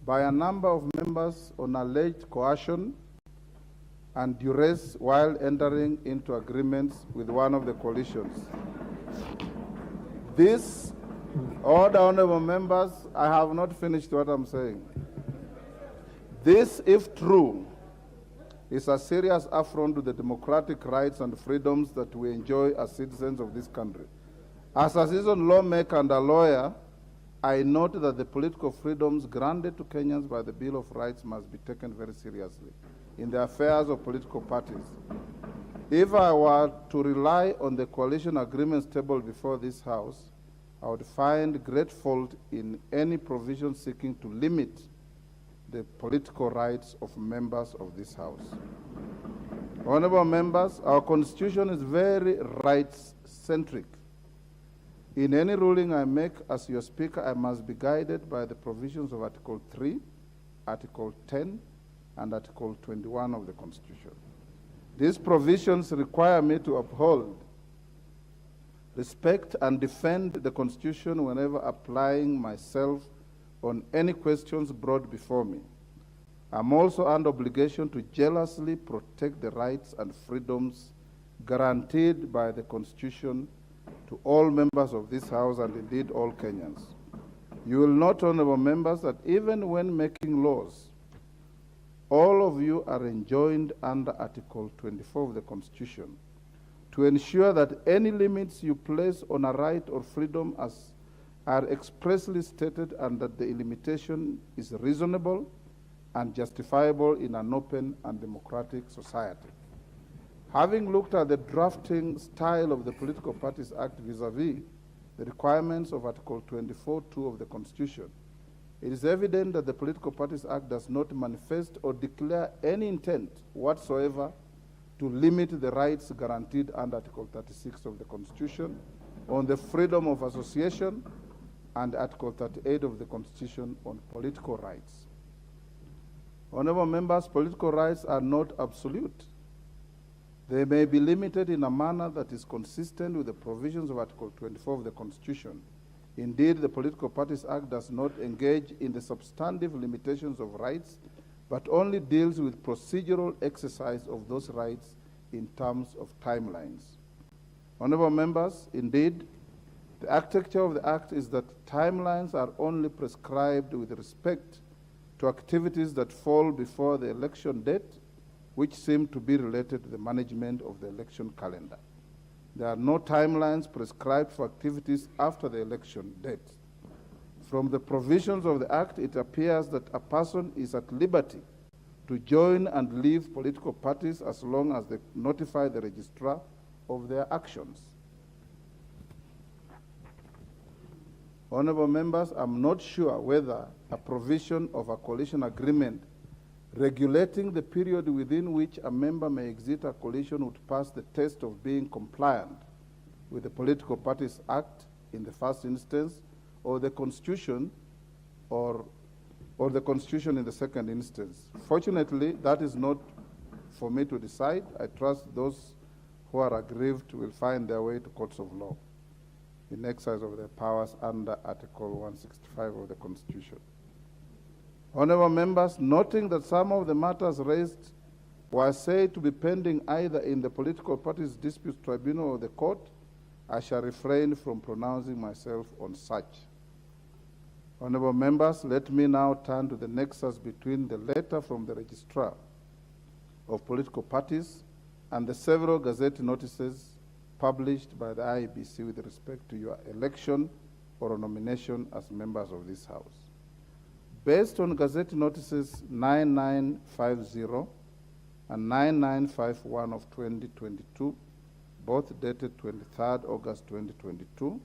S15: by a number of members on alleged coercion and duress while entering into agreements with one of the coalitions. This, honorable members, I have not finished what I'm saying. This, if true, is a serious affront to the democratic rights and freedoms that we enjoy as citizens of this country. As a seasoned lawmaker and a lawyer, I note that the political freedoms granted to Kenyans by the Bill of Rights must be taken very seriously in the affairs of political parties. If I were to rely on the coalition agreements tabled before this House, I would find great fault in any provision seeking to limit the political rights of members of this House. Honorable members, our Constitution is very rights-centric. In any ruling I make as your Speaker, I must be guided by the provisions of Article 3, Article 10, and Article 21 of the Constitution. These provisions require me to uphold, respect, and defend the Constitution whenever applying myself on any questions brought before me. I'm also under obligation to jealously protect the rights and freedoms guaranteed by the Constitution to all members of this House and indeed all Kenyans. You will note, honorable members, that even when making laws, all of you are enjoined under Article 24 of the Constitution to ensure that any limits you place on a right or freedom are expressly stated and that the limitation is reasonable and justifiable in an open and democratic society. Having looked at the drafting style of the Political Parties Act vis-a-vis the requirements of Article 24(2) of the Constitution, it is evident that the Political Parties Act does not manifest or declare any intent whatsoever to limit the rights guaranteed under Article 36 of the Constitution on the freedom of association and Article 38 of the Constitution on political rights. Honorable members, political rights are not absolute. They may be limited in a manner that is consistent with the provisions of Article 24 of the Constitution. Indeed, the Political Parties Act does not engage in the substantive limitations of rights, but only deals with procedural exercise of those rights in terms of timelines. Honorable members, indeed, the architecture of the Act is that timelines are only prescribed with respect to activities that fall before the election date, which seem to be related to the management of the election calendar. There are no timelines prescribed for activities after the election date. From the provisions of the Act, it appears that a person is at liberty to join and leave political parties as long as they notify the registrar of their actions. Honorable members, I'm not sure whether a provision of a coalition agreement regulating the period within which a member may exit a coalition would pass the test of being compliant with the Political Parties Act in the first instance, or the Constitution, or the Constitution in the second instance. Fortunately, that is not for me to decide. I trust those who are aggrieved will find their way to courts of law in exercise of their powers under Article 165 of the Constitution. Honorable members, noting that some of the matters raised were said to be pending either in the Political Parties Disputes Tribunal or the court, I shall refrain from pronouncing myself on such. Honorable members, let me now turn to the nexus between the letter from the Registrar of Political Parties and the several Gazette notices published by the IEBC with respect to your election or nomination as members of this House. Based on Gazette Notices 9950 and 9951 of 2022, both dated 23rd August 2022,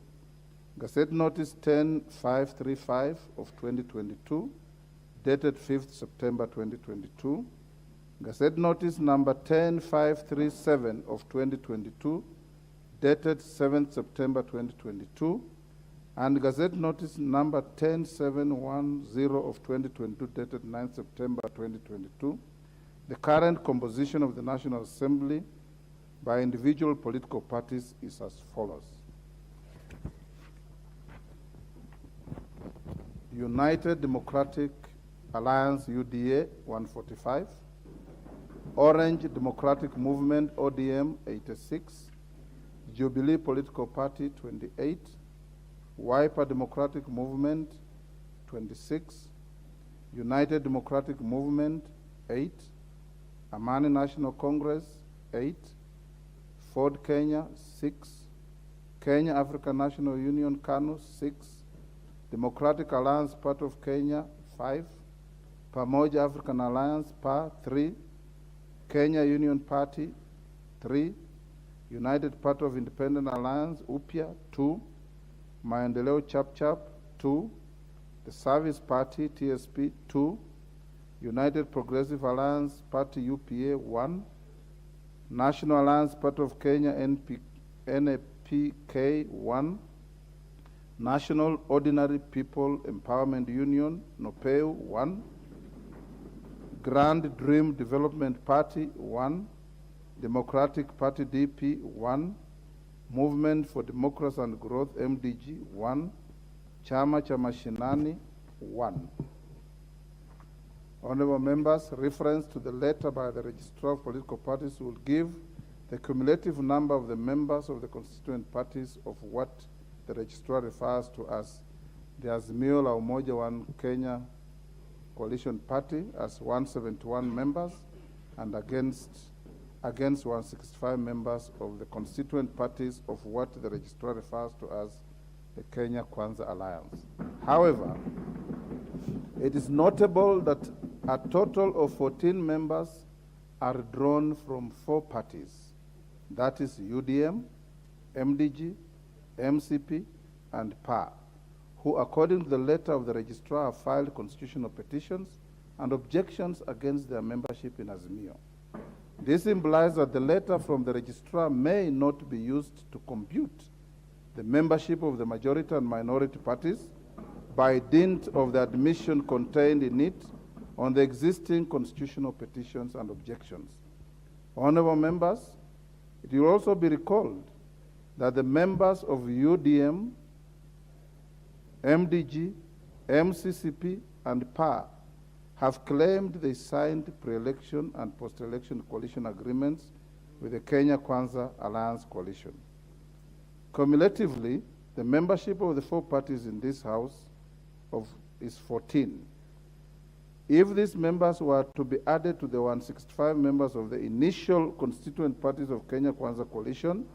S15: Gazette Notice 10535 of 2022, dated 5th September 2022, Gazette Notice number 10537 of 2022, dated 7th September 2022, and Gazette Notice number 10710 of 2022, dated 9th September 2022, the current composition of the National Assembly by individual political parties is as follows. United Democratic Alliance, UDA, 145. Orange Democratic Movement, ODM, 86. Jubilee Political Party, 28. Wiper Democratic Movement, 26. United Democratic Movement, 8. Amani National Congress, 8. Ford Kenya, 6. Kenya African National Union, KANU, 6. Democratic Alliance, part of Kenya, 5. Pamoja African Alliance, PA, 3. Kenya Union Party, 3. United Party of Independent Alliance, UPIA, 2. Maendeleo Chap, 2. The Service Party, TSP, 2. United Progressive Alliance Party, UPA, 1. National Alliance Party of Kenya, NAPK, 1. National Ordinary People Empowerment Union, NOPEU, 1. Grand Dream Development Party, 1. Democratic Party, DP, 1. Movement for Democracy and Growth, MDG, 1. Chama cha Mashinani, 1. Honorable members, reference to the letter by the Registrar of Political Parties will give the cumulative number of the members of the constituent parties of what the Registrar refers to as the Azimio la Umoja One Kenya Coalition Party as 171 members and against 165 members of the constituent parties of what the Registrar refers to as the Kenya Kwanza Alliance. However, it is notable that a total of 14 members are drawn from 4 parties, that is UDM, MDG, MCP, and PA, who according to the letter of the Registrar have filed constitutional petitions and objections against their membership in Azimio. This implies that the letter from the Registrar may not be used to compute the membership of the majority and minority parties by dint of the admission contained in it on the existing constitutional petitions and objections. Honorable members, it will also be recalled that the members of UDM, MDG, MCCP, and PA have claimed they signed pre-election and post-election coalition agreements with the Kenya Kwanza Alliance Coalition. Cumulatively, the membership of the 4 parties in this House is 14. If these members were to be added to the 165 members of the initial constituent parties of Kenya Kwanza Coalition,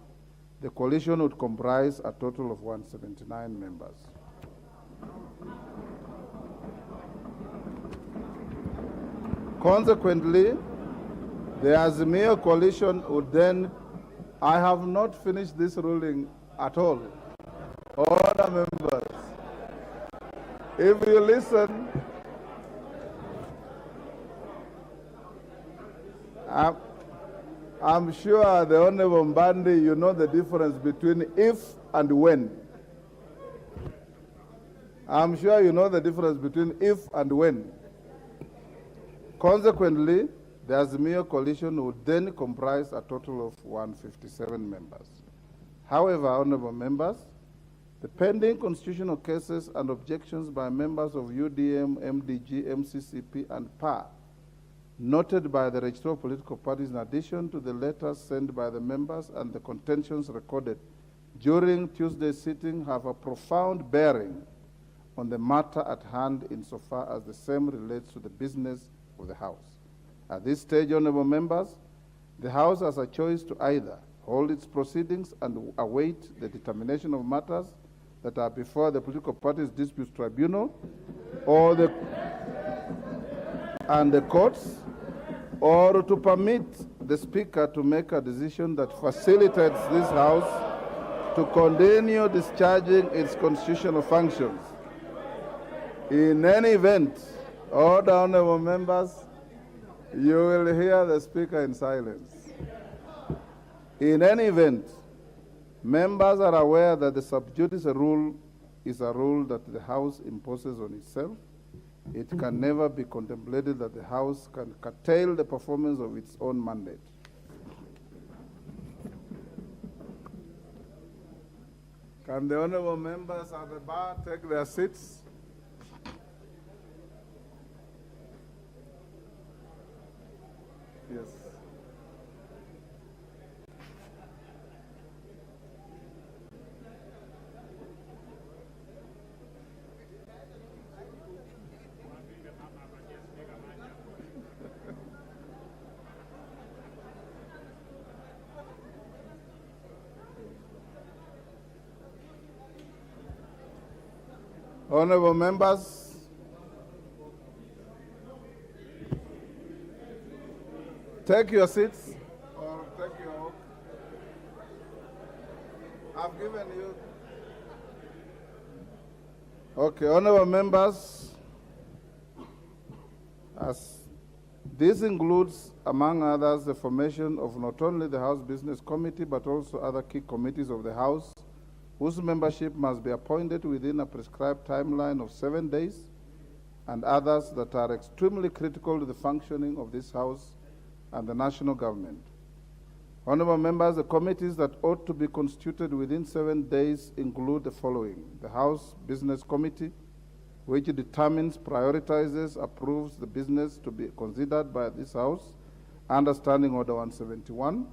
S15: the coalition would comprise a total of 179 members. Consequently, the Azimio coalition would then, I have not finished this ruling at all. Order members, if you listen, I'm sure the Honorable Mbandi, you know the difference between if and when. I'm sure you know the difference between if and when. Consequently, the Azimio coalition would then comprise a total of 157 members. However, honorable members, the pending constitutional cases and objections by members of UDM, MDG, MCCP, and PA, noted by the Registrar of Political Parties in addition to the letters sent by the members and the contentions recorded during Tuesday's sitting, have a profound bearing on the matter at hand insofar as the same relates to the business of the House. At this stage, honorable members, the House has a choice to either hold its proceedings and await the determination of matters that are before the Political Parties Disputes Tribunal or the courts, or to permit the Speaker to make a decision that facilitates this House to continue discharging its constitutional functions. In any event, all the honorable members, you will hear the Speaker in silence. In any event, members are aware that the sub judice rule is a rule that the House imposes on itself. It can never be contemplated that the House can curtail the performance of its own mandate. Can the honorable members at the bar take their seats? Yes. Honorable members, take your seats or take your oath. I've given you. Okay, honorable members, as this includes, among others, the formation of not only the House Business Committee, but also other key committees of the House, whose membership must be appointed within a prescribed timeline of 7 days, and others that are extremely critical to the functioning of this House and the national government. Honorable members, the committees that ought to be constituted within 7 days include the following: the House Business Committee, which determines, prioritizes, approves the business to be considered by this House under Standing Order 171.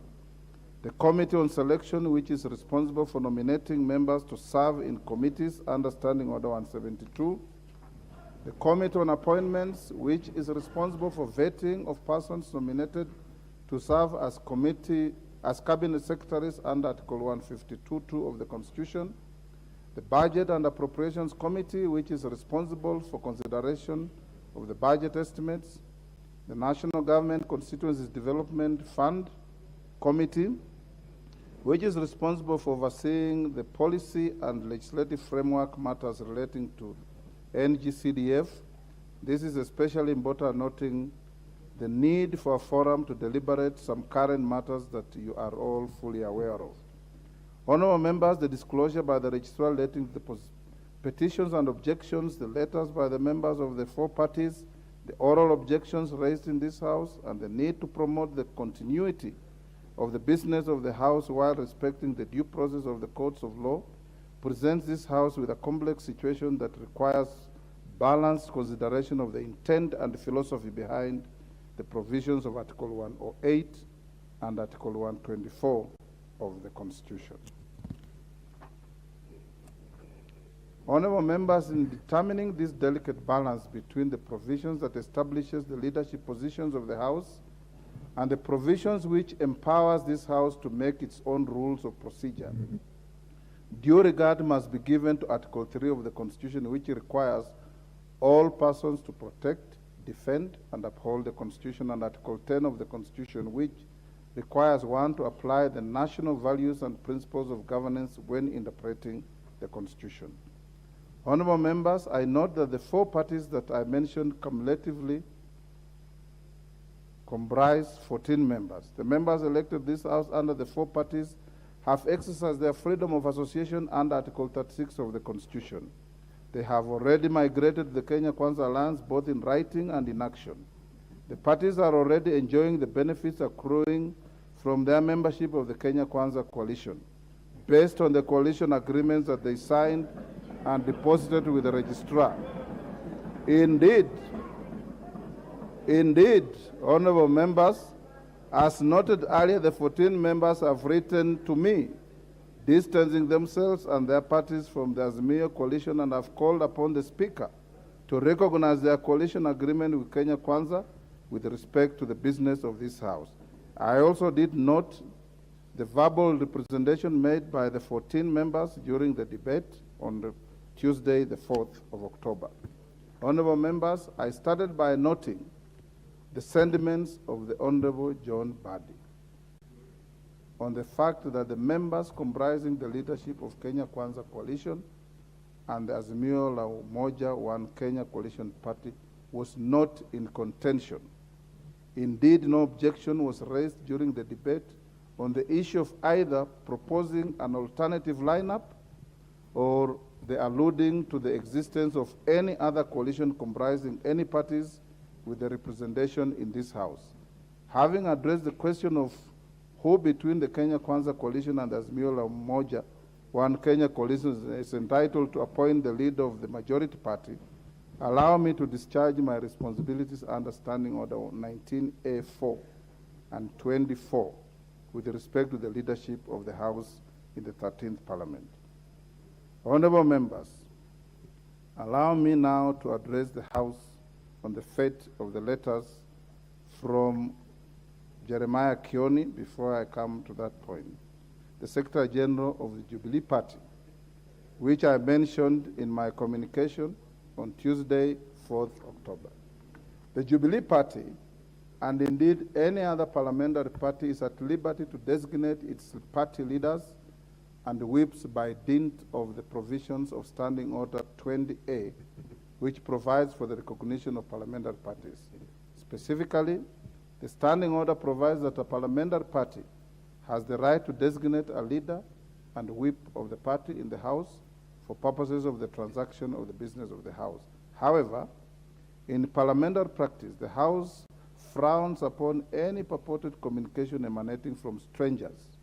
S15: The Committee on Selection, which is responsible for nominating members to serve in committees under Standing Order 172. The Committee on Appointments, which is responsible for vetting of persons nominated to serve as cabinet secretaries under Article 152(2) of the Constitution. The Budget and Appropriations Committee, which is responsible for consideration of the budget estimates. The National Government Constituencies Development Fund Committee, which is responsible for overseeing the policy and legislative framework matters relating to NGCDF. This is especially important, noting the need for a forum to deliberate some current matters that you are all fully aware of. Honorable members, the disclosure by the registrar relating to the petitions and objections, the letters by the members of the 4 parties, the oral objections raised in this House, and the need to promote the continuity of the business of the House while respecting the due process of the courts of law, presents this House with a complex situation that requires balanced consideration of the intent and philosophy behind the provisions of Article 108 and Article 124 of the Constitution. Honorable members, in determining this delicate balance between the provisions that establishes the leadership positions of the House and the provisions which empowers this House to make its own rules of procedure, due regard must be given to Article 3 of the Constitution, which requires all persons to protect, defend, and uphold the Constitution, and Article 10 of the Constitution, which requires one to apply the national values and principles of governance when interpreting the Constitution. Honorable members, I note that the 4 parties that I mentioned cumulatively comprise 14 members. The members elected this House under the 4 parties have exercised their freedom of association under Article 36 of the Constitution. They have already migrated to the Kenya Kwanza Alliance both in writing and in action. The parties are already enjoying the benefits accruing from their membership of the Kenya Kwanza Coalition, based on the coalition agreements that they signed and deposited with the registrar. Indeed, honorable members, as noted earlier, the 14 members have written to me, distancing themselves and their parties from the Azimio coalition, and have called upon the Speaker to recognize their coalition agreement with Kenya Kwanza with respect to the business of this House. I also did note the verbal representation made by the 14 members during the debate on the Tuesday, the 4th of October. Honorable members, I started by noting the sentiments of the Honorable John Badi on the fact that the members comprising the leadership of Kenya Kwanza Coalition and the Azimio la Umoja One Kenya Coalition Party was not in contention. Indeed, no objection was raised during the debate on the issue of either proposing an alternative lineup or the alluding to the existence of any other coalition comprising any parties with the representation in this House. Having addressed the question of who between the Kenya Kwanza Coalition and the Azimio la Umoja One Kenya Coalition is entitled to appoint the leader of the majority party, allow me to discharge my responsibilities under Standing Order 19A4 and 24 with respect to the leadership of the House in the 13th Parliament. Honorable members, allow me now to address the House on the fate of the letters from Jeremiah Kioni before I come to that point, the Secretary General of the Jubilee Party, which I mentioned in my communication on Tuesday, 4th October. The Jubilee Party, and indeed any other parliamentary party, is at liberty to designate its party leaders and whips by dint of the provisions of Standing Order 20A, which provides for the recognition of parliamentary parties. Specifically, the Standing Order provides that a parliamentary party has the right to designate a leader and whip of the party in the House for purposes of the transaction of the business of the House. However, in parliamentary practice, the House frowns upon any purported communication emanating from strangers,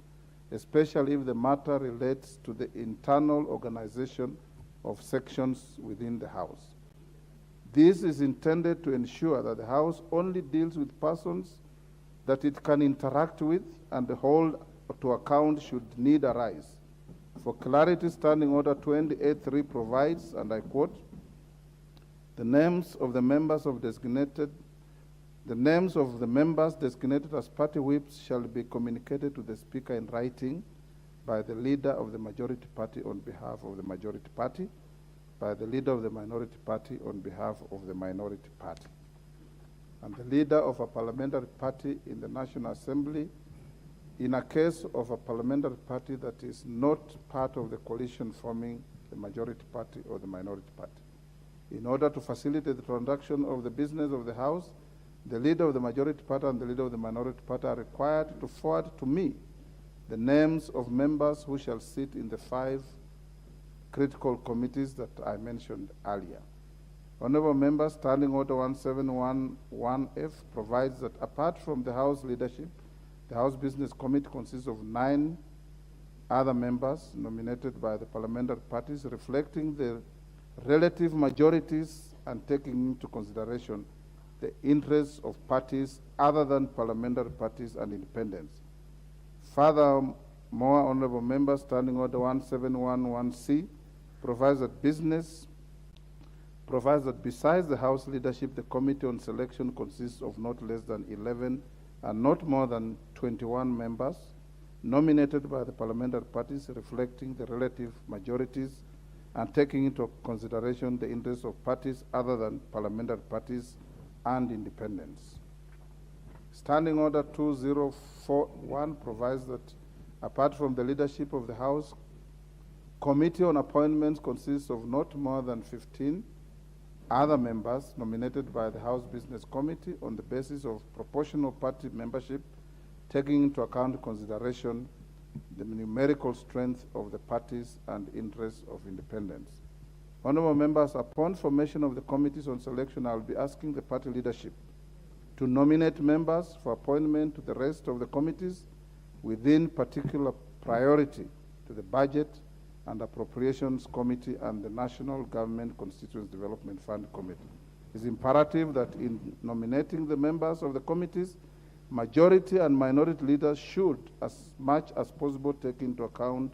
S15: especially if the matter relates to the internal organization of sections within the House. This is intended to ensure that the House only deals with persons that it can interact with and hold to account should need arise. For clarity, Standing Order 28.3 provides, and I quote, the names of the members designated as party whips shall be communicated to the Speaker in writing by the leader of the majority party on behalf of the majority party, by the leader of the minority party on behalf of the minority party, and the leader of a parliamentary party in the National Assembly in a case of a parliamentary party that is not part of the coalition forming the majority party or the minority party. In order to facilitate the transaction of the business of the House, the leader of the majority party and the leader of the minority party are required to forward to me the names of members who shall sit in the 5 critical committees that I mentioned earlier. Honorable members, Standing Order 1711F provides that apart from the House leadership, the House Business Committee consists of 9 other members nominated by the parliamentary parties, reflecting the relative majorities and taking into consideration the interests of parties other than parliamentary parties and independents. Furthermore, honorable members, Standing Order 1711C provides that besides the House leadership, the Committee on Selection consists of not less than 11 and not more than 21 members nominated by the parliamentary parties, reflecting the relative majorities and taking into consideration the interests of parties other than parliamentary parties and independents. Standing Order 2041 provides that apart from the leadership of the House, Committee on Appointments consists of not more than 15 other members nominated by the House Business Committee on the basis of proportional party membership, taking into account consideration the numerical strength of the parties and interests of independents. Honorable members, upon formation of the committees on selection, I will be asking the party leadership to nominate members for appointment to the rest of the committees within particular priority to the Budget and Appropriations Committee and the National Government Constituency Development Fund Committee. It is imperative that in nominating the members of the committees, majority and minority leaders should, as much as possible, take into account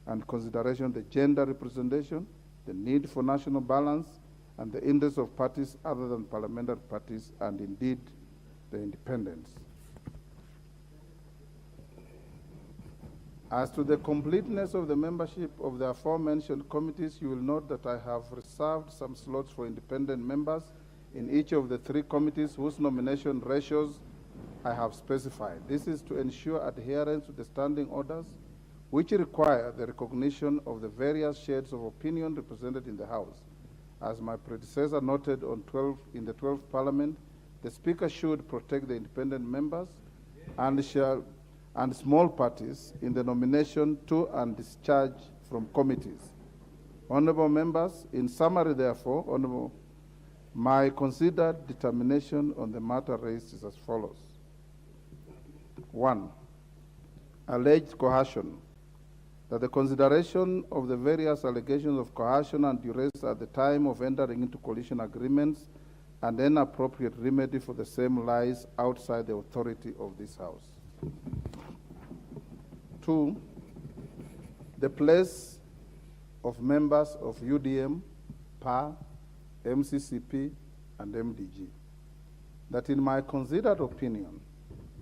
S15: and consideration the gender representation, the need for national balance, and the interests of parties other than parliamentary parties, and indeed the independents. As to the completeness of the membership of the aforementioned committees, you will note that I have reserved some slots for independent members in each of the 3 committees whose nomination ratios I have specified. This is to ensure adherence to the standing orders, which require the recognition of the various shades of opinion represented in the House. As my predecessor noted in the 12th Parliament, the Speaker should protect the independent members and small parties in the nomination to and discharge from committees. Honorable members, in summary, therefore, my considered determination on the matter raised is as follows. 1. Alleged coercion. That the consideration of the various allegations of coercion and duress at the time of entering into coalition agreements and an appropriate remedy for the same lies outside the authority of this House. 2, the place of members of UDM, PAR, MCCP, and MDG. That in my considered opinion,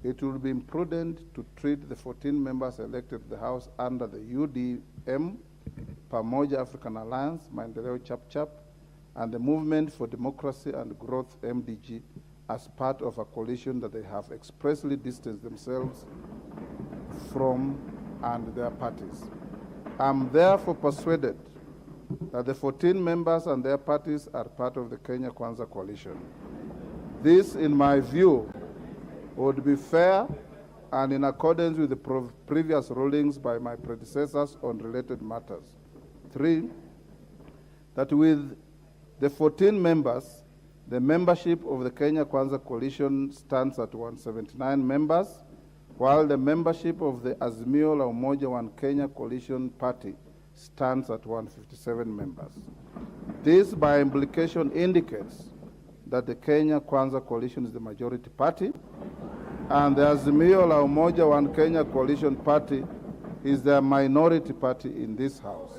S15: it would be imprudent to treat the 14 members elected to the House under the UDM, Pamoja African Alliance, Maendeleo Chap, and the Movement for Democracy and Growth, MDG, as part of a coalition that they have expressly distanced themselves from and their parties. I am therefore persuaded that the 14 members and their parties are part of the Kenya Kwanza coalition. This, in my view, would be fair and in accordance with the previous rulings by my predecessors on related matters. 3, that with the 14 members, the membership of the Kenya Kwanza coalition stands at 179 members, while the membership of the Azimio la Umoja One Kenya coalition party stands at 157 members. This, by implication, indicates that the Kenya Kwanza coalition is the majority party, and the Azimio la Umoja One Kenya coalition party is the minority party in this House.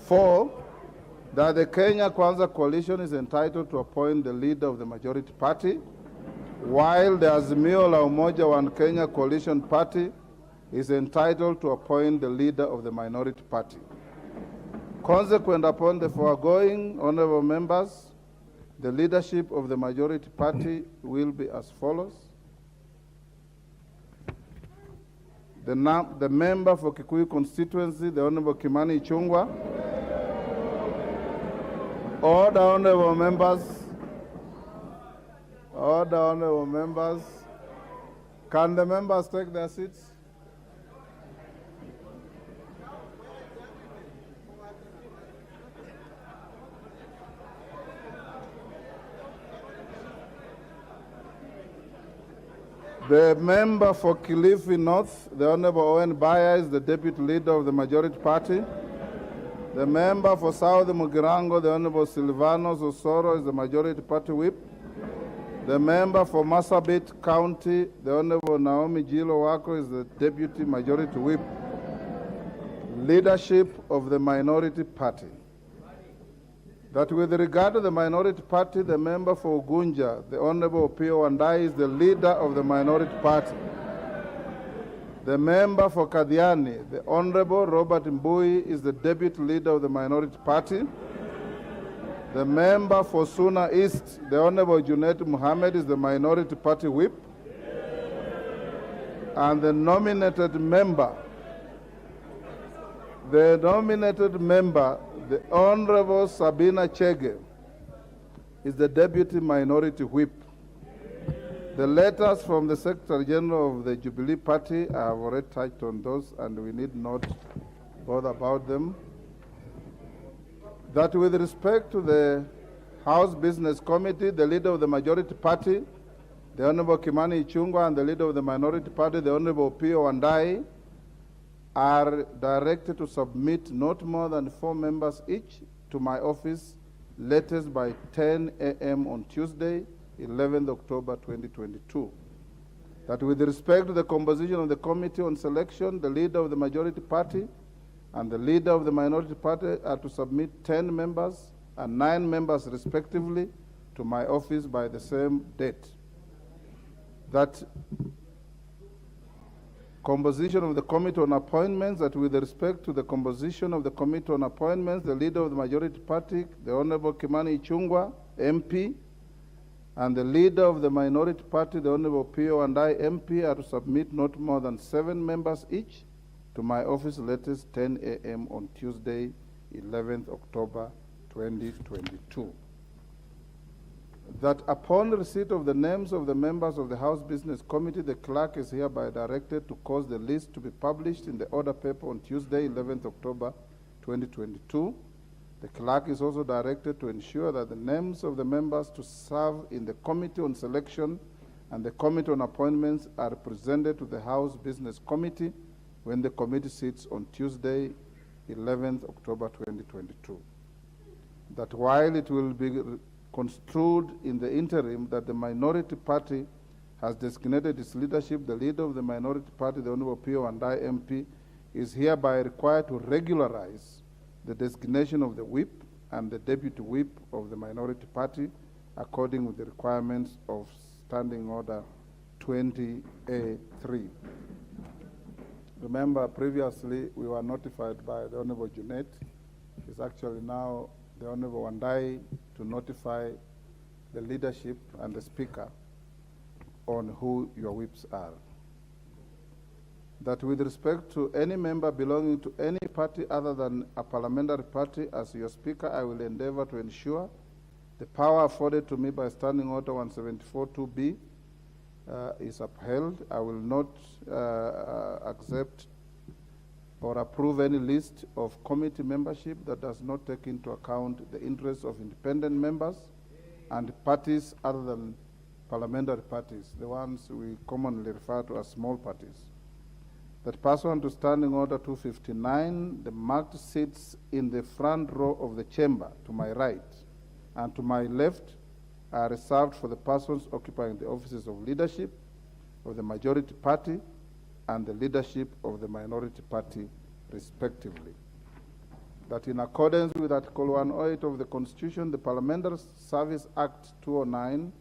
S15: 4, that the Kenya Kwanza coalition is entitled to appoint the leader of the majority party, while the Azimio la Umoja One Kenya coalition party is entitled to appoint the leader of the minority party. Consequent upon the foregoing, honorable members, the leadership of the majority party will be as follows. The member for Kikuyu constituency, the Honorable Kimani Ichung'wah. Order, honorable members. Order, honorable members. Can the members take their seats? The member for Kilifi North, the Honorable Owen Baya, is the deputy leader of the majority party. The member for South Mugirango, the Honorable Silvanos Osoro, is the majority party whip. The member for Marsabit County, the Honorable Naomi Jilo Wako, is the deputy majority whip. Leadership of the minority party. That with regard to the minority party, the member for Ugunja, the Honorable Pio Wandai, is the leader of the minority party. The member for Kadiani, the Honorable Robert Mbui, is the deputy leader of the minority party. The member for Suna East, the Honorable Junet Mohammed, is the minority party whip. And the nominated member, the Honorable Sabina Chege, is the deputy minority whip. The letters from the Secretary General of the Jubilee Party, I have already touched on those, and we need not bother about them. That with respect to the House Business Committee, the leader of the majority party, the Honorable Kimani Ichung'wah, and the leader of the minority party, the Honorable Pio Wandai, are directed to submit not more than 4 members each to my office, latest by 10 a.m. on Tuesday, 11th October 2022. That with respect to the composition of the committee on selection, the leader of the majority party and the leader of the minority party are to submit 10 members and 9 members respectively to my office by the same date. That Composition of the Committee on Appointments, that with respect to the composition of the Committee on Appointments, the leader of the majority party, the Honorable Kimani Ichung'wah, MP, and the leader of the minority party, the Honorable Pio and I, MP, are to submit not more than 7 members each to my office latest 10 a.m. on Tuesday, 11th October 2022. That upon receipt of the names of the members of the House Business Committee, the clerk is hereby directed to cause the list to be published in the order paper on Tuesday, 11th October 2022. The clerk is also directed to ensure that the names of the members to serve in the Committee on Selection and the Committee on Appointments are presented to the House Business Committee when the committee sits on Tuesday, 11th October 2022. That while it will be construed in the interim that the minority party has designated its leadership, the leader of the minority party, the Honorable Pio and I, MP, is hereby required to regularize the designation of the whip and the deputy whip of the minority party according with the requirements of Standing Order 20A3. Remember, previously we were notified by the Honorable Junet. It's actually now the Honorable Wandai to notify the leadership and the Speaker on who your whips are. That with respect to any member belonging to any party other than a parliamentary party, as your Speaker, I will endeavor to ensure the power afforded to me by Standing Order 174(2)B is upheld. I will not accept or approve any list of committee membership that does not take into account the interests of independent members and parties other than parliamentary parties, the ones we commonly refer to as small parties. That pursuant to Standing Order 259, the marked seats in the front row of the chamber to my right and to my left are reserved for the persons occupying the offices of leadership of the majority party and the leadership of the minority party, respectively. That in accordance with Article 108 of the Constitution, the Parliamentary Service Act 209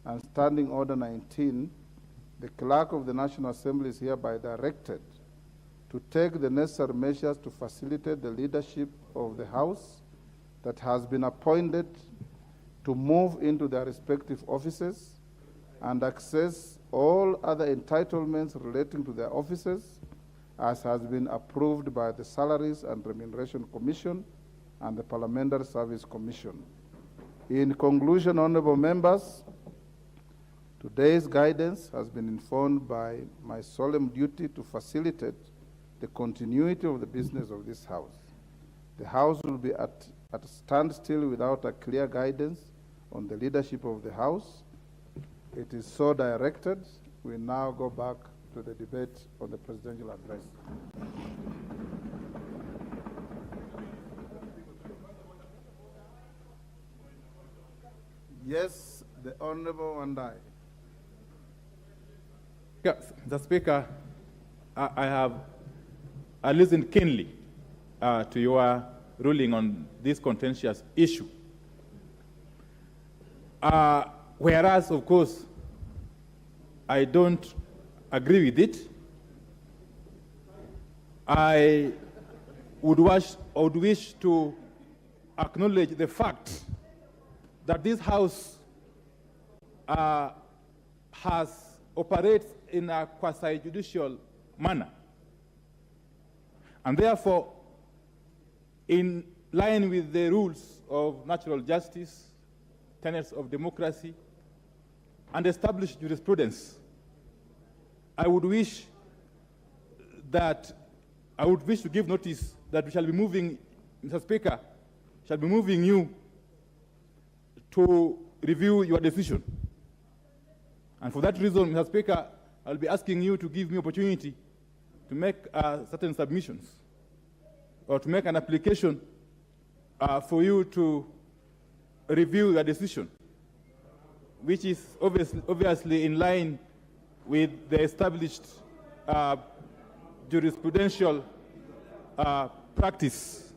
S15: and Standing Order 19, the Clerk of the National Assembly is hereby directed to take the necessary measures to facilitate the leadership of the House that has been appointed to move into their respective offices and access all other entitlements relating to their offices as has been approved by the Salaries and Remuneration Commission and the Parliamentary Service Commission. In conclusion, honorable members, today's guidance has been informed by my solemn duty to facilitate the continuity of the business of this House. The House will be at a standstill without a clear guidance on the leadership of the House. It is so directed. We now go back to the debate on the presidential address. Yes, the Honorable Wandai.
S17: Yes, the Speaker, I listened keenly to your ruling on this contentious issue. Whereas, of course, I don't agree with it, I would wish to acknowledge the fact that this House operates in a quasi-judicial manner. And therefore, in line with the rules of natural justice, tenets of democracy, and established jurisprudence, I would wish to give notice that we shall be moving, Mr. Speaker, shall be moving you to review your decision. And for that reason, Mr. Speaker, I'll be asking you to give me opportunity to make certain submissions or to make an application for you to review your decision, which is obviously in line with the established jurisprudential practice.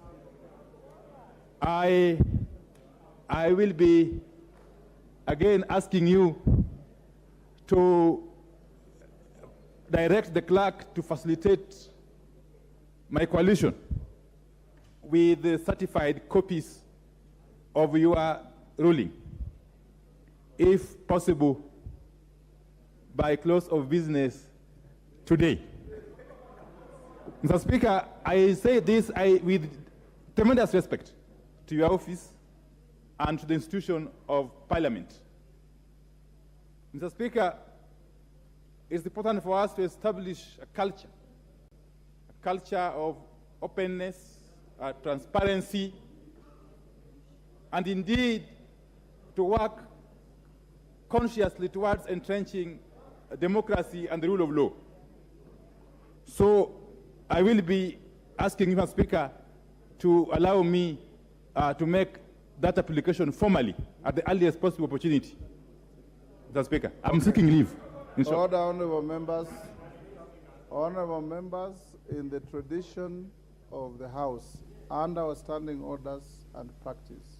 S17: I will be again asking you to direct the clerk to facilitate my coalition with the certified copies of your ruling, if possible, by close of business today. Mr. Speaker, I say this with tremendous respect to your office and to the institution of Parliament. Mr. Speaker, it's important for us to establish a culture of openness, transparency, and indeed to work consciously towards entrenching democracy and the rule of law. So I will be asking you, Mr. Speaker, to allow me to make that application formally at the earliest possible opportunity. Mr. Speaker, I'm seeking leave.
S15: Order, honorable members. Honorable members, in the tradition of the House and our standing orders and practice,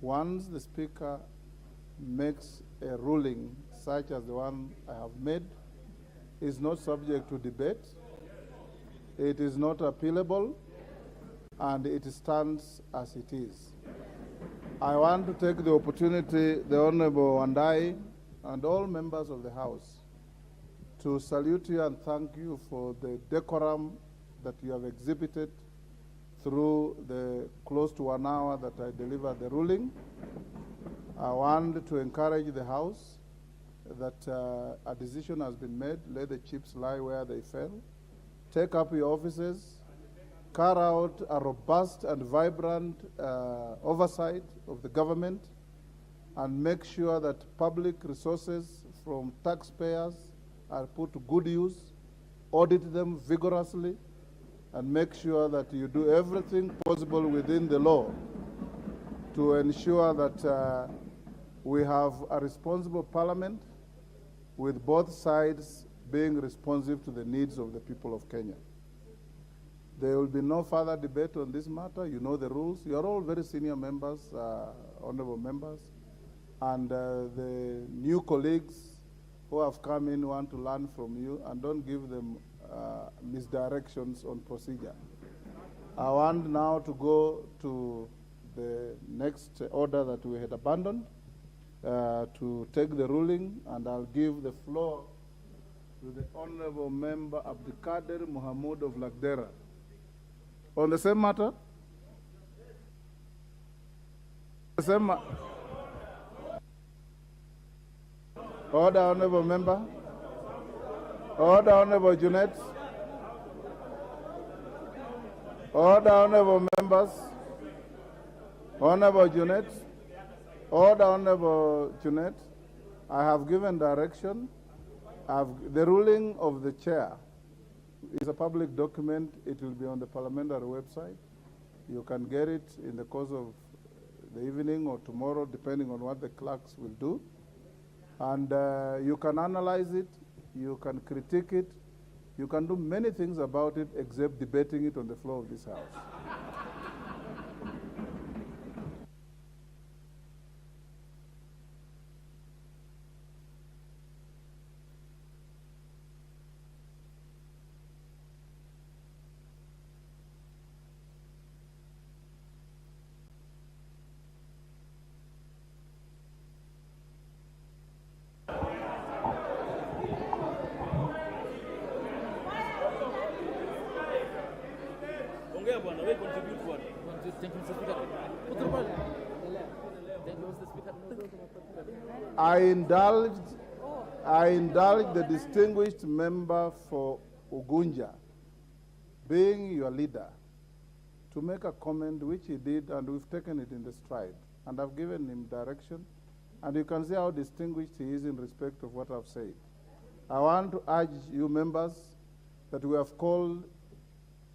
S15: once the Speaker makes a ruling such as the one I have made, is not subject to debate, it is not appealable, and it stands as it is. I want to take the opportunity, the Honorable Wandai and all members of the House, to salute you and thank you for the decorum that you have exhibited through the close to 1 hour that I delivered the ruling. I want to encourage the House that a decision has been made. Let the chips lie where they fell. Take up your offices. Carry out a robust and vibrant oversight of the government, and make sure that public resources from taxpayers are put to good use. Audit them vigorously, and make sure that you do everything possible within the law to ensure that we have a responsible parliament with both sides being responsive to the needs of the people of Kenya. There will be no further debate on this matter. You know the rules. You are all very senior members, honorable members, and the new colleagues who have come in want to learn from you, and don't give them misdirections on procedure. I want now to go to the next order that we had abandoned, to take the ruling, and I'll give the floor to the Honorable Member Abdikader Mohamud of Lagdera. On the same matter? The same Order, Honorable Member. Order, Honorable Junet. Order, Honorable Members. Honorable Junet. Order, Honorable Junet. I have given direction. The ruling of the chair is a public document. It will be on the parliamentary website. You can get it in the course of the evening or tomorrow, depending on what the clerks will do. And you can analyze it, you can critique it, you can do many things about it except debating it on the floor of this House. I indulged the distinguished member for Ugunja, being your leader, to make a comment, which he did, and we've taken it in the stride. And I've given him direction, and you can see how distinguished he is in respect of what I've said. I want to urge you members that we have called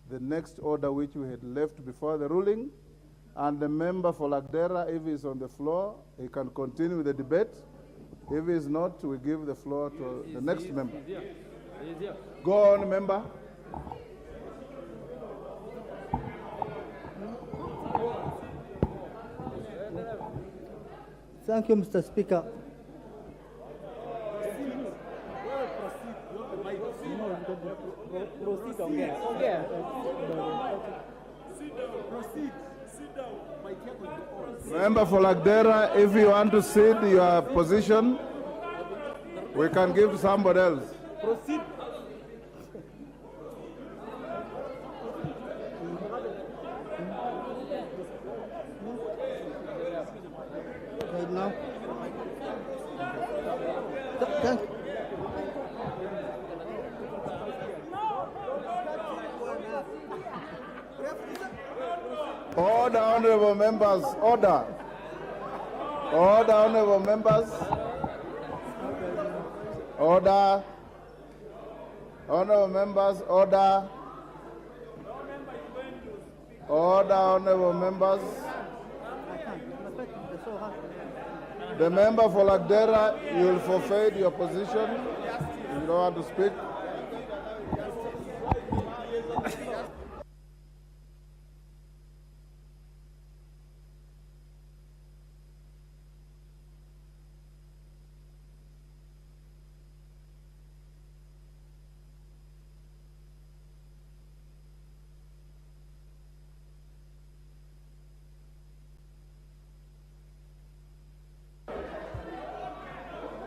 S15: the next order which we had left before the ruling, and the member for Lagdera, if he's on the floor, he can continue with the debate. If he's not, we give the floor to the next member. Go on, member.
S18: Thank you, Mr. Speaker.
S3: Yeah.
S15: Member for Lagdera, if you want to cede your position, we can give to somebody else.
S3: Proceed.
S18: Right now.
S15: Order, honorable members, order. Order, honorable members. Order. Honorable members, order. Order, honorable members. The member for Lagdera, you will forfeit your position. You don't want to speak.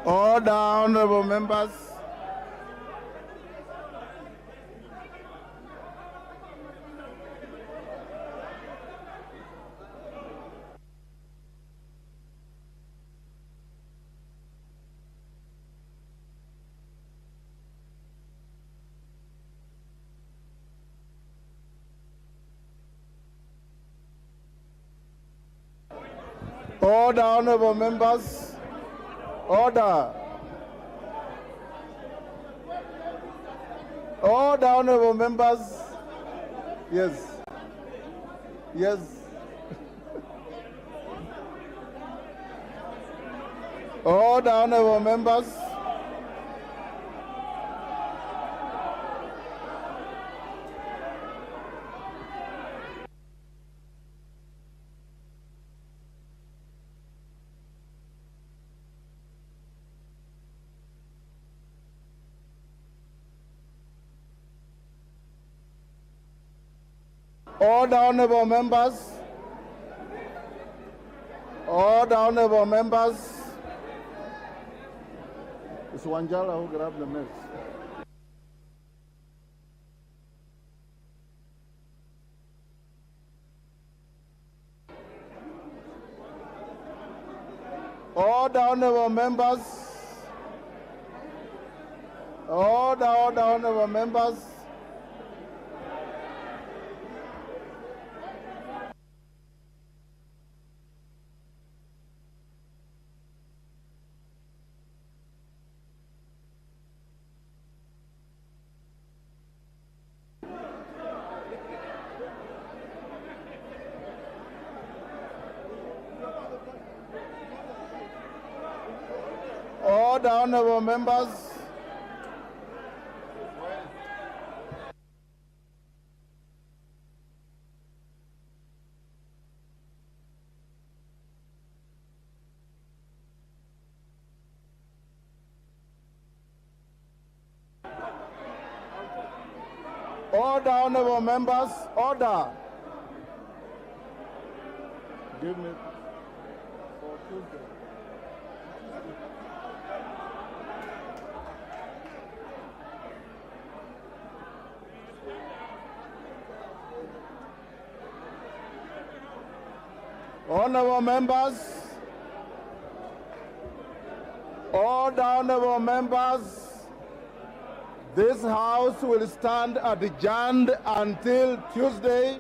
S15: Order, honorable members. Order, honorable members. Order. Order, honorable members. Yes. Yes. Order, honorable members. Order, honorable members. Order, honorable members. It's Wanjala who grabbed the mess. Order, honorable members. Order, honorable members. Order, honorable members. Order, honorable members. Order. Give me for Tuesday. Honorable members, order, honorable members, this House will stand adjourned until Tuesday.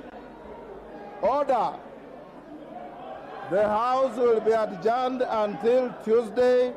S15: Order. The House will be adjourned until Tuesday,